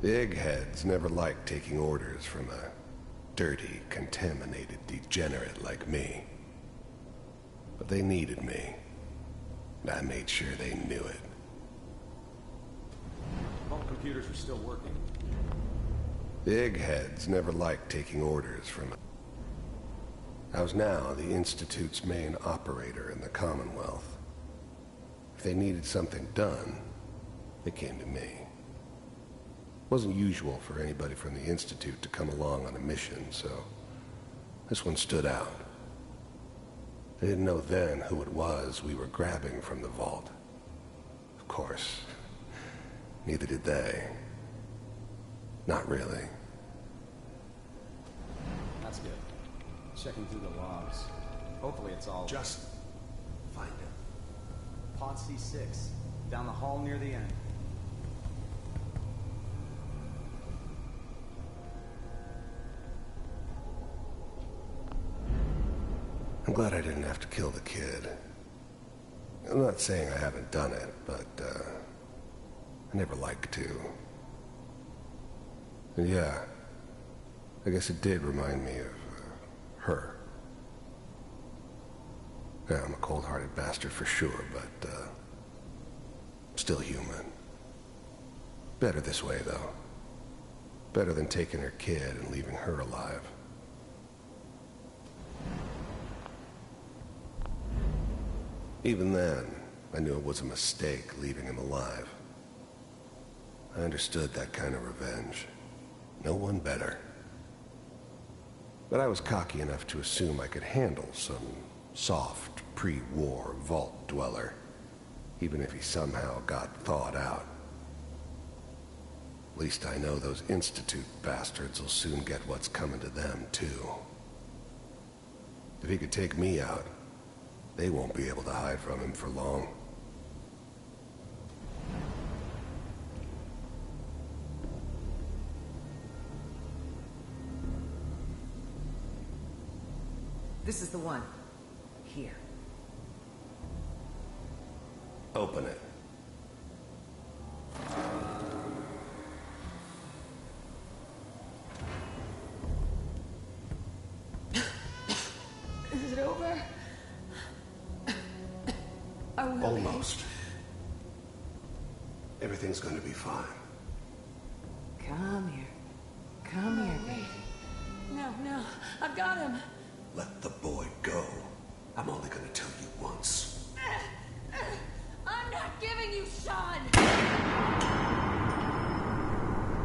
R: The eggheads never liked taking orders from a dirty, contaminated degenerate like me. But they needed me. And I made sure they knew it.
T: All computers are still working.
R: The eggheads never liked taking orders from I was now the Institute's main operator in the Commonwealth. If they needed something done, they came to me. It wasn't usual for anybody from the Institute to come along on a mission, so this one stood out. They didn't know then who it was we were grabbing from the vault. Of course, neither did they. Not really.
G: That's good. Checking through the logs. Hopefully it's all...
R: Just find it.
G: Pod C6, down the hall near the end.
R: I'm glad I didn't have to kill the kid. I'm not saying I haven't done it, but, I never liked to. And yeah, I guess it did remind me of, her. Yeah, I'm a cold-hearted bastard for sure, but, still human. Better this way, though. Better than taking her kid and leaving her alive. Even then, I knew it was a mistake leaving him alive. I understood that kind of revenge. No one better. But I was cocky enough to assume I could handle some soft, pre-war vault dweller, even if he somehow got thawed out. At least I know those Institute bastards will soon get what's coming to them, too. If he could take me out, they won't be able to hide from him for long.
K: This is the one. Here.
R: Open it.
K: Is it over? Are we okay?
R: Almost. Everything's going to be fine.
K: Come here. Come here, baby.
O: No, I've got him.
R: Let the boy go. I'm only going to tell you once.
O: I'm not giving you Sean!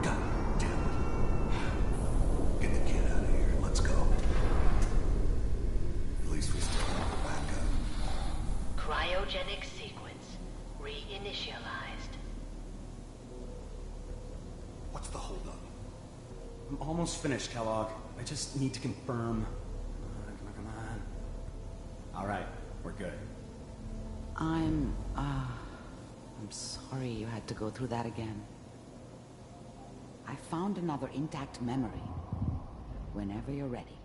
R: God damn it. Get the kid out of here. Let's go. At least we still have a backup.
V: Cryogenic sequence reinitialized.
R: What's the holdup?
G: I'm almost finished, Kellogg. I just need to confirm. Come on. All right, we're good.
S: I'm sorry you had to go through that again. I found another intact memory. Whenever you're ready.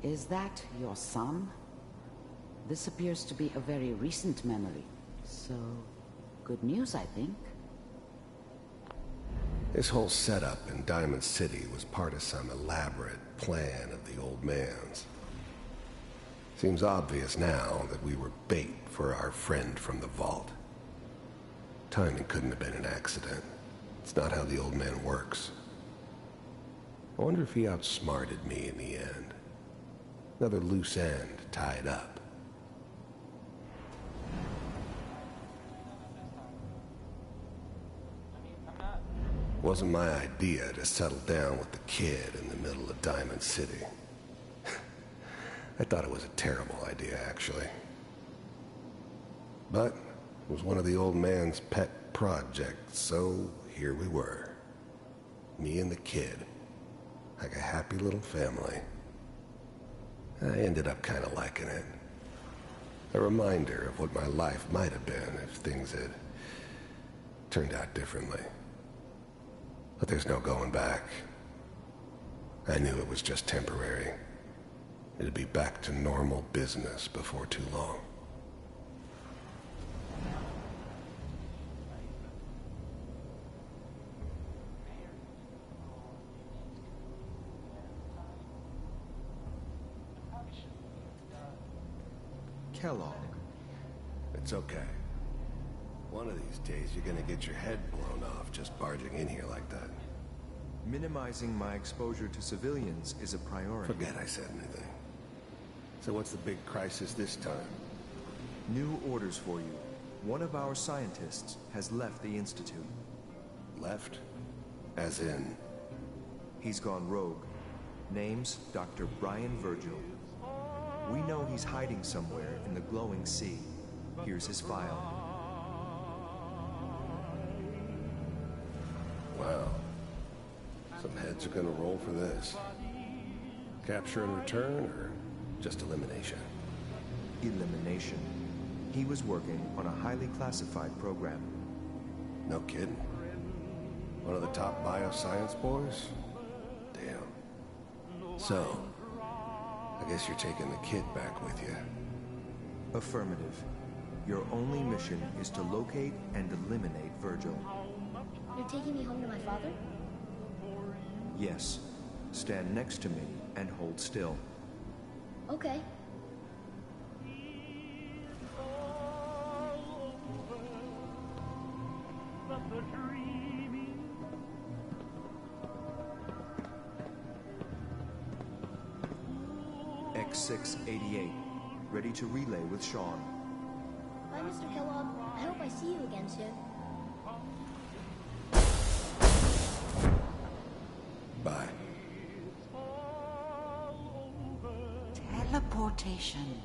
S: Is that your son? This appears to be a very recent memory. So, good news, I think.
R: This whole setup in Diamond City was part of some elaborate plan of the old man's. Seems obvious now that we were bait for our friend from the vault. Timing couldn't have been an accident. It's not how the old man works. I wonder if he outsmarted me in the end. Another loose end tied up. Wasn't my idea to settle down with the kid in the middle of Diamond City. I thought it was a terrible idea, actually. But it was one of the old man's pet projects, so here we were. Me and the kid. Like a happy little family. I ended up kind of liking it. A reminder of what my life might have been if things had turned out differently. But there's no going back. I knew it was just temporary. It'd be back to normal business before too long.
B: Kellogg.
R: It's okay. One of these days, you're gonna get your head blown off just barging in here like that.
L: Minimizing my exposure to civilians is a priority.
R: Forget I said anything. So what's the big crisis this time?
L: New orders for you. One of our scientists has left the Institute.
R: Left? As in?
L: He's gone rogue. Name's Dr. Brian Virgil. We know he's hiding somewhere in the glowing sea. Here's his file.
R: Wow. Some heads are gonna roll for this. Capture and return, or just elimination?
L: Elimination. He was working on a highly classified program.
R: No kidding. One of the top bioscience boys? Damn. So, I guess you're taking the kid back with you.
L: Affirmative. Your only mission is to locate and eliminate Virgil.
P: You're taking me home to my father?
L: Yes. Stand next to me and hold still.
P: Okay.
L: X688. Ready to relay with Sean.
P: Bye, Mr. Kellogg. I hope I see you again soon.
R: Bye.
S: Teleportation.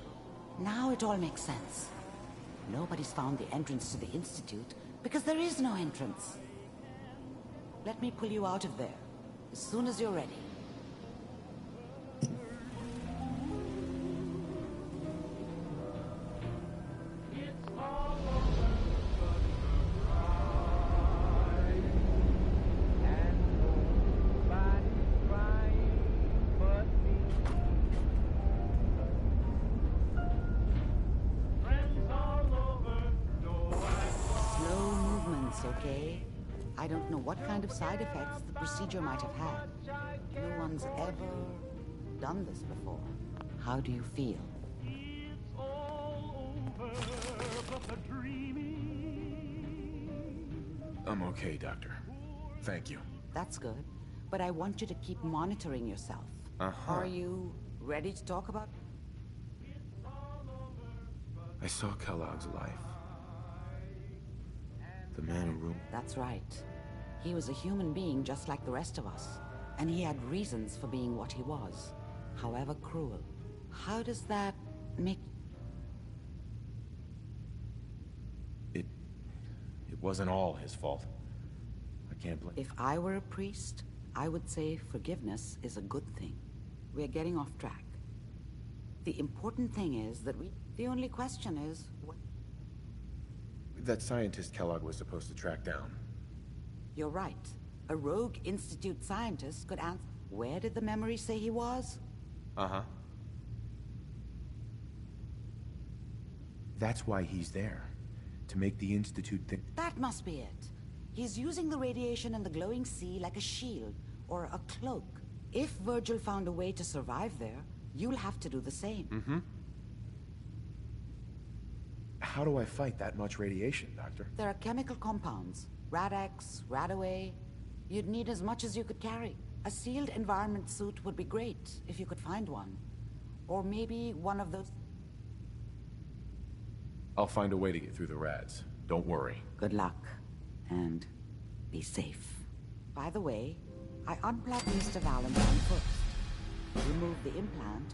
S: Now it all makes sense. Nobody's found the entrance to the Institute because there is no entrance. Let me pull you out of there as soon as you're ready. Okay? I don't know what kind of side effects the procedure might have had. No one's ever done this before. How do you feel?
B: I'm okay, Doctor. Thank you.
S: That's good. But I want you to keep monitoring yourself.
B: Uh-huh.
S: Are you ready to talk about?
B: I saw Kellogg's life. The man who ruled.
S: That's right. He was a human being just like the rest of us. And he had reasons for being what he was, however cruel. How does that make...
B: It wasn't all his fault. I can't blame...
S: If I were a priest, I would say forgiveness is a good thing. We're getting off track. The important thing is that the only question is...
B: That scientist Kellogg was supposed to track down.
S: You're right. A rogue Institute scientist could answer. Where did the memory say he was?
B: Uh-huh. That's why he's there. To make the Institute think...
S: That must be it. He's using the radiation in the glowing sea like a shield or a cloak. If Virgil found a way to survive there, you'll have to do the same.
B: Mm-hmm. How do I fight that much radiation, Doctor?
S: There are chemical compounds. Rad-X, Radaway. You'd need as much as you could carry. A sealed environment suit would be great, if you could find one. Or maybe one of those...
B: I'll find a way to get through the rads. Don't worry.
S: Good luck. And be safe. By the way, I unplugged Mr. Valentine first. Remove the implant.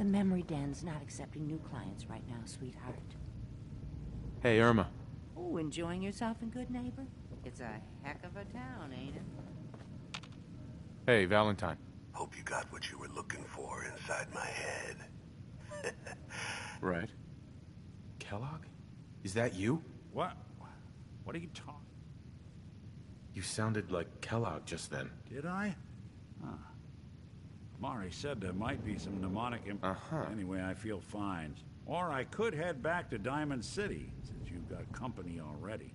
M: The memory den's not accepting new clients right now, sweetheart.
B: Hey, Irma.
M: Oh, enjoying yourself in Good Neighbor? It's a heck of a town, ain't it?
B: Hey, Valentine.
R: Hope you got what you were looking for inside my head.
B: Right. Kellogg? Is that you?
W: What? What are you talking?
B: You sounded like Kellogg just then.
W: Did I? Huh. Mari said there might be some mnemonic Anyway, I feel fine. Or I could head back to Diamond City, since you've got company already.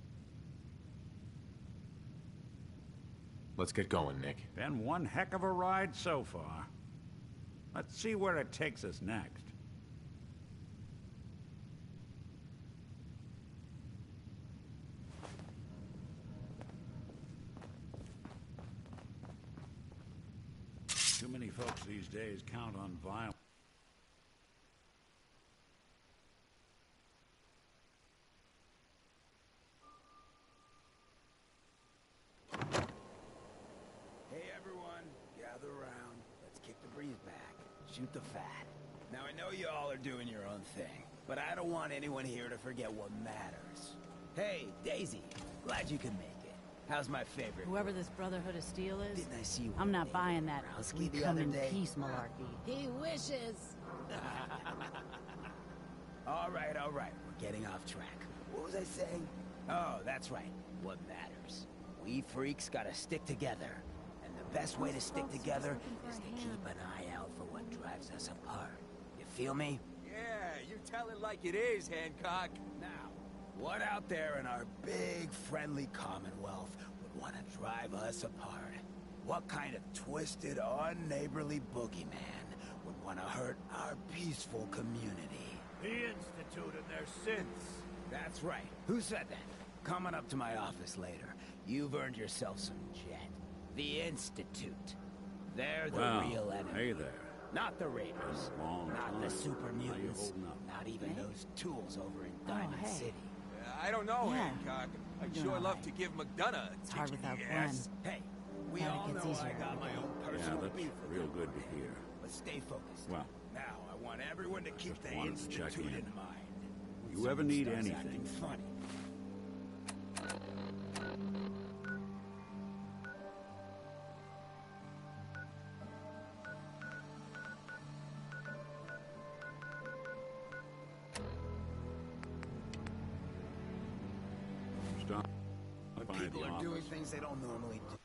B: Let's get going, Nick.
W: Been one heck of a ride so far. Let's see where it takes us next. Too many folks these days count on violence.
I: Hey everyone, gather around. Let's kick the breeze back. Shoot the fat. Now I know you all are doing your own thing, but I don't want anyone here to forget what matters. Hey, Daisy, glad you could make it. How's my favorite?
Q: Whoever this Brotherhood of Steel is,
I: Didn't I see you
Q: I'm not buying that we
I: the
Q: come
I: other
Q: in
I: day?
Q: peace malarkey. He wishes.
I: all right, we're getting off track. What was I saying? Oh, that's right. What matters. We freaks gotta stick together. And the best way to stick together is to keep an eye out for what drives us apart. You feel me?
U: Yeah, you tell it like it is, Hancock.
I: Now, what out there in our big, friendly Commonwealth would want to drive us apart? What kind of twisted, unneighborly boogeyman would want to hurt our peaceful community?
C: The Institute and their sins.
I: That's right. Who said that? Coming up to my office later. You've earned yourself some jet. The Institute. They're the
W: Well,
I: real enemy.
W: hey there.
I: Not the Raiders.
W: Long
I: Not
W: time.
I: the super
W: How you
I: mutants.
W: holding up?
I: Not even those tools over in Diamond City.
U: I don't know,
Q: Yeah.
U: Hancock. I'd
Q: doing
U: sure
Q: all
U: love
Q: right.
U: to give McDonough a
Q: It's hard
U: kick in
Q: without
U: the
Q: Glenn.
U: ass.
I: Hey, we
Q: Glad it
I: all
Q: gets
I: know
Q: easier
I: I got
Q: every
I: my
Q: day.
I: own
W: Yeah,
I: personal
W: that's
I: beef.
W: real good to hear.
I: But stay focused.
W: Well,
I: Now, I want everyone to keep
W: just
I: the
W: wanted to check
I: Institute
W: in.
I: in mind. When
W: You ever
I: someone
W: need
I: starts
W: anything?
I: acting funny.
W: Stop.
I: When
W: Find
I: people
W: the
I: are doing
W: office.
I: things they don't normally do.